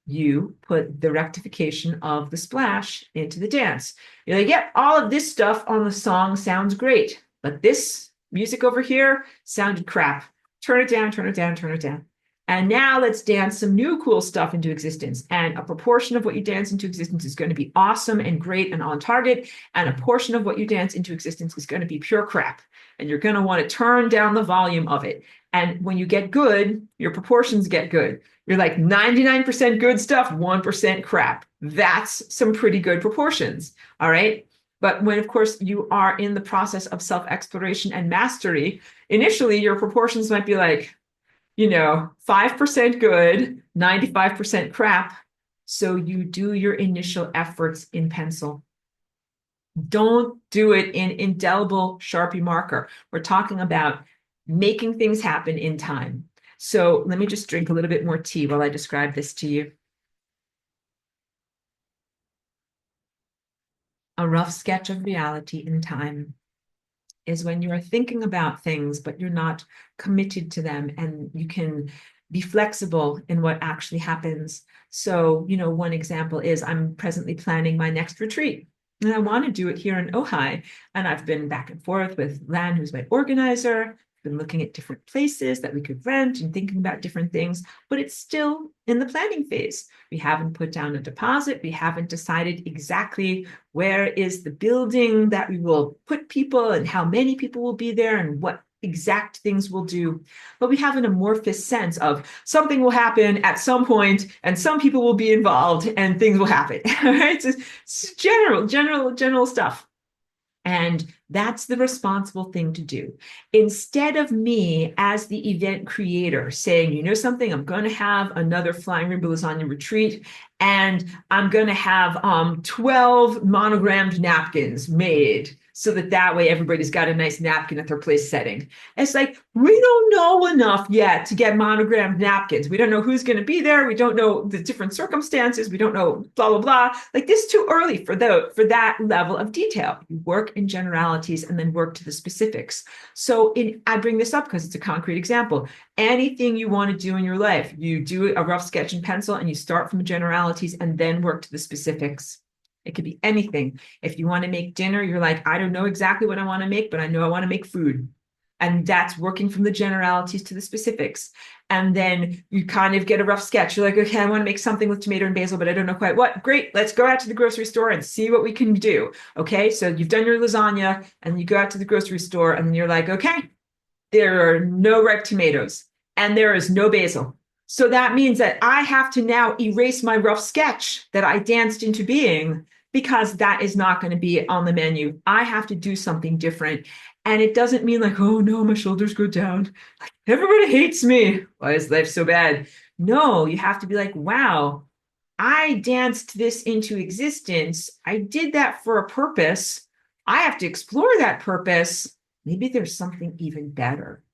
you put the rectification of the splash into the dance. You're like, yep, all of this stuff on the song sounds great, but this music over here sounded crap. Turn it down, turn it down, turn it down. And now let's dance some new cool stuff into existence. And a proportion of what you dance into existence is going to be awesome and great and on target. And a portion of what you dance into existence is going to be pure crap. And you're going to want to turn down the volume of it. And when you get good, your proportions get good. You're like 99% good stuff, 1% crap. That's some pretty good proportions. All right. But when, of course, you are in the process of self-exploration and mastery, initially your proportions might be like, 5% good, 95% crap. So you do your initial efforts in pencil. Don't do it in indelible Sharpie marker. We're talking about making things happen in time. So let me just drink a little bit more tea while I describe this to you. A rough sketch of reality in time is when you are thinking about things, but you're not committed to them, and you can be flexible in what actually happens. So, one example is I'm presently planning my next retreat. And I want to do it here in Ojai. And I've been back and forth with Lan, who's my organizer, been looking at different places that we could rent and thinking about different things, but it's still in the planning phase. We haven't put down a deposit. We haven't decided exactly where is the building that we will put people and how many people will be there and what exact things we'll do. But we have an amorphous sense of something will happen at some point and some people will be involved and things will happen. Right? It's general stuff. And that's the responsible thing to do. Instead of me as the event creator saying, something, I'm going to have another Flying Rainbow Lasagna retreat, and I'm going to have 12 monogrammed napkins made so that way everybody's got a nice napkin at their place setting. It's like, we don't know enough yet to get monogrammed napkins. We don't know who's going to be there. We don't know the different circumstances. We don't know blah, blah, blah. Like, this is too early for that level of detail. You work in generalities and then work to the specifics. So I bring this up because it's a concrete example. Anything you want to do in your life, you do a rough sketch in pencil and you start from the generalities and then work to the specifics. It could be anything. If you want to make dinner, you're like, I don't know exactly what I want to make, but I know I want to make food. And that's working from the generalities to the specifics. And then you kind of get a rough sketch. You're like, okay, I want to make something with tomato and basil, but I don't know quite what. Great, let's go out to the grocery store and see what we can do. Okay, so you've done your lasagna and you go out to the grocery store and you're like, okay, there are no ripe tomatoes and there is no basil. So that means that I have to now erase my rough sketch that I danced into being, because that is not going to be on the menu. I have to do something different. And it doesn't mean like, oh no, my shoulders go down. Like, everybody hates me. Why is life so bad? No, you have to be like, wow, I danced this into existence. I did that for a purpose. I have to explore that purpose. Maybe there's something even better.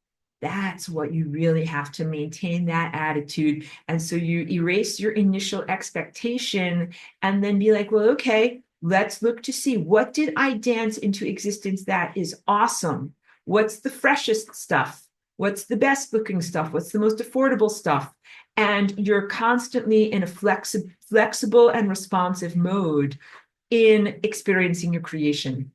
That's what you really have to maintain, that attitude. And so you erase your initial expectation and then be like, well, okay, let's look to see, what did I dance into existence that is awesome? What's the freshest stuff? What's the best looking stuff? What's the most affordable stuff? And you're constantly in a flexible and responsive mode in experiencing your creation.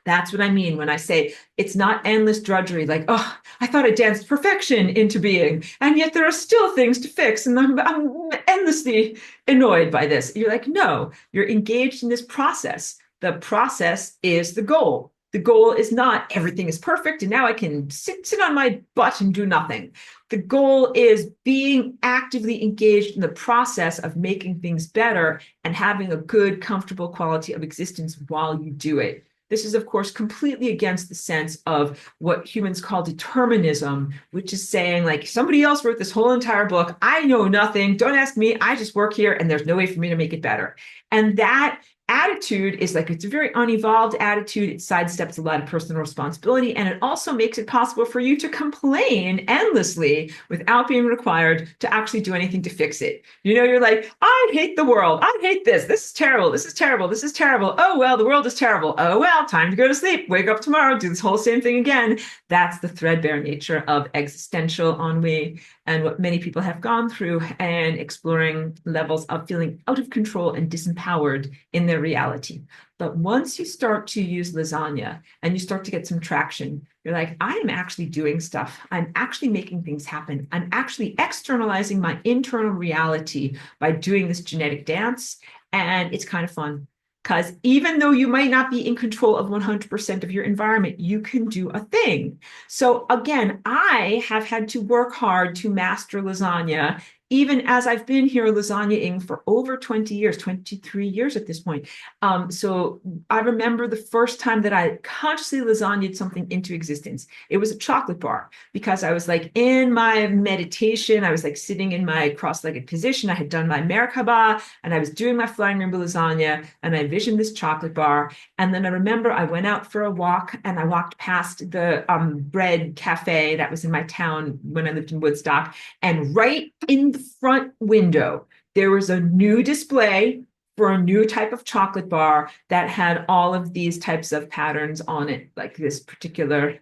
That's what I mean when I say it's not endless drudgery, like, oh, I thought I danced perfection into being, and yet there are still things to fix, and I'm endlessly annoyed by this. You're like, no, you're engaged in this process. The process is the goal. The goal is not everything is perfect, and now I can sit on my butt and do nothing. The goal is being actively engaged in the process of making things better and having a good, comfortable quality of existence while you do it. This is, of course, completely against the sense of what humans call determinism, which is saying, like, somebody else wrote this whole entire book. I know nothing. Don't ask me. I just work here, and there's no way for me to make it better. And that attitude is like, it's a very unevolved attitude. It sidesteps a lot of personal responsibility, and it also makes it possible for you to complain endlessly without being required to actually do anything to fix it. You're like, I hate the world. I hate this. This is terrible. This is terrible. This is terrible. Oh, well, the world is terrible. Oh, well, time to go to sleep. Wake up tomorrow. Do this whole same thing again. That's the threadbare nature of existential ennui. and what many people have gone through, and exploring levels of feeling out of control and disempowered in their reality. But once you start to use lasagna and you start to get some traction, you're like, I am actually doing stuff. I'm actually making things happen. I'm actually externalizing my internal reality by doing this genetic dance. And it's kind of fun. Because even though you might not be in control of 100% of your environment, you can do a thing. So again, I have had to work hard to master lasagna, even as I've been here lasagnaing for over 20 years, 23 years at this point. So I remember the first time that I consciously lasagnaed something into existence. It was a chocolate bar, because I was like in my meditation, I was like sitting in my cross-legged position. I had done my Merkaba and I was doing my Flying Rainbow Lasagna, and I envisioned this chocolate bar. And then I remember I went out for a walk and I walked past the bread cafe that was in my town when I lived in Woodstock. And right in the front window, there was a new display for a new type of chocolate bar that had all of these types of patterns on it, like this particular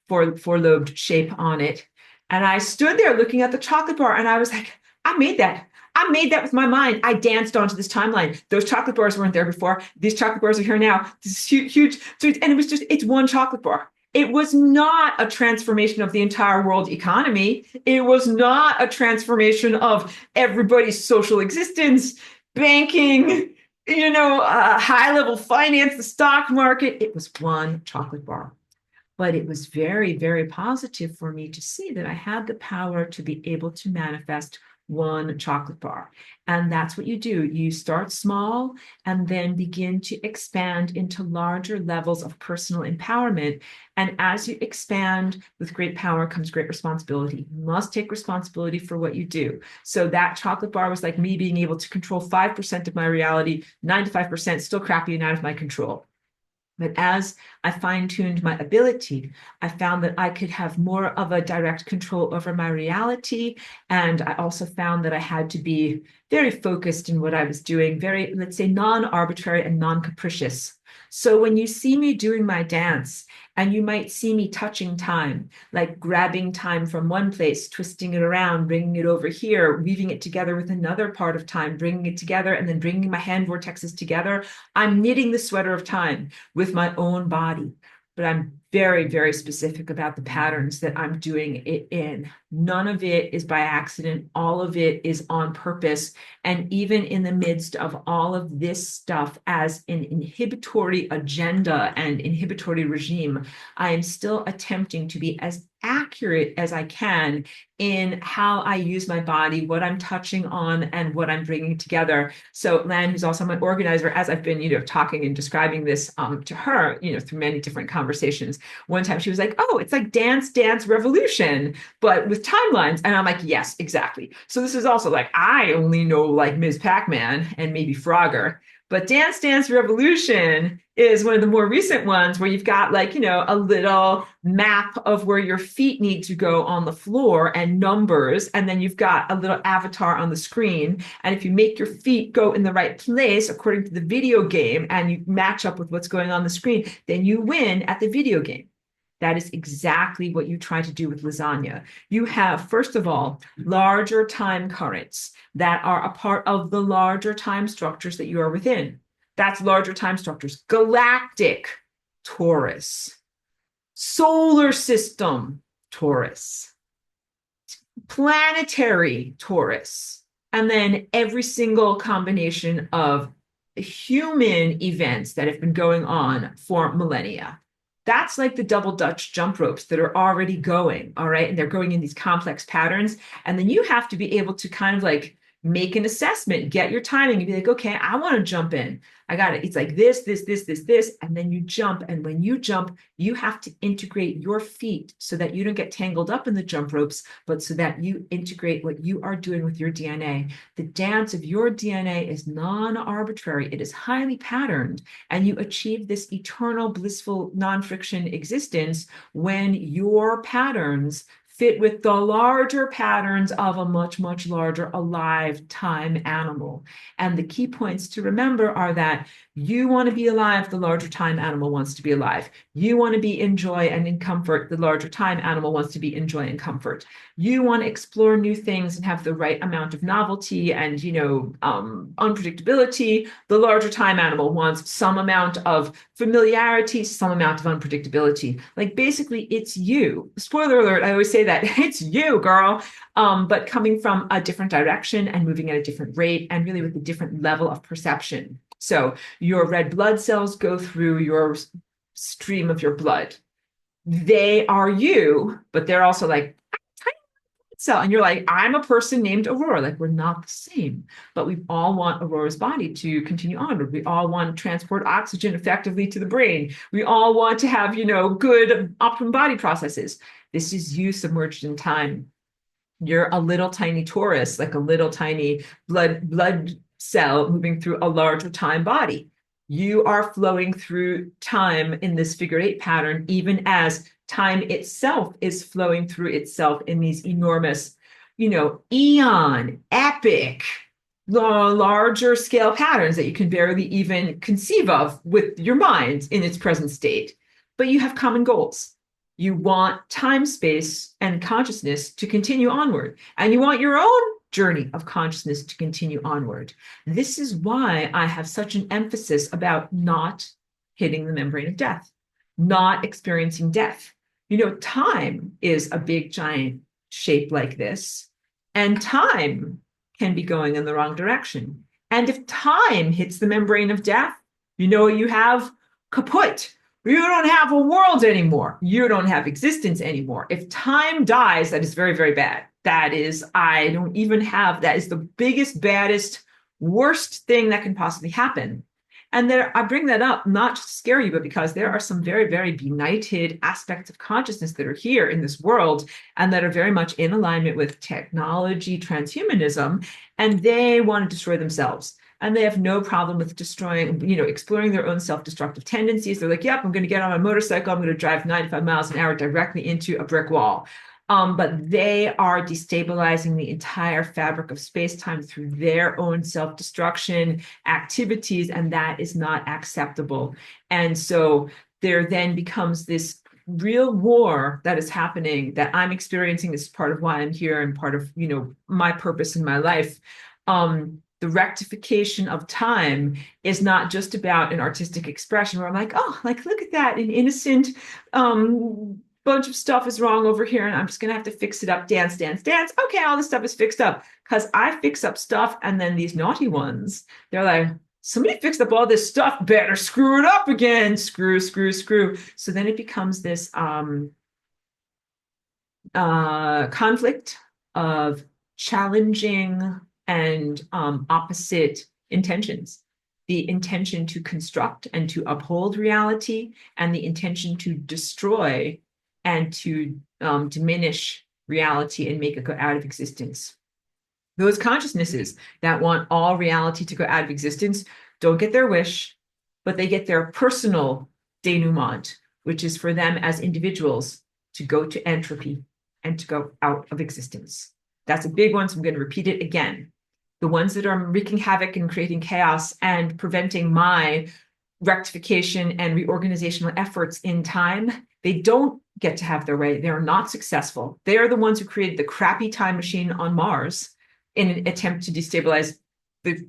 four-lobed shape on it. And I stood there looking at the chocolate bar and I was like, I made that. I made that with my mind. I danced onto this timeline. Those chocolate bars weren't there before. These chocolate bars are here now. This is huge, huge. So and it was just, it's one chocolate bar. It was not a transformation of the entire world economy. It was not a transformation of everybody's social existence, banking, high-level finance, the stock market. It was one chocolate bar. But it was very, very positive for me to see that I had the power to be able to manifest one chocolate bar. And that's what you do. You start small and then begin to expand into larger levels of personal empowerment. And as you expand, with great power comes great responsibility. You must take responsibility for what you do. So that chocolate bar was like me being able to control 5% of my reality, 95% still crappy and out of my control. But as I fine-tuned my ability, I found that I could have more of a direct control over my reality. And I also found that I had to be very focused in what I was doing, very, let's say, non-arbitrary and non-capricious. So when you see me doing my dance, and you might see me touching time, like grabbing time from one place, twisting it around, bringing it over here, weaving it together with another part of time, bringing it together, and then bringing my hand vortexes together. I'm knitting the sweater of time with my own body. But I'm very, very specific about the patterns that I'm doing it in. None of it is by accident. All of it is on purpose. And even in the midst of all of this stuff as an inhibitory agenda and inhibitory regime, I am still attempting to be as accurate as I can in how I use my body, what I'm touching on, and what I'm bringing together. So Lan, who's also my organizer, as I've been, talking and describing this to her, through many different conversations, one time she was like, oh, it's like Dance Dance Revolution, but with timelines. And I'm like, yes, exactly. So this is also like, I only know like Ms. Pac-Man and maybe Frogger. But Dance Dance Revolution is one of the more recent ones where you've got like, a little map of where your feet need to go on the floor and numbers. And then you've got a little avatar on the screen. And if you make your feet go in the right place according to the video game and you match up with what's going on the screen, then you win at the video game. That is exactly what you try to do with lasagna. You have, first of all, larger time currents that are a part of the larger time structures that you are within. That's larger time structures. Galactic, Taurus. Solar system, Taurus. Planetary, Taurus. And then every single combination of human events that have been going on for millennia. That's like the double Dutch jump ropes that are already going, all right? And they're going in these complex patterns. And then you have to be able to kind of like make an assessment, get your timing and be like, okay, I want to jump in. I got it. It's like this, and then you jump. And when you jump, you have to integrate your feet so that you don't get tangled up in the jump ropes, but so that you integrate what you are doing with your DNA. The dance of your DNA is non-arbitrary. It is highly patterned, and you achieve this eternal, blissful, non-friction existence when your patterns fit with the larger patterns of a much, much larger alive time animal. And the key points to remember are that You want to be alive, the larger time animal wants to be alive. You want to be in joy and in comfort, the larger time animal wants to be in joy and comfort. You want to explore new things and have the right amount of novelty and, unpredictability. The larger time animal wants some amount of familiarity, some amount of unpredictability. Like basically, it's you. Spoiler alert, I always say that it's you, girl. But coming from a different direction and moving at a different rate and really with a different level of perception. So your red blood cells go through your stream of your blood. They are you, but they're also like tiny cell. And you're like, I'm a person named Aurora. Like we're not the same, but we all want Aurora's body to continue onward. We all want to transport oxygen effectively to the brain. We all want to have, good optimum body processes. This is you submerged in time. You're a little tiny torus, like a little tiny blood cell moving through a larger time body. You are flowing through time in this figure eight pattern, even as time itself is flowing through itself in these enormous, eon, epic, larger scale patterns that you can barely even conceive of with your mind in its present state. But you have common goals. You want time, space, and consciousness to continue onward, and you want your own journey of consciousness to continue onward. This is why I have such an emphasis about not hitting the membrane of death, not experiencing death. Time is a big, giant shape like this, and time can be going in the wrong direction. And if time hits the membrane of death, you have kaput. You don't have a world anymore. You don't have existence anymore. If time dies, that is very, very bad. That is, I don't even have, that is the biggest, baddest, worst thing that can possibly happen. And I bring that up not just to scare you, but because there are some very, very benighted aspects of consciousness that are here in this world and that are very much in alignment with technology, transhumanism, and they want to destroy themselves. And they have no problem with destroying, exploring their own self-destructive tendencies. They're like, yep, I'm going to get on my motorcycle. I'm going to drive 95 miles an hour directly into a brick wall. But they are destabilizing the entire fabric of space-time through their own self-destruction activities, and that is not acceptable. And so there then becomes this real war that is happening that I'm experiencing. This is part of why I'm here and part of, my purpose in my life. The rectification of time is not just about an artistic expression where I'm like, oh, like, look at that, an innocent bunch of stuff is wrong over here, and I'm just going to have to fix it up, dance, dance, dance. Okay, all this stuff is fixed up because I fix up stuff, and then these naughty ones, they're like, somebody fixed up all this stuff, better screw it up again, screw, screw, screw. So then it becomes this conflict of challenging and opposite intentions. The intention to construct and to uphold reality, and the intention to destroy and to diminish reality and make it go out of existence. Those consciousnesses that want all reality to go out of existence don't get their wish, but they get their personal denouement, which is for them as individuals to go to entropy and to go out of existence. That's a big one, so I'm going to repeat it again. The ones that are wreaking havoc and creating chaos and preventing my rectification and reorganizational efforts in time, they don't get to have their way. They're not successful. They are the ones who created the crappy time machine on Mars in an attempt to destabilize the,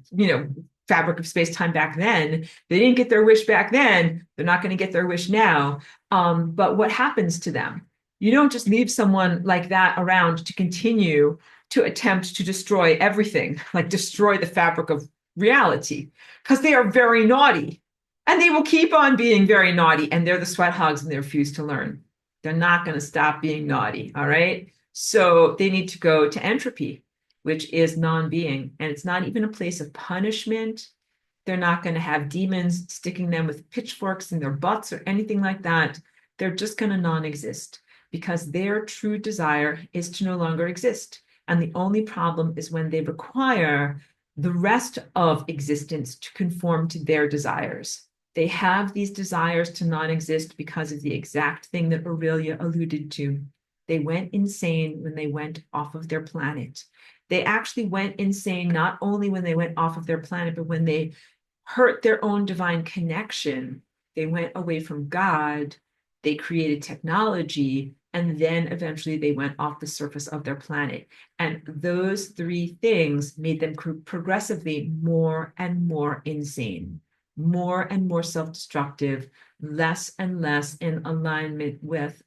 fabric of space-time back then. They didn't get their wish back then. They're not going to get their wish now. But what happens to them? You don't just leave someone like that around to continue to attempt to destroy everything, like destroy the fabric of reality, because they are very naughty. And they will keep on being very naughty, and they're the sweat hogs and they refuse to learn. They're not going to stop being naughty, all right? So they need to go to entropy, which is non-being, and it's not even a place of punishment. They're not going to have demons sticking them with pitchforks in their butts or anything like that. They're just going to non-exist because their true desire is to no longer exist. And the only problem is when they require the rest of existence to conform to their desires. They have these desires to non-exist because of the exact thing that Aurelia alluded to. They went insane when they went off of their planet. They actually went insane not only when they went off of their planet, but when they hurt their own divine connection. They went away from God, they created technology, and then eventually they went off the surface of their planet. And those three things made them progressively more and more insane, more and more self-destructive, less and less in alignment with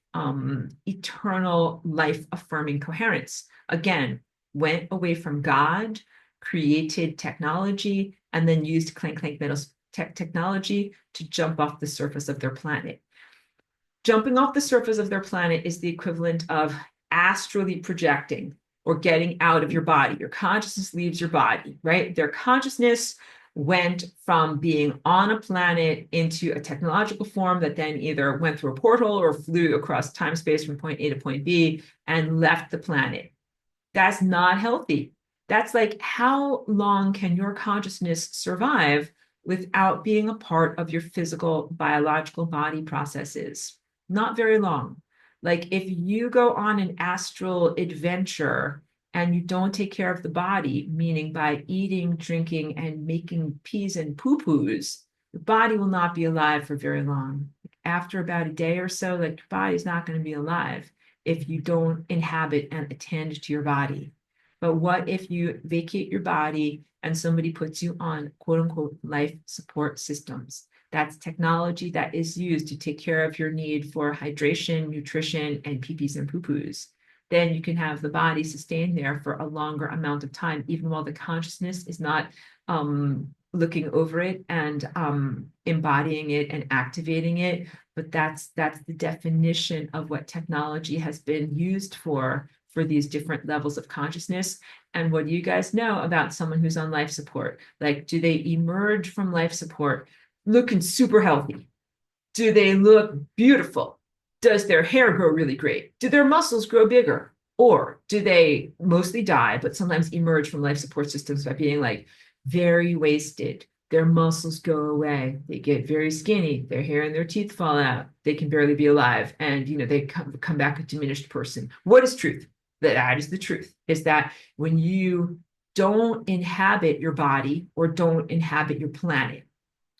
eternal life-affirming coherence. Again, went away from God, created technology, and then used clank metals technology to jump off the surface of their planet. Jumping off the surface of their planet is the equivalent of astrally projecting or getting out of your body. Your consciousness leaves your body, right? Their consciousness went from being on a planet into a technological form that then either went through a portal or flew across time space from point A to point B and left the planet. That's not healthy. That's like, how long can your consciousness survive without being a part of your physical, biological body processes? Not very long. Like, if you go on an astral adventure and you don't take care of the body, meaning by eating, drinking, and making pees and poo-poos, the body will not be alive for very long. After about a day or so, like, your body's not going to be alive if you don't inhabit and attend to your body. But what if you vacate your body and somebody puts you on quote unquote life support systems? That's technology that is used to take care of your need for hydration, nutrition, and pee-pees and poo-poos. Then you can have the body sustained there for a longer amount of time, even while the consciousness is not looking over it and embodying it and activating it. But that's the definition of what technology has been used for these different levels of consciousness. And what do you guys know about someone who's on life support? Like, do they emerge from life support looking super healthy? Do they look beautiful? Does their hair grow really great? Do their muscles grow bigger? Or do they mostly die, but sometimes emerge from life support systems by being like very wasted? Their muscles go away. They get very skinny. Their hair and their teeth fall out. They can barely be alive. And, they come back a diminished person. What is truth? That is the truth, is that when you don't inhabit your body or don't inhabit your planet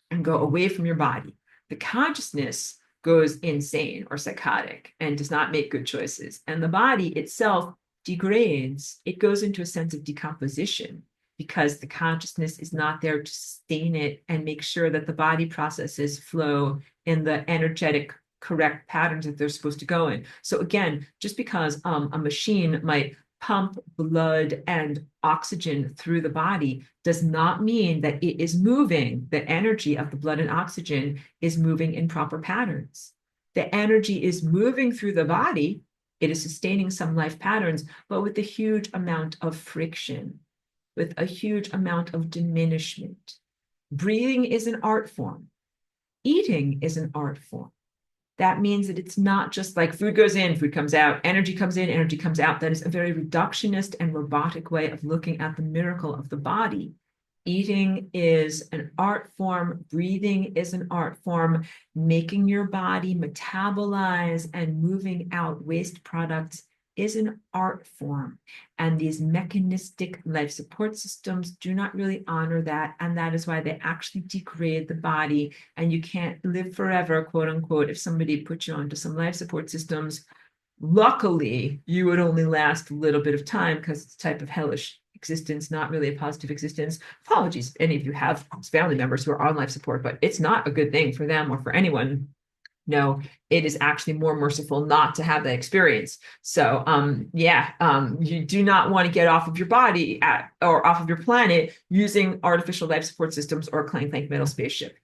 and go away from your body, the consciousness goes insane or psychotic and does not make good choices. And the body itself degrades. It goes into a sense of decomposition because the consciousness is not there to sustain it and make sure that the body processes flow in the energetic correct patterns that they're supposed to go in. So again, just because a machine might pump blood and oxygen through the body does not mean that it is moving. The energy of the blood and oxygen is moving in proper patterns. The energy is moving through the body. It is sustaining some life patterns, but with a huge amount of friction, with a huge amount of diminishment. Breathing is an art form. Eating is an art form. That means that it's not just like food goes in, food comes out, energy comes in, energy comes out. That is a very reductionist and robotic way of looking at the miracle of the body. Eating is an art form. Breathing is an art form. Making your body metabolize and moving out waste products is an art form. And these mechanistic life support systems do not really honor that. And that is why they actually degrade the body. And you can't live forever, quote unquote, if somebody put you onto some life support systems. Luckily, you would only last a little bit of time because it's a type of hellish existence, not really a positive existence. Apologies if any of you have family members who are on life support, but it's not a good thing for them or for anyone. No, it is actually more merciful not to have that experience. So, you do not want to get off of your body or off of your planet using artificial life support systems or a clank metal spaceship.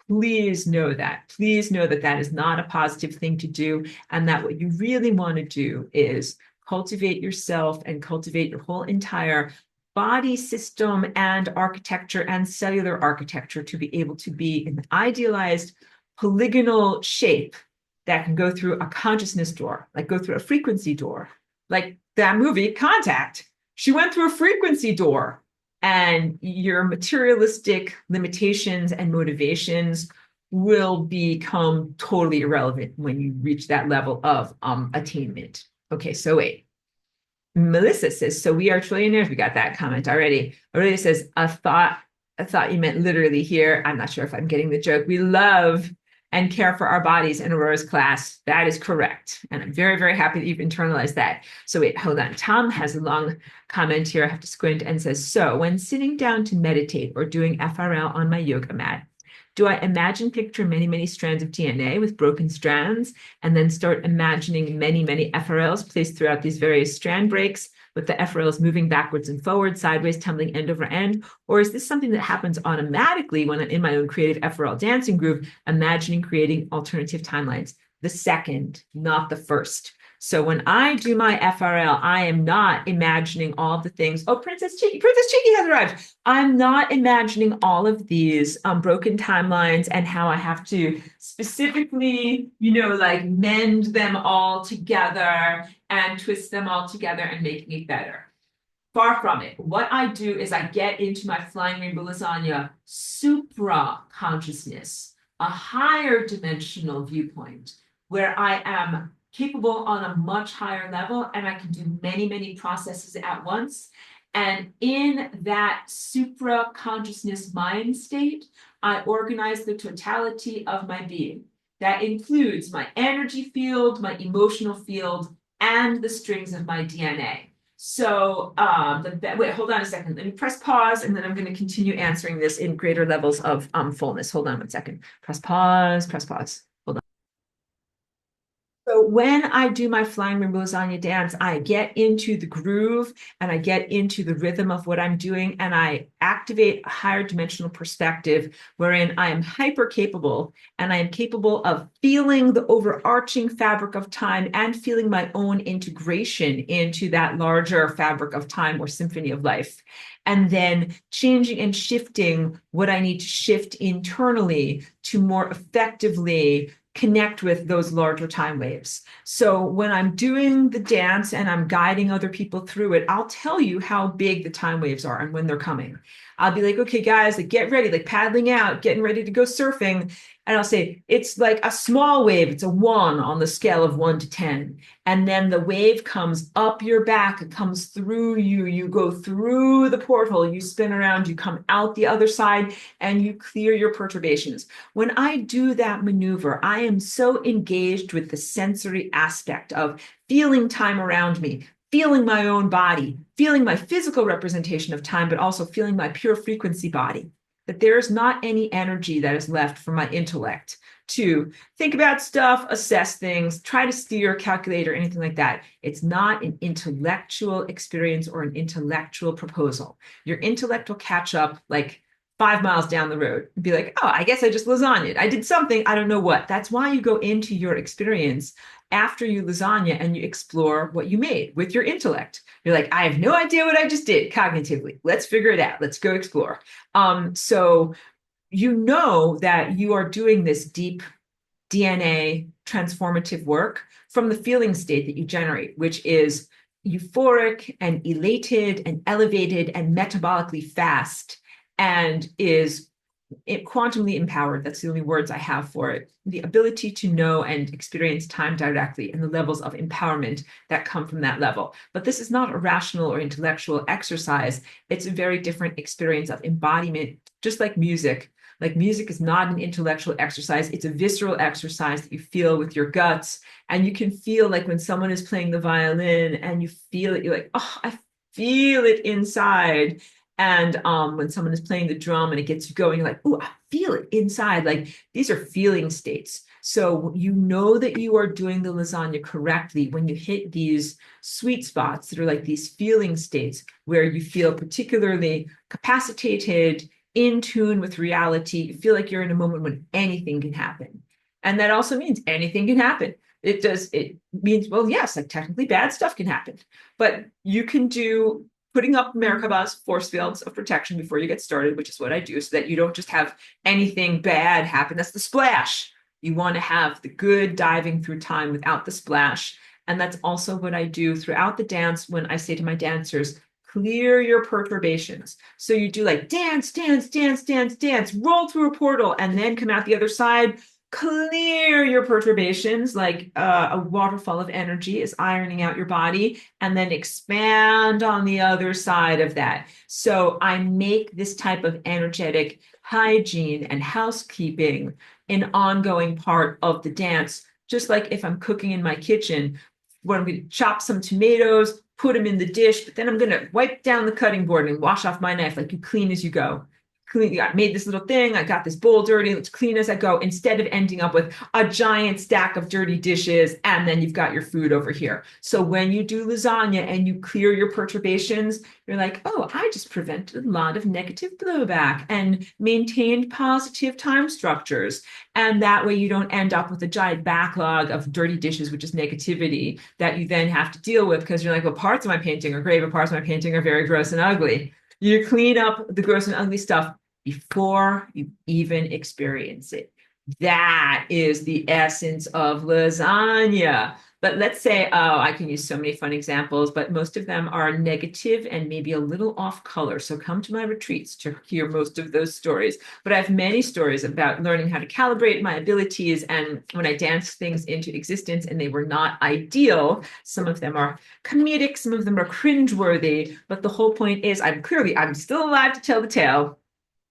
Please know that. Please know that that is not a positive thing to do, and that what you really want to do is cultivate yourself and cultivate your whole entire body system and architecture and cellular architecture to be able to be an idealized polygonal shape that can go through a consciousness door, like go through a frequency door, like that movie Contact. She went through a frequency door, and your materialistic limitations and motivations will become totally irrelevant when you reach that level of attainment. Okay, so wait. Melissa says, so we are trillionaires. We got that comment already. Aurelia says, a thought I thought you meant literally here. I'm not sure if I'm getting the joke. We love and care for our bodies in Aurora's class. That is correct. And I'm very, very happy that you've internalized that. So wait, hold on. Tom has a long comment here. I have to squint and says, so when sitting down to meditate or doing FRL on my yoga mat, do I imagine, picture many, many strands of DNA with broken strands, and then start imagining many, many FRLs placed throughout these various strand breaks, with the FRLs moving backwards and forward, sideways, tumbling end over end? Or is this something that happens automatically when I'm in my own creative FRL dancing groove, imagining creating alternative timelines? The second, not the first. So when I do my FRL, I am not imagining all of the things. Oh, Princess Cheeky has arrived. I'm not imagining all of these broken timelines and how I have to specifically, like mend them all together and twist them all together and making it better. Far from it. What I do is I get into my Flying Rainbow Lasagna supra consciousness, a higher dimensional viewpoint where I am capable on a much higher level and I can do many, many processes at once. And in that supra consciousness mind state, I organize the totality of my being. That includes my energy field, my emotional field, and the strings of my DNA. So wait, hold on a second. Let me press pause, and then I'm going to continue answering this in greater levels of fullness. Hold on one second. Press pause, press pause. Hold on. So when I do my Flying Rainbow Lasagna dance, I get into the groove and I get into the rhythm of what I'm doing, and I activate a higher dimensional perspective wherein I am hyper capable and I am capable of feeling the overarching fabric of time and feeling my own integration into that larger fabric of time or symphony of life. And then changing and shifting what I need to shift internally to more effectively connect with those larger time waves. So when I'm doing the dance and I'm guiding other people through it, I'll tell you how big the time waves are and when they're coming. I'll be like, okay, guys, like get ready, like paddling out, getting ready to go surfing. And I'll say, it's like a small wave. It's a 1 on the scale of 1 to 10. And then the wave comes up your back. It comes through you. You go through the portal. You spin around. You come out the other side and you clear your perturbations. When I do that maneuver, I am so engaged with the sensory aspect of feeling time around me, feeling my own body, feeling my physical representation of time, but also feeling my pure frequency body, that there is not any energy that is left for my intellect to think about stuff, assess things, try to steer, calculate, or anything like that. It's not an intellectual experience or an intellectual proposal. Your intellect will catch up like 5 miles down the road and be like, oh, I guess I just lasagnaed. I did something, I don't know what. That's why you go into your experience after you lasagna and you explore what you made with your intellect. You're like, I have no idea what I just did cognitively. Let's figure it out. Let's go explore. So you know that you are doing this deep DNA transformative work from the feeling state that you generate, which is euphoric and elated and elevated and metabolically fast, and is quantumly empowered. That's the only words I have for it. The ability to know and experience time directly and the levels of empowerment that come from that level. But this is not a rational or intellectual exercise. It's a very different experience of embodiment, just like music. Like music is not an intellectual exercise. It's a visceral exercise that you feel with your guts. And you can feel like when someone is playing the violin and you feel it, you're like, oh, I feel it inside. And when someone is playing the drum and it gets you going, you're like, oh, I feel it inside. Like these are feeling states. So you know that you are doing the lasagna correctly when you hit these sweet spots that are like these feeling states where you feel particularly capacitated, in tune with reality. You feel like you're in a moment when anything can happen. And that also means anything can happen. It means, well, yes, like technically bad stuff can happen, but you can do putting up Merkaba's force fields of protection before you get started, which is what I do, so that you don't just have anything bad happen. That's the splash. You want to have the good diving through time without the splash. And that's also what I do throughout the dance when I say to my dancers, clear your perturbations. So you do like dance, dance, dance, dance, dance, roll through a portal, and then come out the other side, clear your perturbations like a waterfall of energy is ironing out your body, and then expand on the other side of that. So I make this type of energetic hygiene and housekeeping an ongoing part of the dance, just like if I'm cooking in my kitchen, when I'm going to chop some tomatoes, put them in the dish, but then I'm going to wipe down the cutting board and wash off my knife. Like, you clean as you go. I made this little thing. I got this bowl dirty. Let's clean as I go, instead of ending up with a giant stack of dirty dishes and then you've got your food over here. So when you do lasagna and you clear your perturbations, you're like, oh, I just prevented a lot of negative blowback and maintained positive time structures. And that way you don't end up with a giant backlog of dirty dishes, which is negativity that you then have to deal with, because you're like, well, parts of my painting are great, but parts of my painting are very gross and ugly. You clean up the gross and ugly stuff before you even experience it. That is the essence of lasagna. But let's say, oh, I can use so many fun examples, but most of them are negative and maybe a little off color. So come to my retreats to hear most of those stories. But I have many stories about learning how to calibrate my abilities and when I dance things into existence and they were not ideal. Some of them are comedic, some of them are cringeworthy. But the whole point is I'm still alive to tell the tale.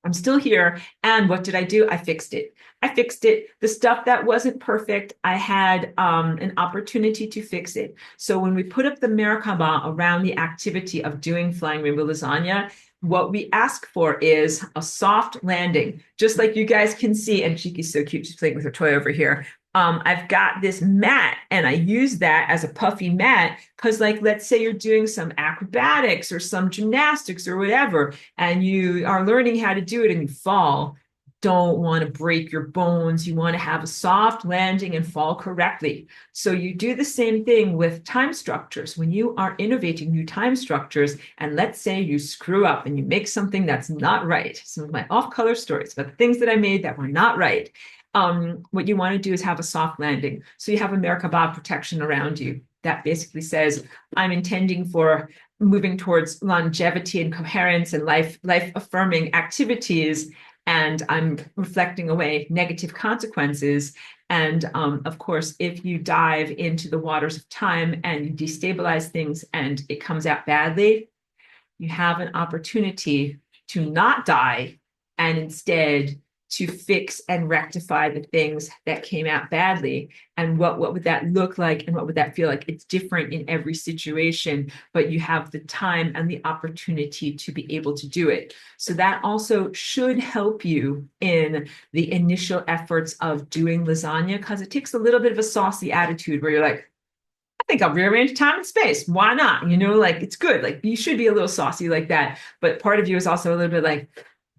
I'm still here. And what did I do? I fixed it. I fixed it. The stuff that wasn't perfect, I had an opportunity to fix it. So when we put up the Merkaba around the activity of doing Flying Rainbow Lasagna, what we ask for is a soft landing, just like you guys can see. And Chiki's so cute. She's playing with her toy over here. I've got this mat and I use that as a puffy mat because, like, let's say you're doing some acrobatics or some gymnastics or whatever, and you are learning how to do it and you fall. Don't want to break your bones. You want to have a soft landing and fall correctly. So you do the same thing with time structures. When you are innovating new time structures, and let's say you screw up and you make something that's not right, some of my off-color stories, but the things that I made that were not right, what you want to do is have a soft landing. So you have a Merkaba protection around you that basically says, I'm intending for moving towards longevity and coherence and life affirming activities, and I'm reflecting away negative consequences. And of course, if you dive into the waters of time and you destabilize things and it comes out badly, you have an opportunity to not die and instead to fix and rectify the things that came out badly. And what would that look like and what would that feel like? It's different in every situation, but you have the time and the opportunity to be able to do it. So that also should help you in the initial efforts of doing lasagna, because it takes a little bit of a saucy attitude where you're like, I think I'll rearrange time and space. Why not? You know, like, it's good. Like, you should be a little saucy like that. But part of you is also a little bit like,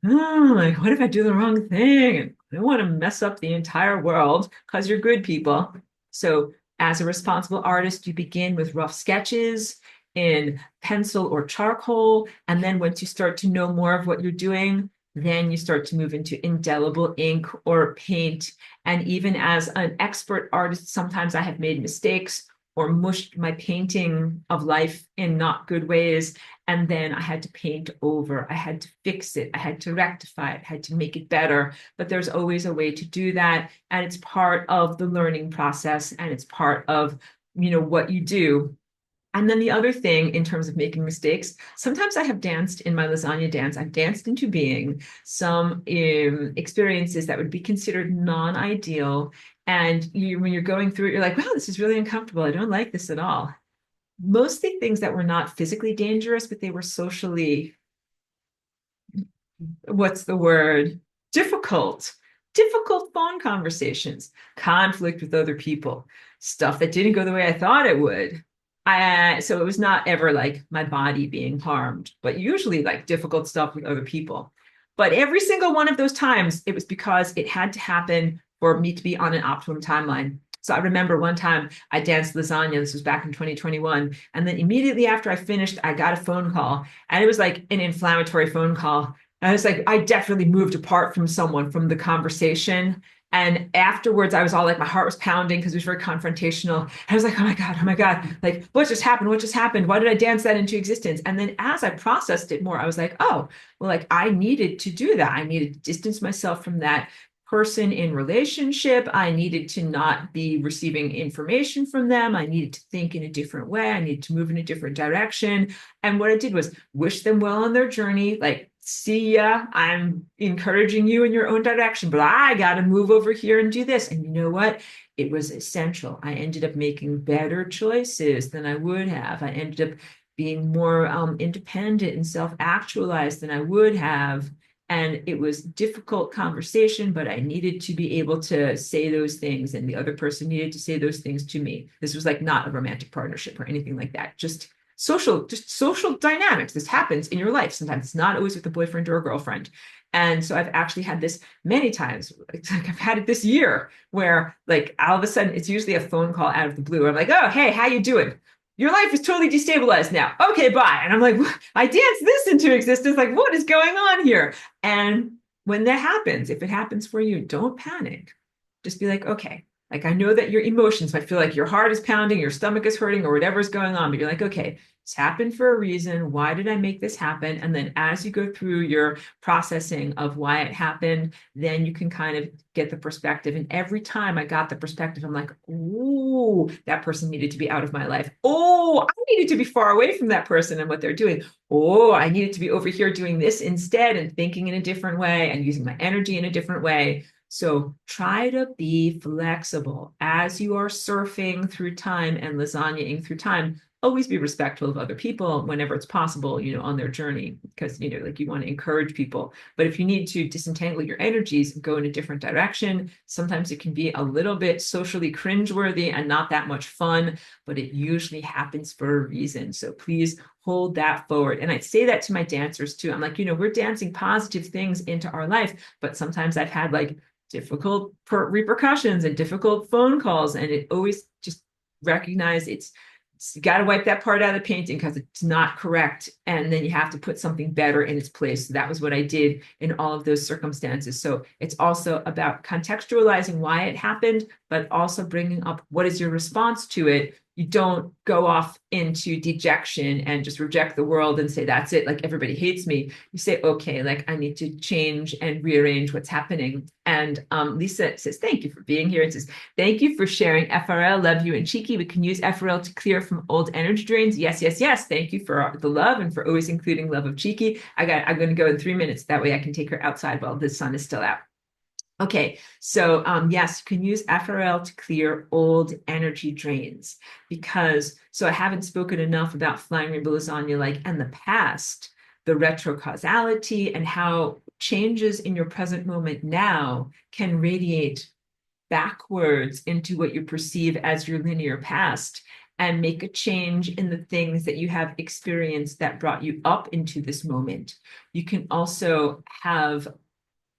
oh, like, what if I do the wrong thing? And I don't want to mess up the entire world, because you're good people. So as a responsible artist, you begin with rough sketches in pencil or charcoal. And then once you start to know more of what you're doing, then you start to move into indelible ink or paint. And even as an expert artist, sometimes I have made mistakes or mushed my painting of life in not good ways. And then I had to paint over, I had to fix it, I had to rectify it, I had to make it better. But there's always a way to do that. And it's part of the learning process, and it's part of, what you do. And then the other thing in terms of making mistakes, sometimes I have danced in my lasagna dance. I've danced into being some experiences that would be considered non-ideal. And when you're going through it, you're like, wow, this is really uncomfortable. I don't like this at all. Mostly things that were not physically dangerous, but they were socially, what's the word? Difficult phone conversations, conflict with other people, stuff that didn't go the way I thought it would. So it was not ever like my body being harmed, but usually like difficult stuff with other people. But every single one of those times, it was because it had to happen for me to be on an optimum timeline. So I remember one time I danced lasagna. This was back in 2021. And then immediately after I finished, I got a phone call, and it was like an inflammatory phone call. And I was like, I definitely moved apart from someone from the conversation. And afterwards, I was all like, my heart was pounding because it was very confrontational. I was like, oh my God, like, what just happened? What just happened? Why did I dance that into existence? And then as I processed it more, I was like, oh, well, like, I needed to do that. I needed to distance myself from that, person in relationship. I needed to not be receiving information from them. I needed to think in a different way. I needed to move in a different direction. And what I did was wish them well on their journey. Like, see ya. I'm encouraging you in your own direction, but I got to move over here and do this. And you know what? It was essential. I ended up making better choices than I would have. I ended up being more independent and self-actualized than I would have. And it was difficult conversation, but I needed to be able to say those things, and the other person needed to say those things to me. This was like not a romantic partnership or anything like that. Just social dynamics. This happens in your life. Sometimes it's not always with a boyfriend or a girlfriend. And so I've actually had this many times. Like I've had it this year where like all of a sudden it's usually a phone call out of the blue. I'm like, oh, hey, how you doing? Your life is totally destabilized now. Okay, bye. And I'm like, I danced this into existence. Like, what is going on here? And when that happens, if it happens for you, don't panic. Just be like, okay, like I know that your emotions might feel like your heart is pounding, your stomach is hurting, or whatever's going on, but you're like, okay, it's happened for a reason. Why did I make this happen? And then as you go through your processing of why it happened, then you can kind of get the perspective. And every time I got the perspective, I'm like, oh, that person needed to be out of my life. Oh, I needed to be far away from that person and what they're doing. Oh, I needed to be over here doing this instead and thinking in a different way and using my energy in a different way. So try to be flexible as you are surfing through time and lasagnaing through time. Always be respectful of other people whenever it's possible, on their journey, because, like you want to encourage people. But if you need to disentangle your energies and go in a different direction, sometimes it can be a little bit socially cringeworthy and not that much fun, but it usually happens for a reason. So please hold that forward. And I say that to my dancers too. I'm like, we're dancing positive things into our life, but sometimes I've had like difficult repercussions and difficult phone calls, and it always just recognize you got to wipe that part out of the painting because it's not correct. And then you have to put something better in its place. So that was what I did in all of those circumstances. So it's also about contextualizing why it happened, but also bringing up what is your response to it. You don't go off into dejection and just reject the world and say, that's it, like everybody hates me. You say, okay, like I need to change and rearrange what's happening. And Lisa says, thank you for being here. It says, thank you for sharing FRL, love you and cheeky. We can use FRL to clear from old energy drains. Yes, yes, yes. Thank you for the love and for always including love of cheeky. I'm going to go in 3 minutes. That way I can take her outside while the sun is still out. Okay, so yes, you can use FRL to clear old energy drains so I haven't spoken enough about Flying Rainbow Lasagne, and the past, the retrocausality, and how changes in your present moment now can radiate backwards into what you perceive as your linear past and make a change in the things that you have experienced that brought you up into this moment. You can also have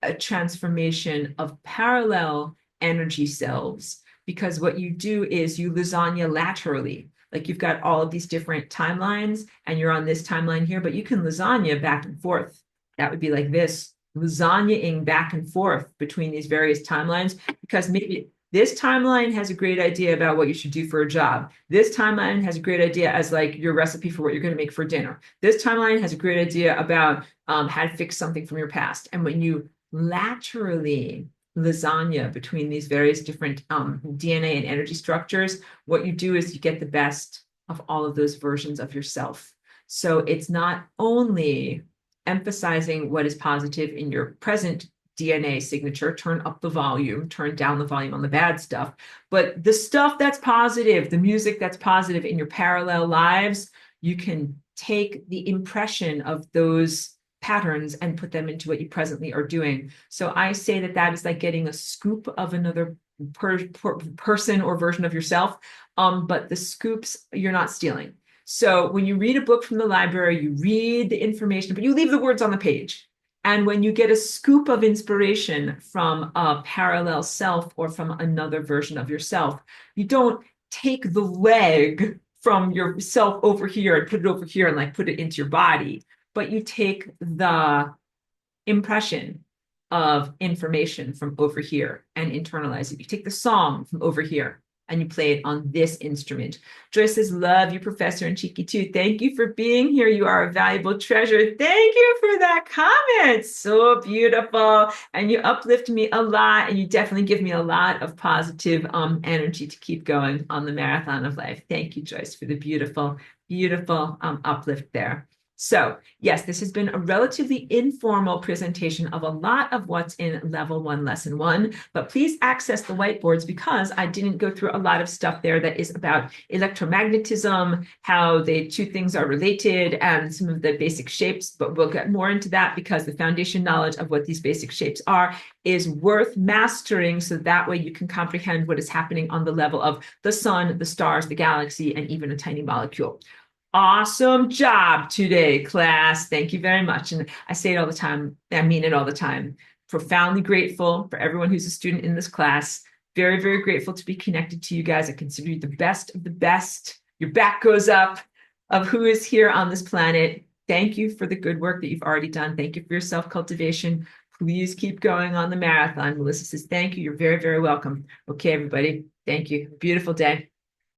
a transformation of parallel energy selves, because what you do is you lasagna laterally. Like you've got all of these different timelines and you're on this timeline here, but you can lasagna back and forth. That would be like this, lasagnaing back and forth between these various timelines, because maybe this timeline has a great idea about what you should do for a job. This timeline has a great idea as like your recipe for what you're going to make for dinner. This timeline has a great idea about how to fix something from your past. And when you laterally lasagna between these various different DNA and energy structures, what you do is you get the best of all of those versions of yourself. So it's not only emphasizing what is positive in your present DNA signature, turn up the volume, turn down the volume on the bad stuff, but the stuff that's positive, the music that's positive in your parallel lives, you can take the impression of those patterns and put them into what you presently are doing. So I say that is like getting a scoop of another person or version of yourself, but the scoops you're not stealing. So when you read a book from the library, you read the information, but you leave the words on the page. And when you get a scoop of inspiration from a parallel self or from another version of yourself, you don't take the leg from yourself over here and put it over here and like put it into your body, but you take the impression of information from over here and internalize it. You take the song from over here and you play it on this instrument. Joyce says, love you, Professor and Cheeky too. Thank you for being here. You are a valuable treasure. Thank you for that comment. So beautiful. And you uplift me a lot, and you definitely give me a lot of positive energy to keep going on the marathon of life. Thank you, Joyce, for the beautiful, beautiful uplift there. So yes, this has been a relatively informal presentation of a lot of what's in level 1, lesson 1, but please access the whiteboards because I didn't go through a lot of stuff there that is about electromagnetism, how the two things are related, and some of the basic shapes, but we'll get more into that because the foundation knowledge of what these basic shapes are is worth mastering, so that way you can comprehend what is happening on the level of the sun, the stars, the galaxy, and even a tiny molecule. Awesome job today, class. Thank you very much. And I say it all the time. I mean it all the time. Profoundly grateful for everyone who's a student in this class. Very, very grateful to be connected to you guys. I consider you the best of the best. Your back goes up of who is here on this planet. Thank you for the good work that you've already done. Thank you for your self-cultivation. Please keep going on the marathon. Melissa says, thank you. You're very, very welcome. Okay, everybody. Thank you. Beautiful day.